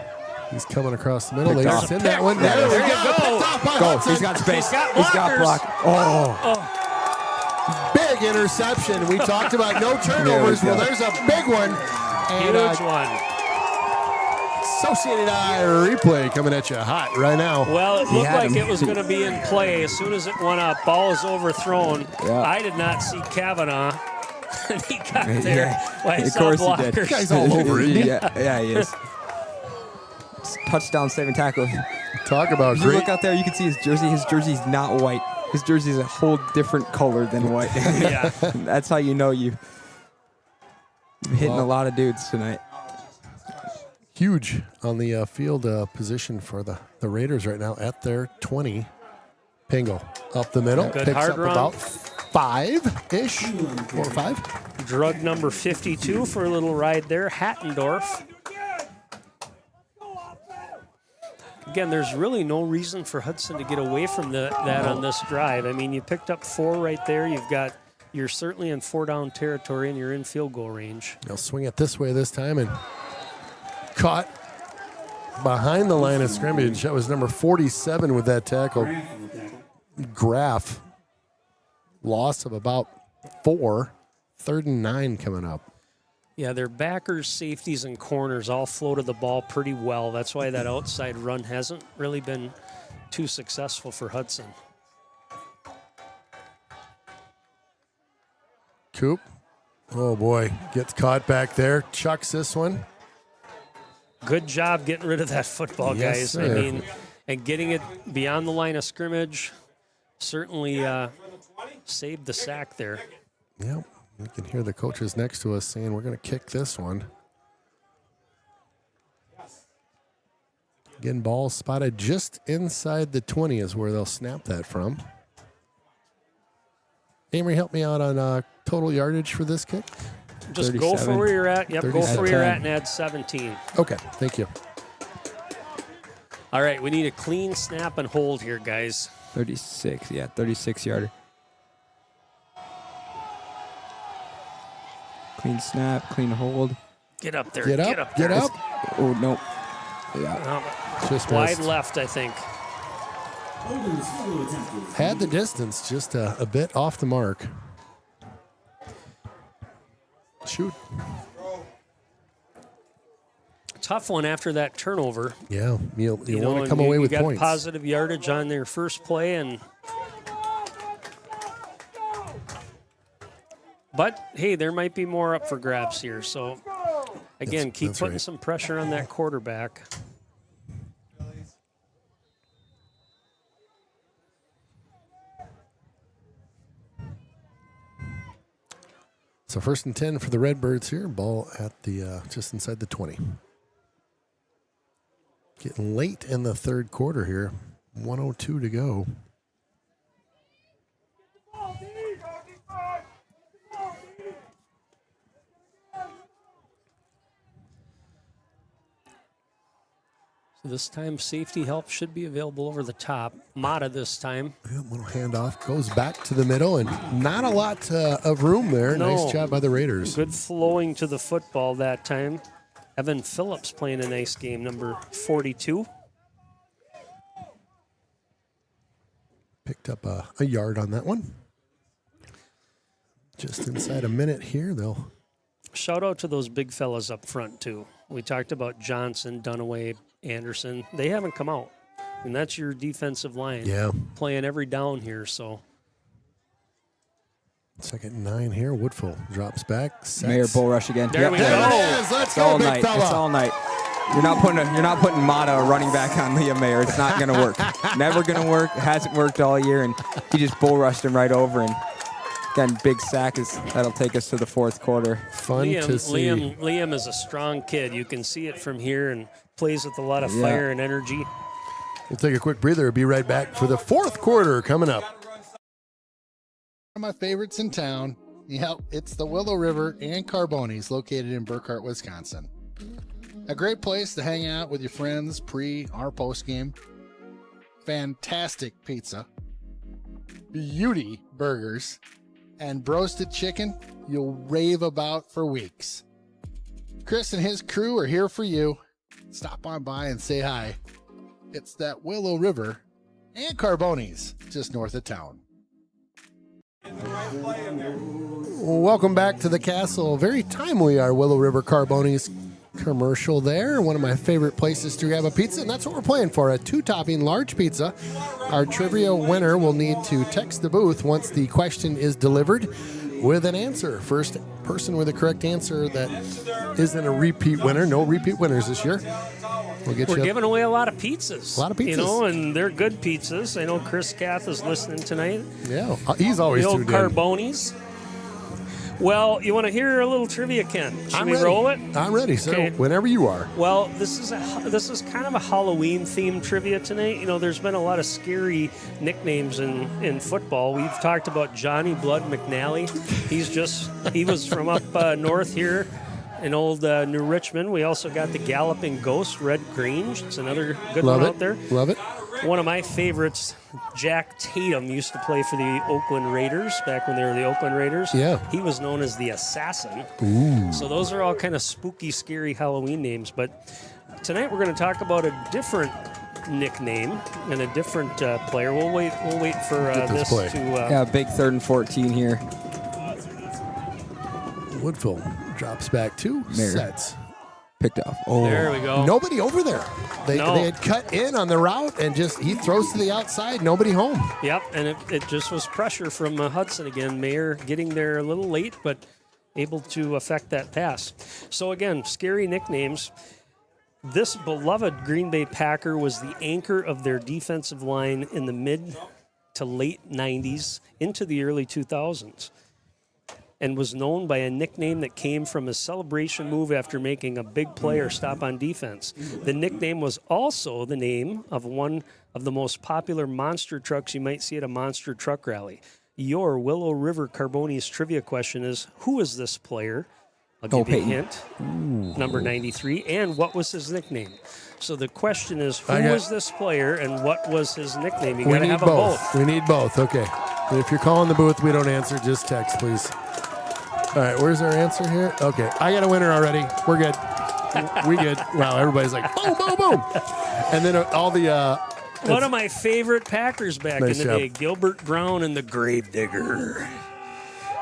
He's coming across the middle. There's He's in that one. There we go. Go. He's got space. He's got block. Oh. Big interception. We talked about no turnovers. Well, there's a big one. And huge one. Associated Eye replay coming at you hot right now. Well, it looked like it was going to be in play. As soon as it went up, ball is overthrown. Yeah. I did not see Kavanaugh. He got there. I Of saw course he blockers. did. This guy's all over it. Yeah, he is. Touchdown saving tackle. Talk about If you great. look out there, you can see his jersey. His jersey's not white. His jersey is a whole different color than white. Yeah. That's how you know you're hitting a lot of dudes tonight. Huge on the field position for the Raiders right now at their 20. Pingle up the middle. Good Picks hard up run. about 5-ish. 4 or 5. Drug number 52 for a little ride there. Hattendorf. Again, there's really no reason for Hudson to get away from that on this drive. I mean, you picked up 4 right there. You're certainly in 4-down territory and you're in field goal range. They'll swing it this way this time and caught behind the line of scrimmage. That was number 47 with that tackle. Graff. Loss of about 4. 3rd and 9 coming up. Yeah, their backers, safeties, and corners all floated the ball pretty well. That's why that outside run hasn't really been too successful for Hudson. Coop. Oh, boy. Gets caught back there. Chucks this one. Good job getting rid of that football, Yes, guys. sir. I mean, and getting it beyond the line of scrimmage certainly saved the sack there. Yep. You can hear the coaches next to us saying, we're going to kick this one. Again, ball spotted just inside the 20 is where they'll snap that from. Amory, help me out on total yardage for this kick. Just go for where you're at. Yep, go for where you're 37. at and add 17. Okay, thank you. All right, we need a clean snap and hold here, guys. 36, 36-yarder. Clean snap, clean hold. Get up there. Get Get up, up get there. up. Oh, no. Yeah. Just Wide missed. left, I think. Had the distance, just a bit off the mark. Shoot. Tough one after that turnover. Yeah, you want to and come away with you got points. positive yardage on their first play, but hey, there might be more up for grabs here. So again, keep that's putting right. some pressure on that quarterback. So 1st and 10 for the Redbirds here. Ball at the just inside the 20. Getting late in the third quarter here. 1:02 to go. This time, safety help should be available over the top. Mata this time. Yeah, little handoff goes back to the middle, and not a lot of room there. No. Nice job by the Raiders. Good flowing to the football that time. Evan Phillips playing a nice game, number 42. Picked up a yard on that one. Just inside a minute here, they'll. Shout out to those big fellas up front, too. We talked about Johnson, Dunaway, Anderson. They haven't come out. And that's your defensive line. Yeah. Playing every down here, so. 2nd and 9 here. Woodfull drops back. Mayor bull rush again. There we go. Let's It's go, all big night. fella. It's all night. You're not putting Mata, a running back, on Liam Mayer. It's not going to work. Never going to work. It hasn't worked all year, and he just bull rushed him right over. And again, big sack that'll take us to the fourth quarter. Fun to see. Liam is a strong kid. You can see it from here and plays with a lot of fire and energy. We'll take a quick breather. Be right back for the fourth quarter coming up. One of my favorites in town. Yep, it's the Willow River and Carbonis, located in Burkhart, Wisconsin. A great place to hang out with your friends pre or post game. Fantastic pizza, beauty burgers, and roasted chicken you'll rave about for weeks. Chris and his crew are here for you. Stop on by and say hi. It's that Willow River and Carbonis, just north of town. Welcome back to the castle. Very timely, our Willow River Carbonis commercial there. One of my favorite places to grab a pizza, and that's what we're playing for, a 2-topping large pizza. Our trivia winner will need to text the booth once the question is delivered with an answer. First person with the correct answer that isn't a repeat winner. No repeat winners this year. We're giving away a lot of pizzas. A lot of pizzas. You know, and they're good pizzas. I know Chris Kath is listening tonight. Yeah, he's always the old tuned in. Carbonis. Well, you want to hear a little trivia, Ken? Should we ready. roll it? I'm ready, so Okay. whenever you are. Well, this is kind of a Halloween-themed trivia tonight. You know, there's been a lot of scary nicknames in football. We've talked about Johnny Blood McNally. He was from up north here in old New Richmond. We also got the Galloping Ghost, Red Grange. It's another good Love one it. out there. Love it. One of my favorites, Jack Tatum, used to play for the Oakland Raiders back when they were the Oakland Raiders. Yeah. He was known as the Assassin. Ooh. So those are all kind of spooky, scary Halloween names. But tonight we're going to talk about a different nickname and a different player. We'll wait for this play. to. Big 3rd and 14 here. Woodfull drops back 2, Mayer. sets. Picked off. Oh, There we go. Nobody over there. They No. had cut in on the route, and he throws to the outside. Nobody home. Yep, and it just was pressure from Hudson again. Mayer getting there a little late, but able to affect that pass. So again, scary nicknames. This beloved Green Bay Packer was the anchor of their defensive line in the mid to late 90s into the early 2000s. And was known by a nickname that came from a celebration move after making a big play or stop on defense. The nickname was also the name of one of the most popular monster trucks you might see at a monster truck rally. Your Willow River Carbonis trivia question is, who is this player? I'll give you a Peyton. hint. Number 93. And what was his nickname? So the question is, who was this player and what was his nickname? You got to have them both. We need both. Okay. If you're calling the booth, we don't answer. Just text, please. All right, where's our answer here? Okay, I got a winner already. We're good. We good. Wow, everybody's like, boom, boom, boom. And then all the... One of my favorite Packers back Nice in the job. day, Gilbert Brown and the Gravedigger,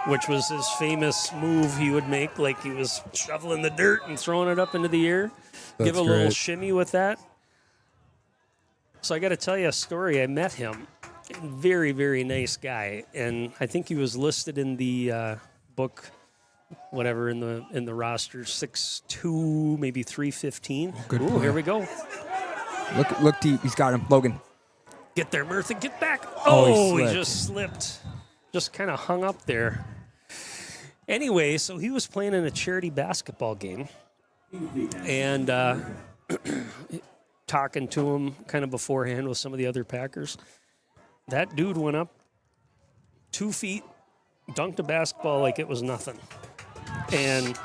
which was his famous move he would make, like he was shoveling the dirt and throwing it up into the air. That's Give a little great. shimmy with that. So I got to tell you a story. I met him. Very, very nice guy. And I think he was listed in the book, whatever, in the roster, 6'2", maybe 315. Good Ooh, play. here we go. Look deep. He's got him. Logan. Get there, Murtha, get back. Oh, He he just slipped. Just kind of hung up there. Anyway, so he was playing in a charity basketball game. And talking to him kind of beforehand with some of the other Packers. That dude went up 2 feet, dunked a basketball like it was nothing. And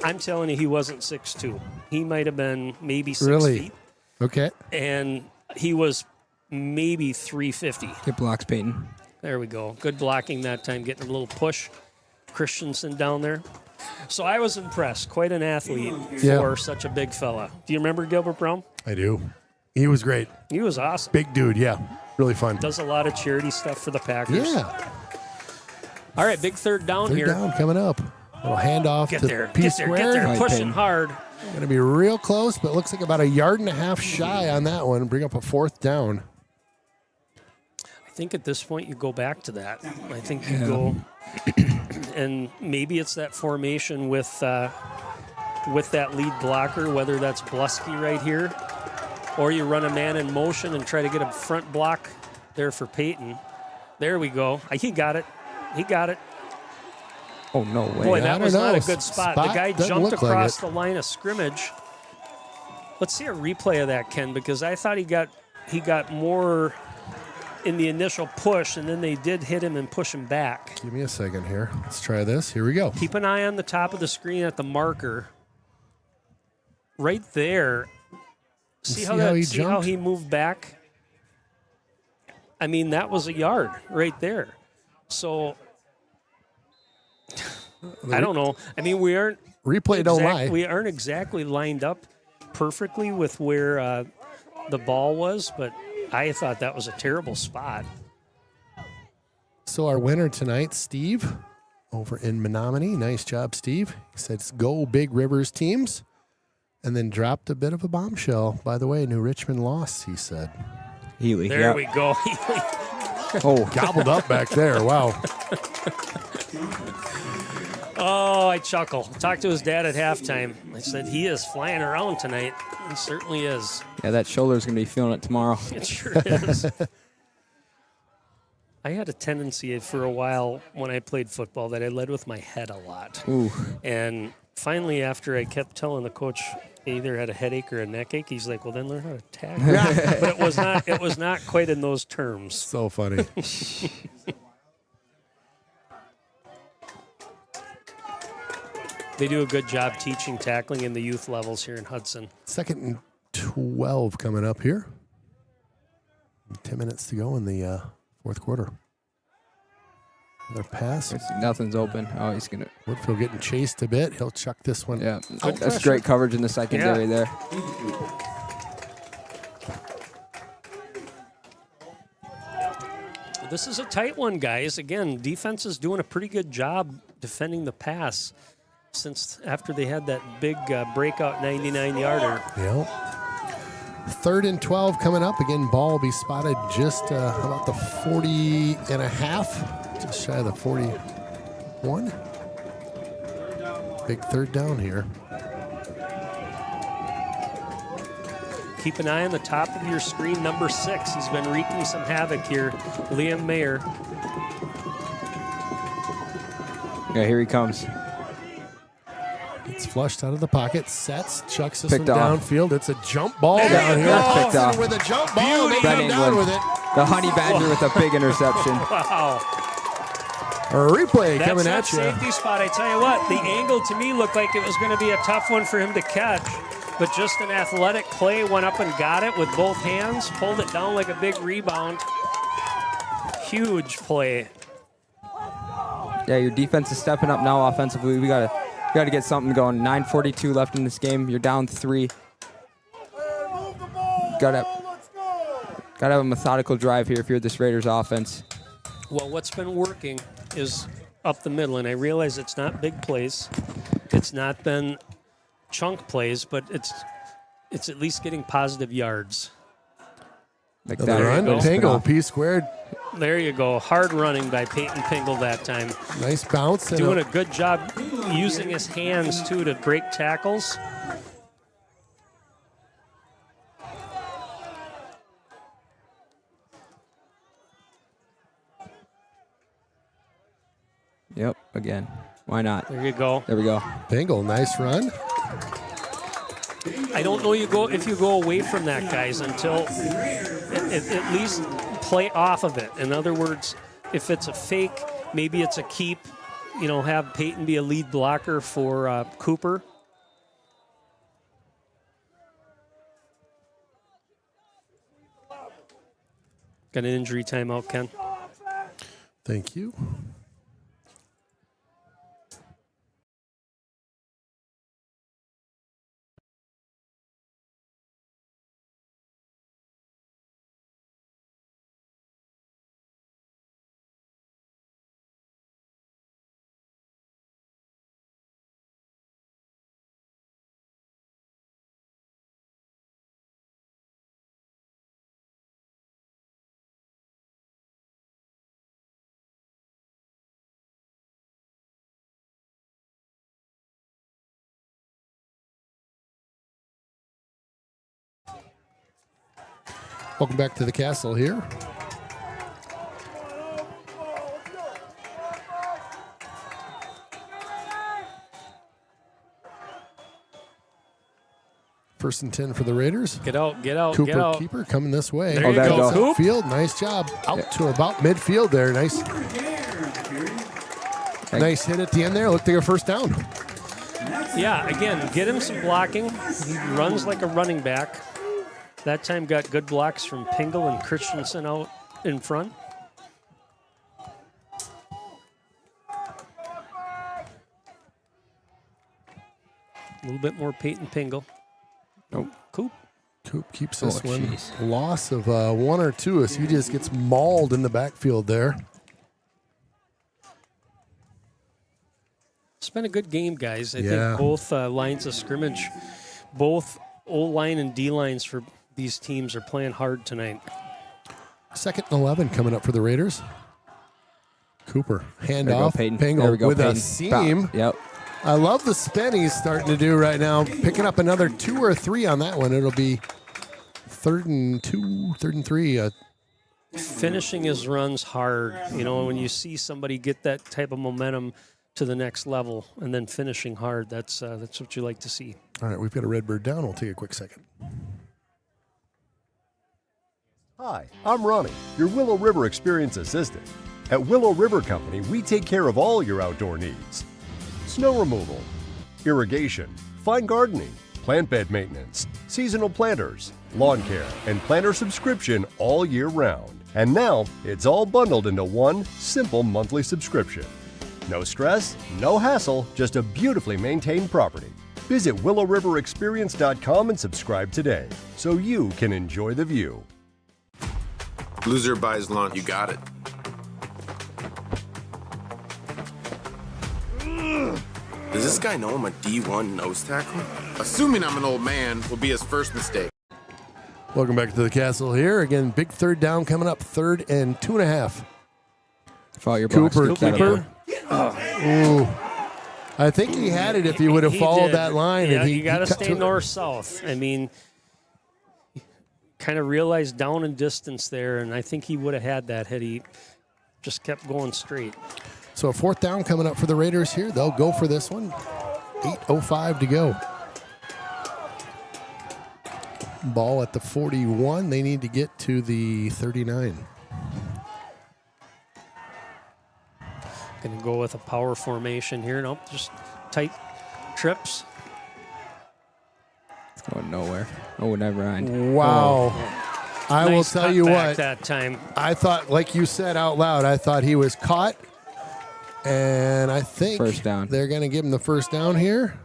I'm telling you, he wasn't 6'2". He might have been maybe 6 Really? feet. Okay. And he was maybe 350. It blocks Peyton. There we go. Good blocking that time, getting a little push. Christensen down there. So I was impressed. Quite an athlete for such a big fella. Do you remember Gilbert Brown? I do. He was great. He was awesome. Big dude, yeah. Really fun. Does a lot of charity stuff for the Packers. Yeah. All right, big third down Third here. down coming up. Little handoff Get to there, P get there, square. get there. Pushing hard. Going to be real close, but looks like about a yard and a half shy on that one. Bring up a fourth down. I think at this point you go back to that. I think you go, and maybe it's that formation with that lead blocker, whether that's Blusky right here, or you run a man in motion and try to get a front block there for Peyton. There we go. He got it. He got it. Oh, no way. Boy, that was not a good spot. The guy doesn't jumped look like across it. the line of scrimmage. Let's see a replay of that, Ken, because I thought he got more in the initial push, and then they did hit him and push him back. Give me a second here. Let's try this. Here we go. Keep an eye on the top of the screen at the marker. Right there. See how he moved back? I mean, that was a yard right there. So I don't know. I mean, we aren't don't lie. We aren't exactly lined up perfectly with where the ball was, but I thought that was a terrible spot. So our winner tonight, Steve, over in Menominee. Nice job, Steve. He said, "Go Big Rivers teams," and then dropped a bit of a bombshell. By the way, New Richmond lost, he said. Healy. There we go. Healy. Oh, gobbled up back there. Wow. Oh, I chuckle. Talked to his dad at halftime. I said, he is flying around tonight. He certainly is. Yeah, that shoulder's going to be feeling it tomorrow. It sure is. I had a tendency for a while when I played football that I led with my head a lot. Ooh. And finally, after I kept telling the coach I either had a headache or a neck ache, he's like, well, then learn how to tackle. But it was not quite in those terms. So funny. They do a good job teaching tackling in the youth levels here in Hudson. 2nd and 12 coming up here. 10 minutes to go in the fourth quarter. Another pass. Nothing's open. Oh, he's going to. Woodfield getting chased a bit. He'll chuck this one. Yeah, that's great coverage in the secondary there. This is a tight one, guys. Again, defense is doing a pretty good job defending the pass since after they had that big breakout 99-yarder. Yep. 3rd and 12 coming up. Again, ball will be spotted just about the 40 and a half, just shy of the 41. Big third down here. Keep an eye on the top of your screen, number 6. He's been wreaking some havoc here, Liam Mayer. Yeah, here he comes. It's flushed out of the pocket, sets, chucks this Picked one off. downfield. It's a jump ball down here. Picked off. With a jump ball, they Ben come down England. with it. The Honey Badger with a big interception. Wow. A replay That's coming that at you. safety spot. I tell you what, the angle to me looked like it was going to be a tough one for him to catch. But just an athletic play, went up and got it with both hands, pulled it down like a big rebound. Huge play. Yeah, your defense is stepping up now offensively. We gotta get something going. 9:42 left in this game. You're down 3. Gotta have a methodical drive here if you're this Raiders offense. Well, what's been working is up the middle, and I realize it's not big plays. It's not been chunk plays, but it's at least getting positive yards. Like The run, Pingle, P squared. There you go. Hard running by Peyton Pingle that time. Nice bounce. and Doing a good job using his hands, too, to break tackles. Yep, again. Why not? There you go. There we go. Pingle, nice run. I don't know if you go away from that, guys, until at least play off of it. In other words, if it's a fake, maybe it's a keep. Have Peyton be a lead blocker for Cooper. Got an injury timeout, Ken. Thank you. Welcome back to the castle here. First and 10 for the Raiders. Get out, get out, Cooper get out. Keeper coming this way. There you go. Coop. Field, nice job. Out to about midfield there. Nice. Nice hit at the end there. Looked like a first down. Yeah, again, get him some blocking. He runs like a running back. That time got good blocks from Pingle and Christensen out in front. A little bit more Peyton Pingle. Nope. Coop. Coop keeps this one. Loss of 1 or 2 as he just gets mauled in the backfield there. It's been a good game, guys. I Yeah. think both lines of scrimmage, both O-line and D-lines for these teams are playing hard tonight. Second and 11 coming up for the Raiders. Cooper, hand There we go, off. Peyton. Pingle There we go, with a Peyton. seam. Yep. I love the spin he's starting to do right now. Picking up another 2 or 3 on that one. It'll be 3rd and 2, 3rd and 3. Finishing his runs hard. You know, when you see somebody get that type of momentum to the next level and then finishing hard, that's what you like to see. All right, we've got a Redbird down. We'll take a quick second. Hi, I'm Ronnie, your Willow River Experience Assistant. At Willow River Company, we take care of all your outdoor needs. Snow removal, irrigation, fine gardening, plant bed maintenance, seasonal planters, lawn care, and planter subscription all year round. And now, it's all bundled into one simple monthly subscription. No stress, no hassle, just a beautifully maintained property. Visit willowriverexperience.com and subscribe today so you can enjoy the view. Loser buys lunch. You got it. Does this guy know I'm a D1 nose tackle? Assuming I'm an old man will be his first mistake. Welcome back to the castle here. Again, big 3rd down coming up. 3rd and 2.5. Follow your box. Cooper. Ooh. I think he had it if he would have followed did. that line. Yeah, and you got to cut stay north-south. I mean, kind of realized down in distance there, and I think he would have had that had he just kept going straight. So a 4th down coming up for the Raiders here. They'll go for this one. 8:05 to go. Ball at the 41. They need to get to the 39. Going to go with a power formation here. Nope, just tight trips. It's going nowhere. Oh, never mind. Wow. Oh. I will Nice tell you cutback what. that time. I thought, like you said out loud, I thought he was caught. And I think First down. They're going to give him the first down here.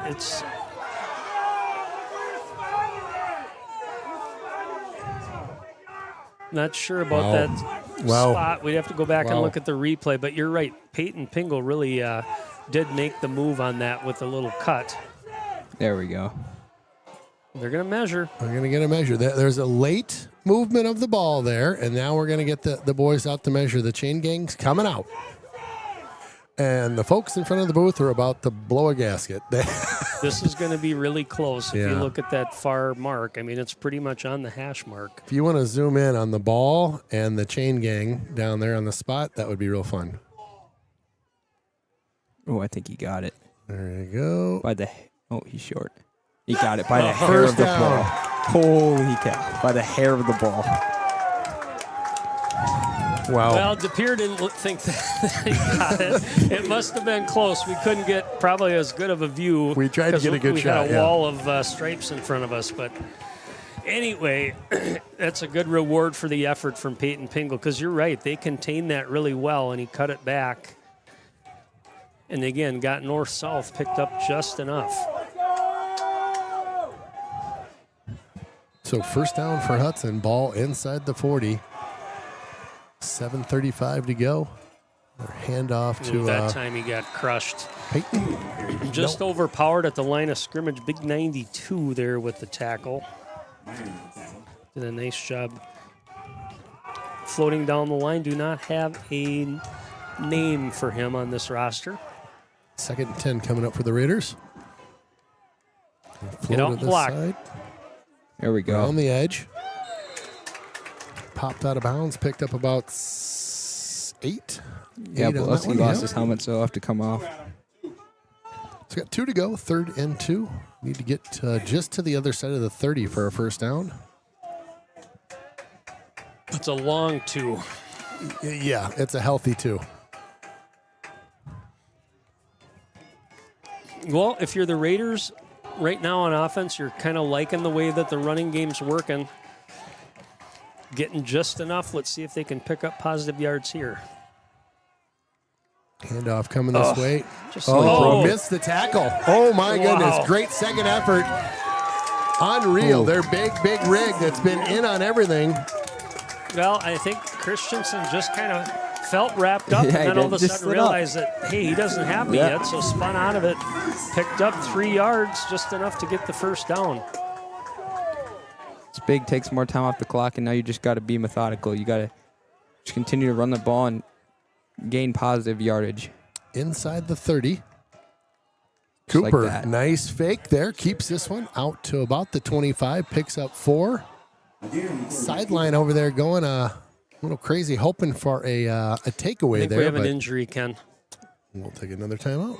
It's not sure about that spot. We'd have to go back and look at the replay. But you're right. Peyton Pingle really did make the move on that with a little cut. There we go. They're going to measure. We're going to get a measure. There's a late movement of the ball there, and now we're going to get the boys out to measure. The chain gang's coming out. And the folks in front of the booth are about to blow a gasket. This is going to be really close if you Yeah. look at that far mark. I mean, it's pretty much on the hash mark. If you want to zoom in on the ball and the chain gang down there on the spot, that would be real fun. Oh, I think he got it. There you go. He's short. He got it by the hair First of the down. ball. Holy cow. By the hair of the ball. Wow. Well, DePere didn't think that he got it. It must have been close. We couldn't get probably as good of a view. We tried to get a good we shot, had a yeah. wall of stripes in front of us, but Anyway, that's a good reward for the effort from Peyton Pingle, because you're right. They contained that really well, and he cut it back. And again, got north-south, picked up just enough. So first down for Hudson, ball inside the 40. 7:35 to go. Handoff to that time he got crushed. Peyton. Just overpowered at the line of scrimmage. Big 92 there with the tackle. Did a nice job floating down the line. Do not have a name for him on this roster. 2nd and 10 coming up for the Raiders. Get out and block. There we go. On the edge. Popped out of bounds. Picked up about 8. Yeah, but he lost his helmet, so he'll have to come off. It's got 2 to go. 3rd and 2. Need to get just to the other side of the 30 for a first down. It's a long 2. Yeah, it's a healthy 2. Well, if you're the Raiders right now on offense, you're kind of liking the way that the running game's working. Getting just enough. Let's see if they can pick up positive yards here. Handoff coming this way. Missed the tackle. Oh, my goodness. Great second effort. Unreal. Their big rig that's been in on everything. Well, I think Christensen just kind of felt wrapped up and then all of a sudden realized that, hey, he doesn't have me yet, so spun out of it, picked up 3 yards, just enough to get the first down. It's big, takes more time off the clock, and now you just got to be methodical. You got to just continue to run the ball and gain positive yardage. Inside the 30. Just Cooper, like nice fake there. Keeps this one out to about the 25. Picks up 4. Sideline over there going a little crazy, hoping for a takeaway I think there. We have an injury, Ken. We'll take another timeout.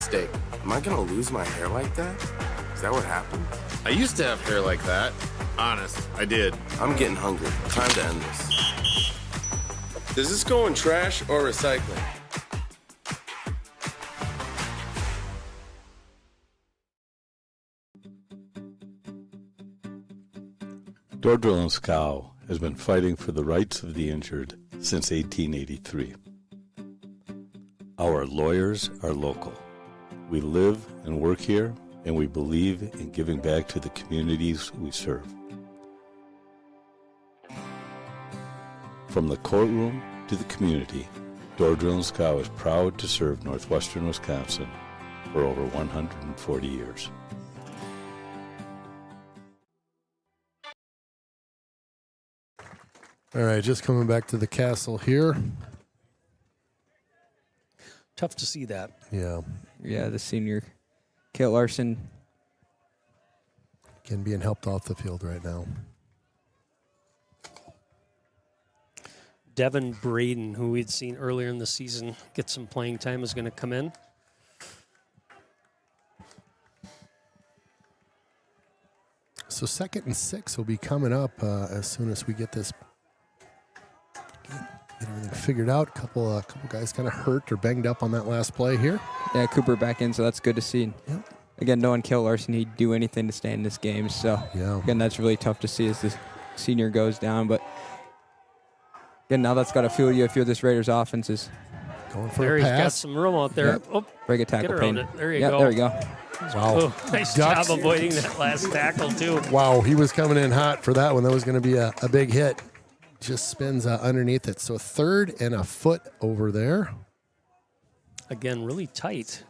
Mistake. Am I going to lose my hair like that? Is that what happened? I used to have hair like that. Honest, I did. I'm getting hungry. Time to end this. Does this go in trash or recycling? Dordreau and Scow has been fighting for the rights of the injured since 1883. Our lawyers are local. We live and work here, and we believe in giving back to the communities we serve. From the courtroom to the community, Dordreau and Scow is proud to serve northwestern Wisconsin for over 140 years. All right, just coming back to the castle here. Tough to see that. Yeah. Yeah, the senior, Kale Larson. Again, being helped off the field right now. Devin Braden, who we'd seen earlier in the season get some playing time, is going to come in. So 2nd and 6 will be coming up as soon as we get this get everything figured out. Couple guys kind of hurt or banged up on that last play here. Yeah, Cooper back in, so that's good to see. Yep. Again, knowing Kale Larson, he'd do anything to stay in this game. So again, that's really tough to see as the senior goes down. But again, now that's got to fuel you if you're this Raiders offense is going for there. a He's pass. got some room out there. Yep. Oh, break a tackle around pain. it. There you go. There you go. Wow. Oh, nice Ducks. job avoiding that last tackle, too. Wow, he was coming in hot for that one. That was going to be a big hit. Just spins underneath it. So 3rd and a foot over there. Again, really tight.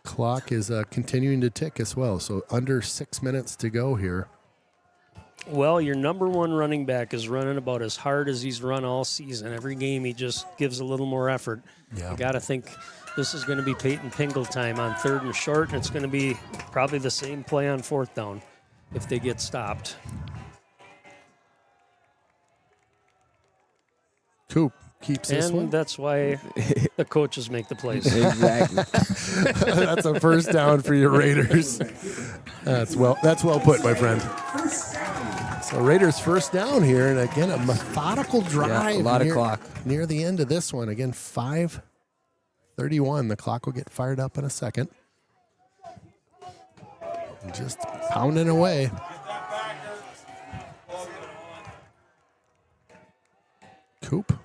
Clock is continuing to tick as well. So under 6 minutes to go here. Well, your number one running back is running about as hard as he's run all season. Every game he just gives a little more effort. Yeah. You got to think this is going to be Peyton Pingle time on 3rd and short, and it's going to be probably the same play on 4th down if they get stopped. Coop keeps this one. And that's why the coaches make the plays. Exactly. That's a first down for your Raiders. That's well put, my friend. So Raiders first down here, and again, a methodical drive. Yeah, a lot of clock. Near the end of this one. Again, 5:30 31. The clock will get fired up in a second. Just pounding away. Coop.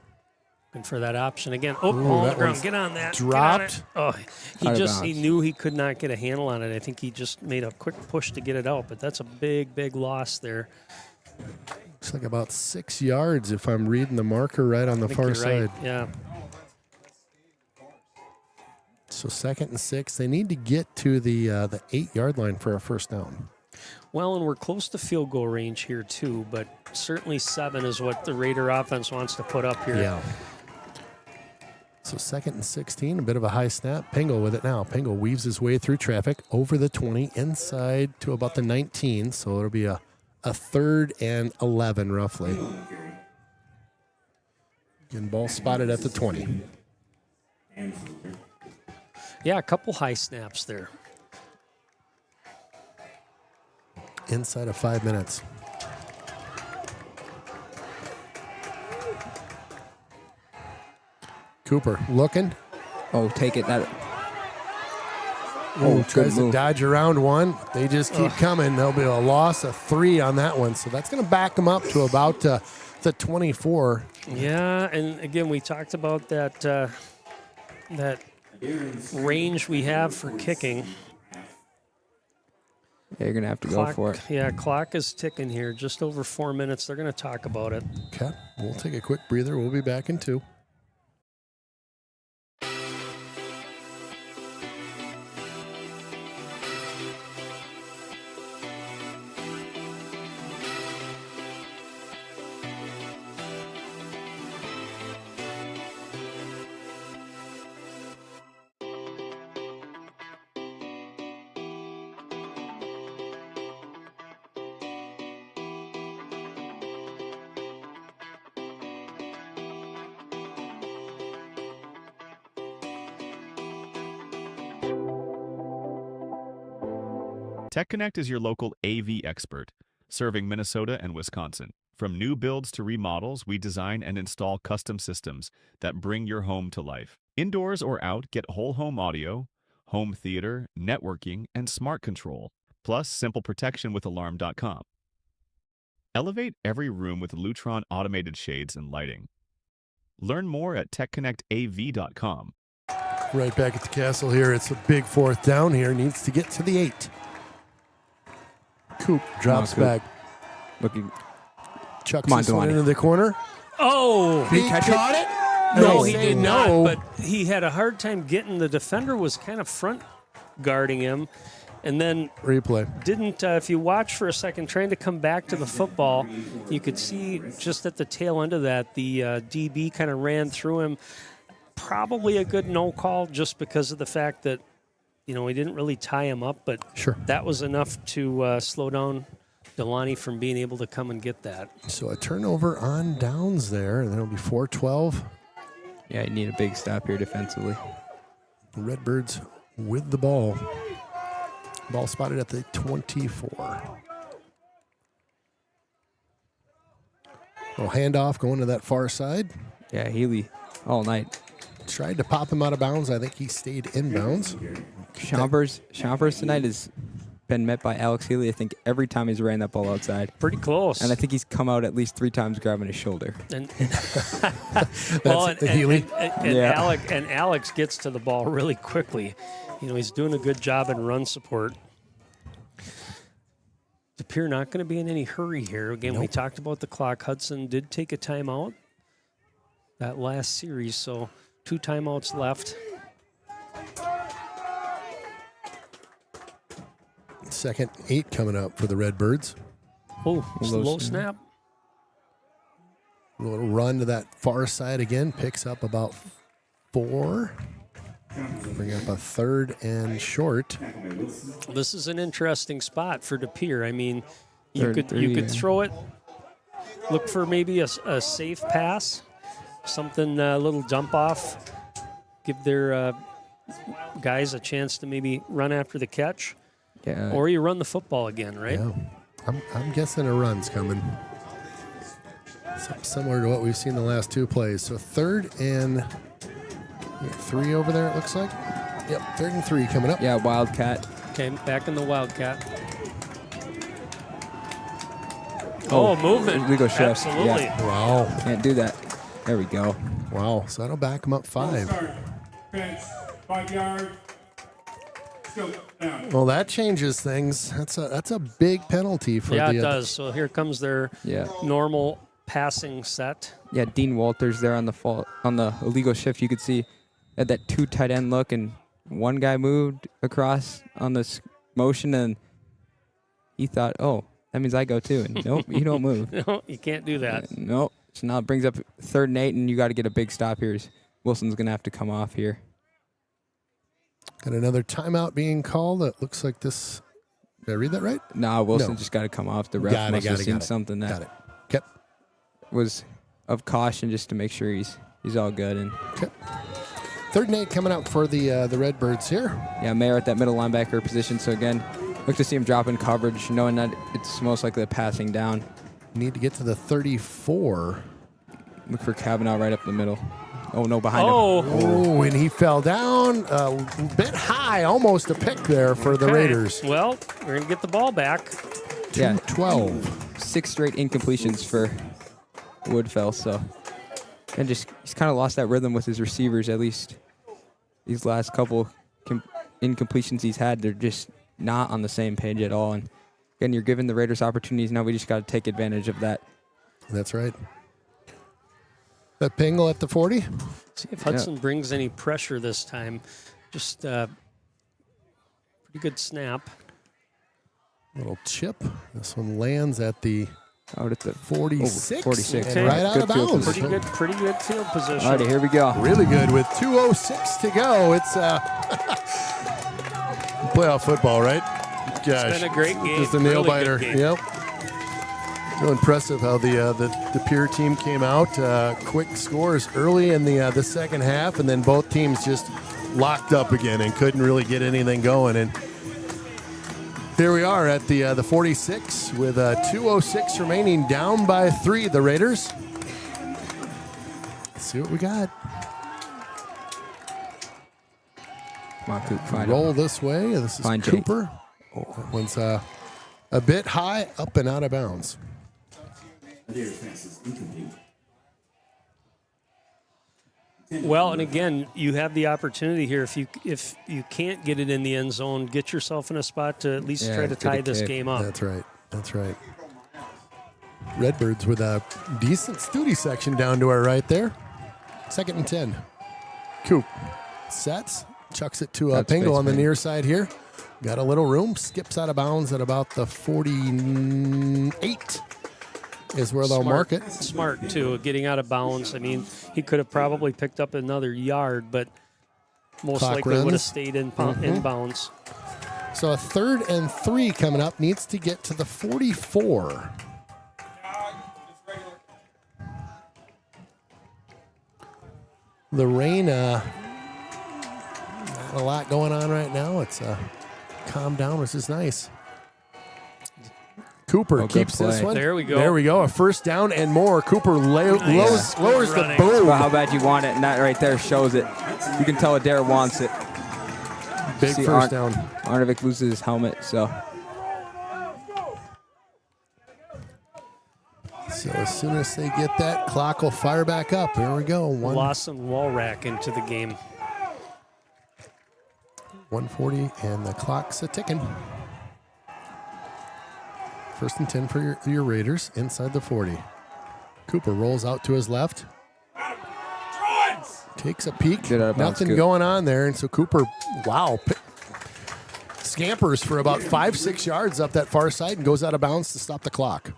And for that option again. Oh, Ooh, ball on the that ground. one's Get on that. dropped. Get on it. Oh, he Out of knew he could not get a handle on it. I think he just made a quick push to get it out, but that's a big, big loss there. Looks like about 6 yards if I'm reading the marker right on the I think far you're side. right. Yeah. So 2nd and 6. They need to get to the 8-yard line for a first down. Well, and we're close to field goal range here too, but certainly 7 is what the Raider offense wants to put up here. Yeah. So 2nd and 16, a bit of a high snap. Pingle with it now. Pingle weaves his way through traffic over the 20, inside to about the 19. So it'll be a 3rd and 11 roughly. Again, ball spotted at the 20. Yeah, a couple high snaps there. Inside of 5 minutes. Cooper looking. Oh, take it. That. Oh, tries to dodge around one. They just keep coming. There'll be a loss of 3 on that one. So that's going to back them up to about the 24. Yeah, and again, we talked about that that range we have for kicking. Yeah, you're going to have to go for it. Yeah, clock is ticking here. Just over 4 minutes. They're going to talk about it. Okay, we'll take a quick breather. We'll be back in 2. TechConnect is your local AV expert, serving Minnesota and Wisconsin. From new builds to remodels, we design and install custom systems that bring your home to life. Indoors or out, get whole home audio, home theater, networking, and smart control, plus simple protection with Alarm.com. Elevate every room with Lutron automated shades and lighting. Learn more at TechConnectAV.com. Right back at the castle here. It's a big 4th down here. Needs to get to the 8. Coop drops back. Looking. Chucks this one into the corner. Oh, he caught it? No, he did not. But he had a hard time getting. The defender was kind of front guarding him, and then replay didn't. If you watch for a second, trying to come back to the football, you could see just at the tail end of that, the DB kind of ran through him. Probably a good no call, just because of the fact that we didn't really tie him up, but sure, that was enough to slow down Delani from being able to come and get that. So a turnover on downs there, and that'll be 4-12. Yeah, you need a big stop here defensively. Redbirds with the ball. Ball spotted at the 24. Little handoff going to that far side. Yeah, Healy all night. Tried to pop him out of bounds. I think he stayed inbounds. Chambers tonight has been met by Alex Healy, I think, every time he's ran that ball outside. Pretty close. And I think he's come out at least 3 times grabbing his shoulder. And Healy. And Alex gets to the ball really quickly. He's doing a good job in run support. Pere not going to be in any hurry here. Again, we talked about the clock. Hudson did take a timeout that last series, so 2 timeouts left. 2nd 8 coming up for the Redbirds. Oh, low snap. A little run to that far side again. Picks up about 4. Bring up a 3rd and short. This is an interesting spot for Pere. I mean, you could throw it, look for maybe a safe pass, something a little dump off, give their guys a chance to maybe run after the catch. Yeah. Or you run the football again, right? Yeah. I'm guessing a run's coming. Similar to what we've seen the last 2 plays. So 3rd and 3 over there, it looks like. Yep, 3rd and 3 coming up. Yeah, Wildcat. Okay, back in the Wildcat. Oh, movement. Illegal shift. Absolutely. Yeah. Wow. Can't do that. There we go. Wow, so that'll back him up 5. Bench, 5 yards. Still down. Well, that changes things. That's a big penalty for Yeah, the it does. So here comes their normal passing set. Yeah, Dean Walters there on the illegal shift. You could see at that 2 tight end look, and one guy moved across on this motion, and he thought, oh, that means I go too. And nope, you don't move. No, you can't do that. Nope. So now it brings up 3rd and 8, and you got to get a big stop here. Wilson's going to have to come off here. Got another timeout being called. It looks like this. Did I read that right? Nah, Wilson No. just got to come off. The ref must have seen something that was of caution, just to make sure he's all good. And 3rd and 8 coming up for the Redbirds here. yeah, Mayer at that middle linebacker position. So again, look to see him drop in coverage, knowing that it's most likely a passing down. Need to get to the 34. Look for Kavanaugh right up the middle. Oh, no, behind him. Oh, and he fell down a bit high, almost a pick there for the Raiders. Well, we're going to get the ball back. 12. 6 straight incompletions for Woodfell. So, and he's kind of lost that rhythm with his receivers, at least these last couple incompletions he's had. They're just not on the same page at all. And again, you're giving the Raiders opportunities. Now we just got to take advantage of that. That's right. That Pingle at the 40. See if Hudson brings any pressure this time. Just pretty good snap. Little chip. This one lands at the out at the 46. 46. And right out of bounds. Pretty good field position. All right, here we go. Really good with 2:06 to go. It's playoff football, right? Gosh, It's been a great game. Just a nail Really biter. good game. Yep. Real impressive how the Pere team came out. Quick scores early in the second half, and then both teams just locked up again and couldn't really get anything going. And here we are at the 46 with 2:06 remaining, down by 3. The Raiders. Let's see what we got. Come on, Coop, find Roll him. this way. This is Find Cooper. That one's a bit high, up and out of bounds. Well, and again, you have the opportunity here. If you can't get it in the end zone, get yourself in a spot to at least try to tie this game up. That's right. That's right. Redbirds with a decent Studi section down to our right there. 2nd and 10. Coop sets, chucks it to Pingle on the near side here. Got a little room, skips out of bounds at about the 48 is where they'll mark it. Smart, too, getting out of bounds. I mean, he could have probably picked up another yard, but most Clock likely would have runs. stayed in Mhm. bounds. So a 3rd and 3 coming up, needs to get to the 44. The rain, not a lot going on right now. It's calmed down, which is nice. Cooper keeps this one. There we go. There we go. A first down and more. Cooper lowers the Well, boom. how bad you want it, and that right there shows it. You can tell Adair wants it. Big See, first down. Arnovic loses his helmet, so. So as soon as they get that, clock will fire back up. Here we go. Lawson Walrack into the game. 1:40, and the clock's a-ticking. 1st and 10 for your Raiders inside the 40. Cooper rolls out to his left. Takes a peek. Get out of bounds, Nothing Coop. going on there. And so Cooper, scampers for about 5-6 yards up that far side and goes out of bounds to stop the clock.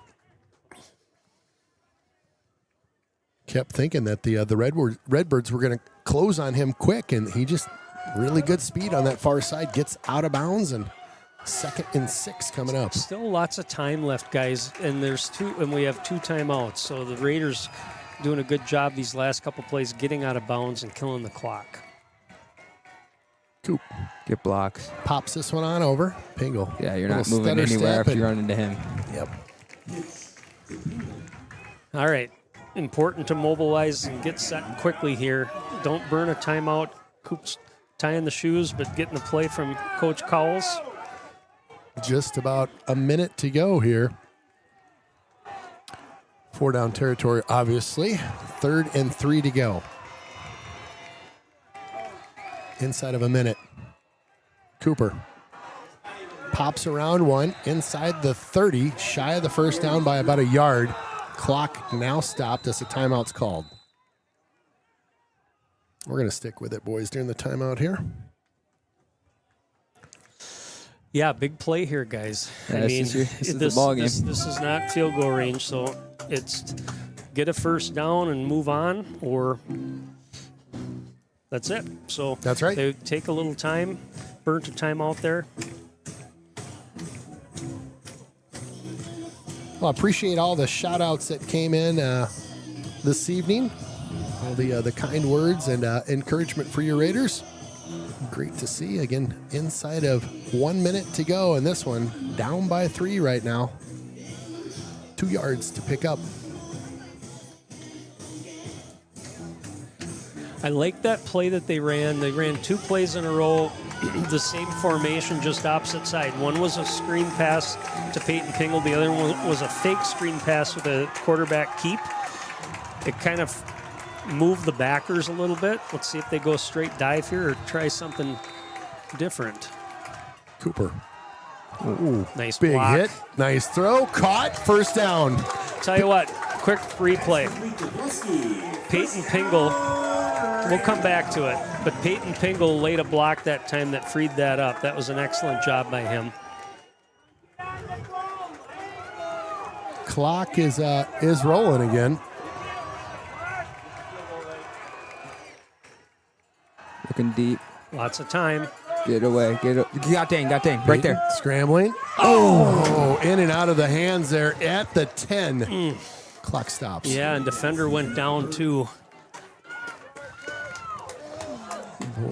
Kept thinking that the Redbirds were going to close on him quick, and he just really good speed on that far side, gets out of bounds, and 2nd and 6 coming up. Still lots of time left, guys, and we have 2 timeouts. So the Raiders doing a good job these last couple plays, getting out of bounds and killing the clock. Coop get blocks. Pops this one on over. Pingle. Yeah, you're not Little moving stutter anywhere step if you run into him. Yep. All right. important to mobilize and get set quickly here. Don't burn a timeout. Coop's tying the shoes, but getting the play from Coach Cowles. Just about a minute to go here. 4 down territory, obviously. 3rd and 3 to go. Inside of a minute. Cooper pops around one inside the 30, shy of the first down by about a yard. Clock now stopped as a timeout's called. We're going to stick with it, boys, during the timeout here. Yeah, big play here, guys. Yeah, I mean, this is the ball game. This is not field goal range, so it's get a first down and move on, or that's it. So that's right. They take a little time, burnt a timeout there. Well, I appreciate all the shout-outs that came in this evening. All the kind words and encouragement for your Raiders. Great to see. Again, inside of 1 minute to go, and this one down by 3 right now. 2 yards to pick up. I like that play that they ran. They ran 2 plays in a row, the same formation, just opposite side. One was a screen pass to Peyton Pingle. The other one was a fake screen pass with a quarterback keep. It kind of moved the backers a little bit. Let's see if they go straight dive here or try something different. Cooper. Ooh, nice big block. hit. Nice throw. Caught. First down. Tell you what, quick replay. Peyton Pingle, we'll come back to it, but Peyton Pingle laid a block that time that freed that up. That was an excellent job by him. Clock is rolling again. Looking deep. Lots of time. Get away. Got dang. Right there. Scrambling. Oh, in and out of the hands there at the 10. Clock stops. Yeah, and defender went down too.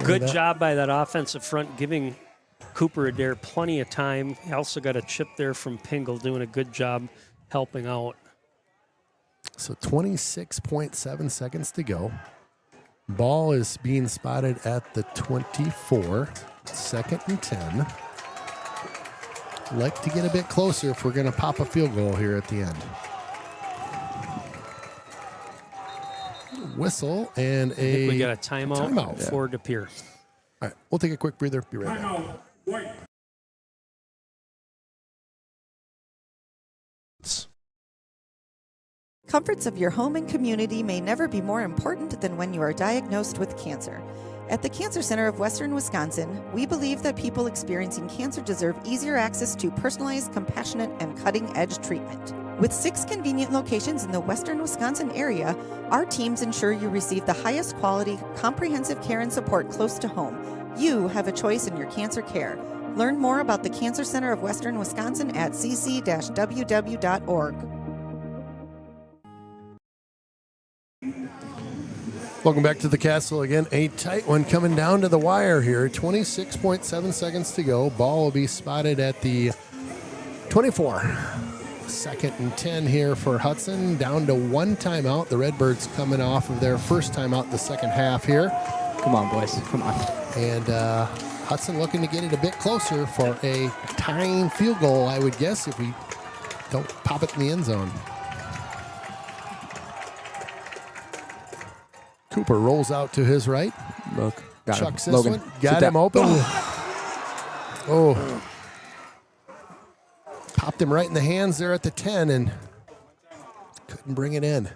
Good job by that offensive front, giving Cooper Adair plenty of time. He also got a chip there from Pingle, doing a good job helping out. So 26.7 seconds to go. Ball is being spotted at the 24. 2nd and 10. Like to get a bit closer if we're going to pop a field goal here at the end. Whistle and I think we got a timeout Yeah. for Pere. All right, we'll take a quick breather. Be right back. Comforts of your home and community may never be more important than when you are diagnosed with cancer. At the Cancer Center of Western Wisconsin, we believe that people experiencing cancer deserve easier access to personalized, compassionate, and cutting-edge treatment. With 6 convenient locations in the Western Wisconsin area, our teams ensure you receive the highest quality, comprehensive care and support close to home. You have a choice in your cancer care. Learn more about the Cancer Center of Western Wisconsin at cc-ww.org. Welcome back to the castle again. A tight one coming down to the wire here. 26.7 seconds to go. Ball will be spotted at the 24. 2nd and 10 here for Hudson. Down to 1 timeout. The Redbirds coming off of their first timeout the second half here. Come on, boys. Come on. And Hudson looking to get it a bit closer for a tying field goal, I would guess, if we don't pop it in the end zone. Cooper rolls out to his right. Look. Got Chucks him. this Logan. one. Got him open. Oh. Popped him right in the hands there at the 10 and couldn't bring it in.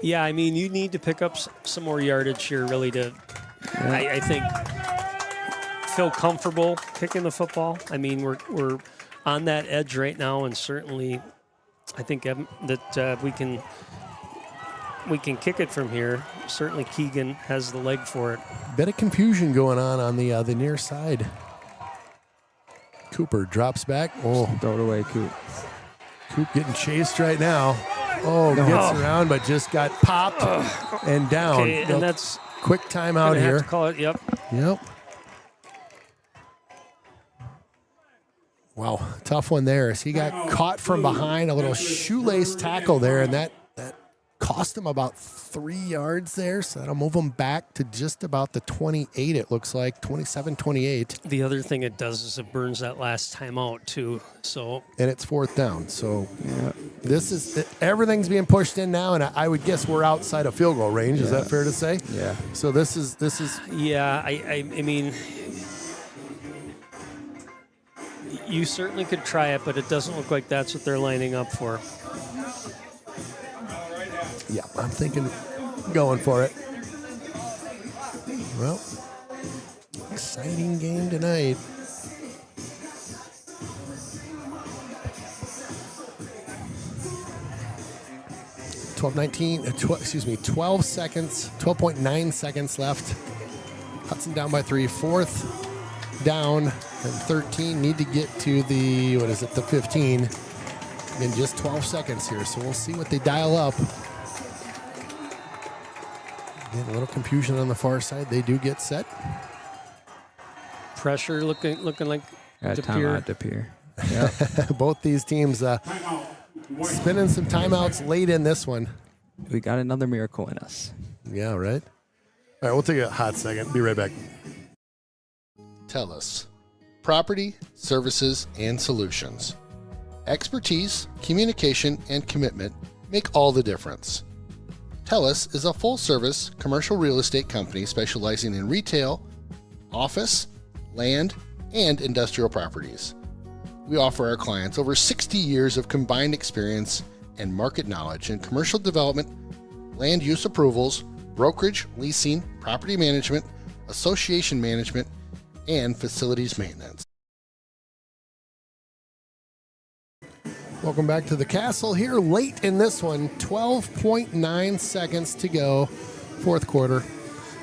Yeah, I mean, you need to pick up some more yardage here, really, to, I think, feel comfortable kicking the football. I mean, we're on that edge right now, and certainly I think that we can kick it from here. Certainly Keegan has the leg for it. Bit of confusion going on the near side. Cooper drops back. Oh, throw it away, Coop. Coop getting chased right now. Oh, gets around, but just got popped and down. Okay, and that's quick timeout gonna here. Have to call it. Yep. Wow, tough one there. As he got caught from behind, a little shoelace tackle there, and that cost him about 3 yards there, so that'll move him back to just about the 28, it looks like, 27-28. The other thing it does is it burns that last timeout, too. So, and it's 4th down, so this is everything's being pushed in now, and I would guess we're outside of field goal range. Is that fair to say? Yeah. So this is yeah, I mean, you certainly could try it, but it doesn't look like that's what they're lining up for. Yeah, I'm thinking going for it. Well, exciting game tonight. $12 seconds, 12.9 seconds left. Hudson down by 3, 4th down and 13. Need to get to the, the 15 in just 12 seconds here. So we'll see what they dial up. Again, a little confusion on the far side. They do get set. Pressure looking like timeout to Pere. Yeah. Both these teams spinning some timeouts late in this one. We got another miracle in us. Yeah, right? All right, we'll take a hot second. Be right back. TELUS. Property, services, and solutions. Expertise, communication, and commitment make all the difference. TELUS is a full-service commercial real estate company specializing in retail, office, land, and industrial properties. We offer our clients over 60 years of combined experience and market knowledge in commercial development, land use approvals, brokerage, leasing, property management, association management, and facilities maintenance. Welcome back to the Castle here late in this one. 12.9 seconds to go. 4th quarter.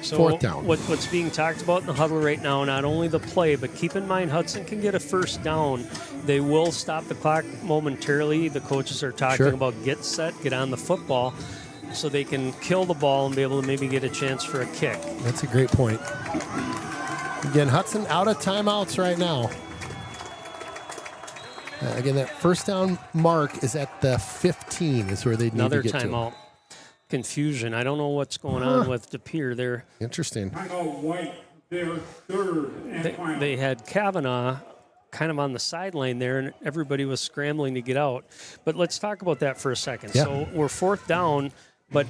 So 4th down. What's being talked about in the huddle right now, not only the play, but keep in mind Hudson can get a 1st down. They will stop the clock momentarily. The coaches are talking about get set, get on the football, so they can kill the ball and be able to maybe get a chance for a kick. That's a great point. Again, Hudson out of timeouts right now. Again, that 1st down mark is at the 15 is where they need to get to. Another timeout. Confusion. I don't know what's going on with Pere there. Interesting. White, their 3rd. They had Kavanaugh kind of on the sideline there, and everybody was scrambling to get out. But let's talk about that for a second. Yeah. So we're 4th down, but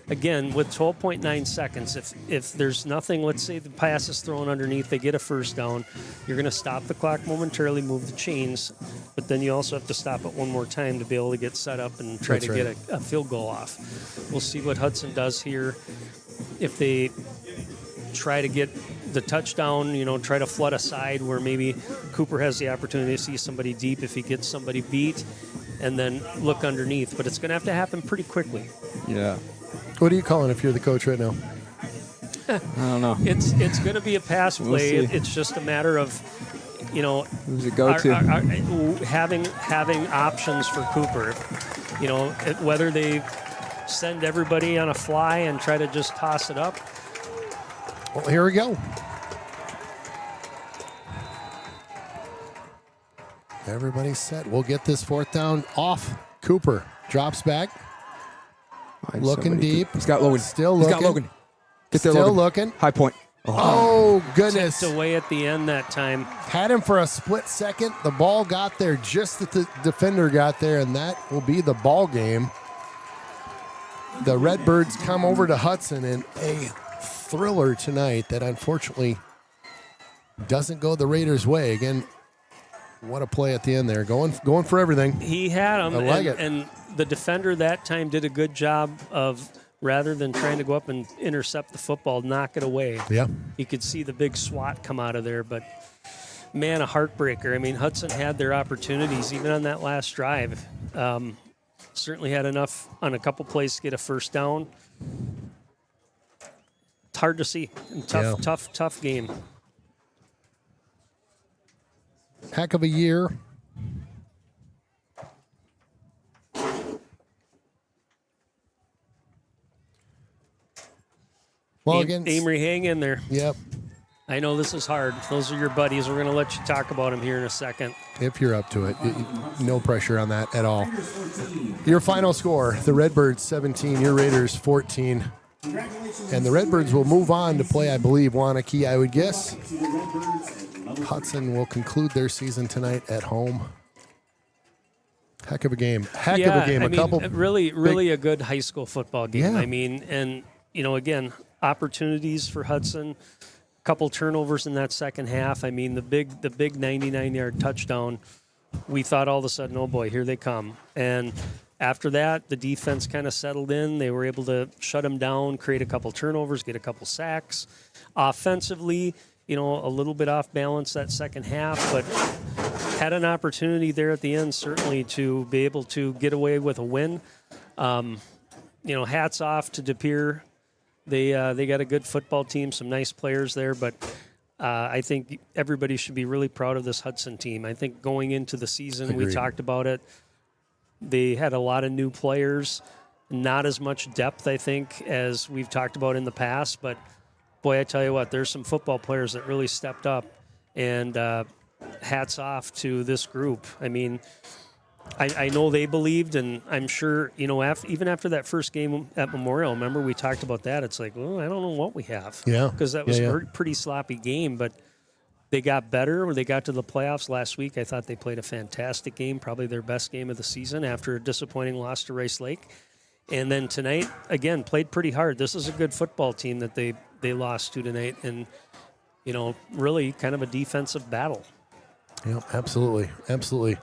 again, with 12.9 seconds, if there's nothing, let's say the pass is thrown underneath, they get a 1st down, you're going to stop the clock momentarily, move the chains, but then you also have to stop it one more time to be able to get set up and try to get a field goal off. We'll see what Hudson does here. If they try to get the touchdown, try to flood a side where maybe Cooper has the opportunity to see somebody deep if he gets somebody beat, and then look underneath. But it's going to have to happen pretty quickly. Yeah. What are you calling if you're the coach right now? I don't know. It's going to be a pass play. It's just a matter of, who's it go to? having options for Cooper. Whether they send everybody on a fly and try to just toss it up. Well, here we go. Everybody's set. We'll get this 4th down off. Cooper drops back. Looking deep. He's got Logan. Still looking. He's got Logan. Get there, Still Logan. looking. High point. Oh, goodness. Tipped away at the end that time. Had him for a split second. The ball got there just as the defender got there, and that will be the ball game. The Redbirds come over to Hudson in a thriller tonight that unfortunately doesn't go the Raiders' way. Again, what a play at the end there. Going for everything. He had him. I like it. And the defender that time did a good job of, rather than trying to go up and intercept the football, knock it away. Yeah. You could see the big swat come out of there, but man, a heartbreaker. I mean, Hudson had their opportunities even on that last drive. Certainly had enough on a couple plays to get a 1st down. It's hard to see. Tough game. Heck of a year. Well, again, Amory, hang in there. Yep. I know this is hard. Those are your buddies. We're going to let you talk about them here in a second. If you're up to it. No pressure on that at all. Your final score, the Redbirds 17, your Raiders 14. And the Redbirds will move on to play, I believe, Wanakee, I would guess. Hudson will conclude their season tonight at home. Heck of a game. Heck of a game. I mean, really a good high school football game. Yeah. I mean, and, again, opportunities for Hudson. Couple turnovers in that second half. I mean, the big 99-yard touchdown, we thought all of a sudden, oh boy, here they come. And after that, the defense kind of settled in. They were able to shut them down, create a couple turnovers, get a couple sacks. Offensively, a little bit off balance that second half, but had an opportunity there at the end, certainly, to be able to get away with a win. Hats off to Pere. They got a good football team, some nice players there, but I think everybody should be really proud of this Hudson team. I think going into the season, we talked about it, they had a lot of new players, not as much depth, I think, as we've talked about in the past, but boy, I tell you what, there's some football players that really stepped up, and hats off to this group. I mean, I know they believed, and I'm sure, even after that first game at Memorial, remember we talked about that. It's like, well, I don't know what we have. Yeah. Because that was a pretty sloppy game, but they got better when they got to the playoffs last week. I thought they played a fantastic game, probably their best game of the season after a disappointing loss to Rice Lake. And then tonight, again, played pretty hard. This is a good football team that they lost to tonight, and, really kind of a defensive battle. Yeah, absolutely. Absolutely.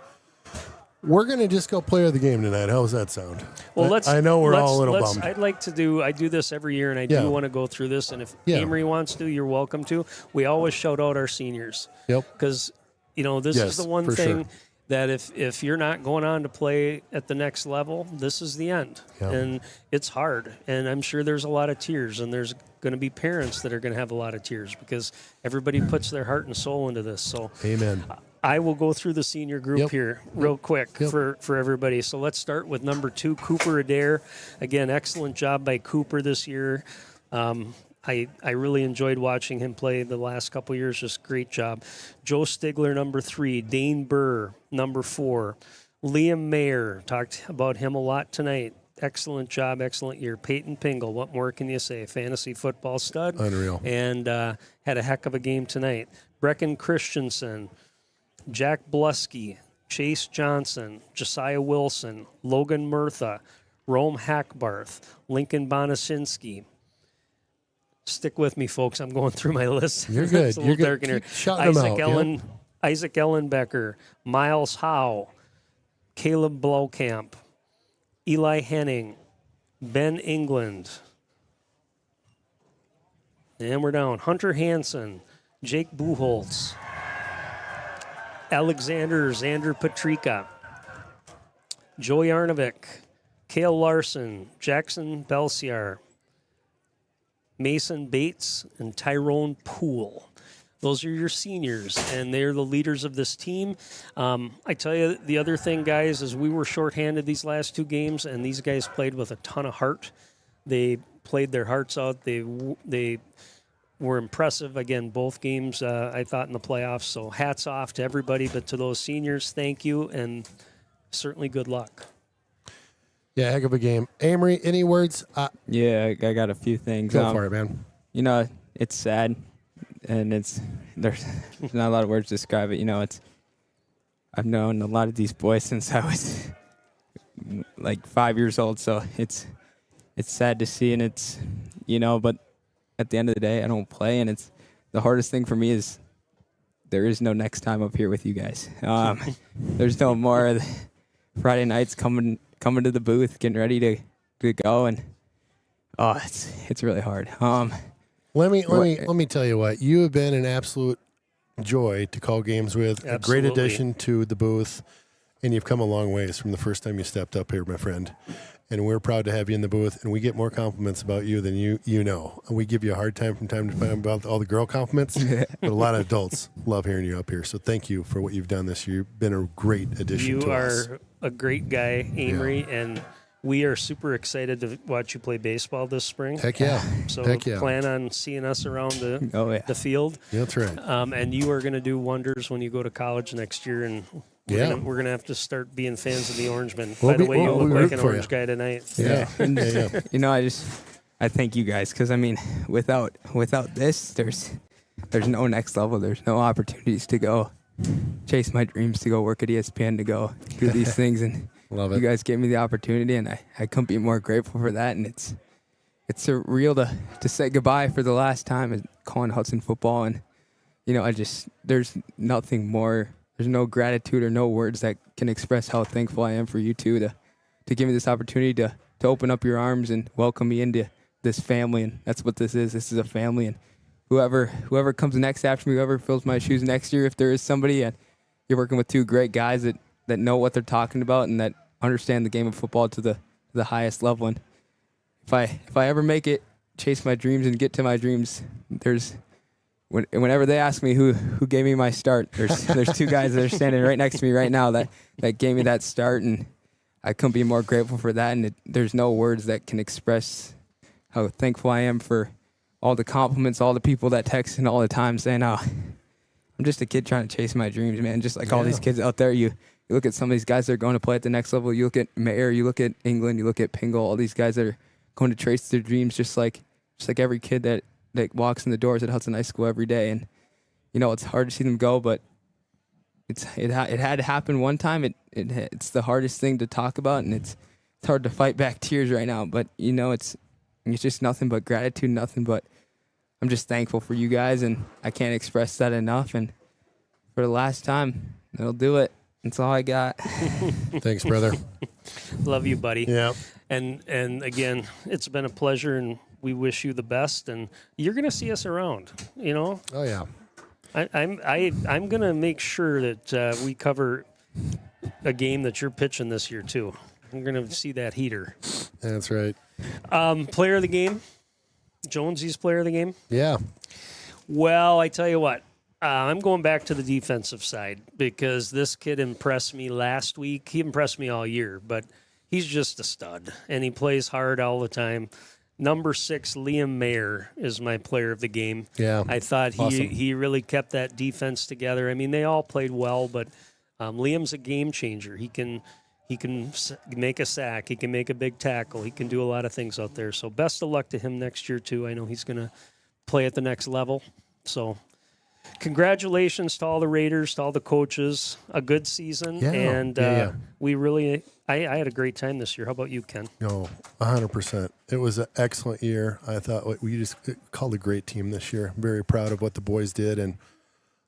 We're going to just go player of the game tonight. How does that sound? Well, I know we're all a little bummed. I do this every year, and I do want to go through this. And if Amory wants to, you're welcome to. We always shout out our seniors. Yep. Because, this is the one thing that if you're not going on to play at the next level, this is the end. Yep. And it's hard. And I'm sure there's a lot of tears, and there's going to be parents that are going to have a lot of tears because everybody puts their heart and soul into this. So, amen. I will go through the senior group here real quick for everybody. So let's start with number 2, Cooper Adair. Again, excellent job by Cooper this year. I really enjoyed watching him play the last couple years. Just great job. Joe Stigler, number 3. Dane Burr, number 4. Liam Mayer, talked about him a lot tonight. Excellent job, excellent year. Peyton Pingle, what more can you say? Fantasy football stud. Unreal. And had a heck of a game tonight. Brecken Christensen, Jack Blusky, Chase Johnson, Josiah Wilson, Logan Murtha, Rome Hackbarth, Lincoln Bonasinski. Stick with me, folks. I'm going through my list. You're good. It's a little dark in here. Isaac Ellenbecker, Miles Howe, Caleb Blaukamp, Eli Henning, Ben England. And we're down. Hunter Hansen, Jake Buchholz, Alexander Xander Patrika, Joey Arnovic, Cale Larson, Jackson Belsiar, Mason Bates, and Tyrone Poole. Those are your seniors, and they're the leaders of this team. I tell you, the other thing, guys, is we were shorthanded these last 2 games, and these guys played with a ton of heart. They played their hearts out. They were impressive, again, both games, I thought, in the playoffs. So hats off to everybody, but to those seniors, thank you, and certainly good luck. Yeah, heck of a game. Amory, any words? Yeah, I got a few things. Go for it, man. It's sad, and there's not a lot of words to describe it. I've known a lot of these boys since I was like 5 years old, so it's sad to see, and it's, but at the end of the day, I don't play, and it's the hardest thing for me is there is no next time up here with you guys. There's no more Friday nights coming to the booth, getting ready to go, and it's really hard. Let me tell you what, you have been an absolute joy to call games with. Absolutely. A great addition to the booth, and you've come a long ways from the first time you stepped up here, my friend. And we're proud to have you in the booth, and we get more compliments about you than you know. And we give you a hard time from time to time about all the girl compliments, but a lot of adults love hearing you up here. So thank you for what you've done this year. You've been a great addition to us. You are a great guy, Amory, and we are super excited to watch you play baseball this spring. Heck yeah. So Heck yeah. plan on seeing us around the field. That's right. And you are going to do wonders when you go to college next year. And we're going to have to start being fans of the Orangemen. By the way, you look like an orange guy tonight. Yeah. You know, I thank you guys because, I mean, without this, there's no next level. There's no opportunities to go chase my dreams, to go work at ESPN, to go do these things. And love it. You guys gave me the opportunity, and I couldn't be more grateful for that. And it's surreal to say goodbye for the last time and calling Hudson football. And, you know, there's nothing more. There's no gratitude or no words that can express how thankful I am for you two to give me this opportunity to open up your arms and welcome me into this family. And that's what this is. This is a family. And whoever comes next after me, whoever fills my shoes next year, if there is somebody, and you're working with two great guys that know what they're talking about and that understand the game of football to the highest level. And if I ever make it, chase my dreams and get to my dreams, whenever they ask me who gave me my start, there's two guys that are standing right next to me right now that gave me that start, and I couldn't be more grateful for that. And there's no words that can express how thankful I am for all the compliments, all the people that text in all the time saying, "Oh, I'm just a kid trying to chase my dreams, man." Just like all these kids out there, you look at some of these guys that are going to play at the next level. You look at Pere, you look at England, you look at Pingle, all these guys that are going to trace their dreams, just like every kid that walks in the doors at Hudson High School every day. And you know, it's hard to see them go, but it had to happen one time. It's the hardest thing to talk about, and it's hard to fight back tears right now. But you know, it's just nothing but gratitude, nothing but I'm just thankful for you guys, and I can't express that enough. And for the last time, that'll do it. That's all I got. Thanks, brother. Love you, buddy. Yeah. And again, it's been a pleasure, and we wish you the best. And you're going to see us around, you know? Oh, yeah. I'm going to make sure that we cover a game that you're pitching this year, too. I'm going to see that heater. That's right. Player of the game? Jonesy's player of the game? Yeah. Well, I tell you what. I'm going back to the defensive side because this kid impressed me last week. He impressed me all year, but he's just a stud, and he plays hard all the time. Number 6, Liam Mayer, is my player of the game. Yeah, I thought he really kept that defense together. I mean, they all played well, but Liam's a game changer. He can make a sack. He can make a big tackle. He can do a lot of things out there. So best of luck to him next year, too. I know he's going to play at the next level. So congratulations to all the Raiders, to all the coaches. A good season. We really I had a great time this year. How about you, Ken? No, 100%. It was an excellent year. I thought we just called a great team this year. I'm very proud of what the boys did and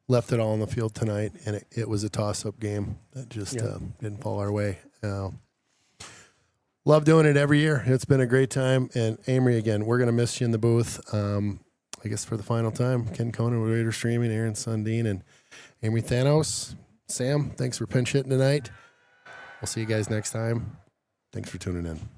left it all on the field tonight, and it was a toss-up game that just didn't fall our way. Love doing it every year. It's been a great time. And Amory, again, we're going to miss you in the booth. I guess for the final time, Ken Conan with Raider Streaming, Aaron Sundin, and Amory Thanos. Sam, thanks for pinch hitting tonight. We'll see you guys next time. Thanks for tuning in.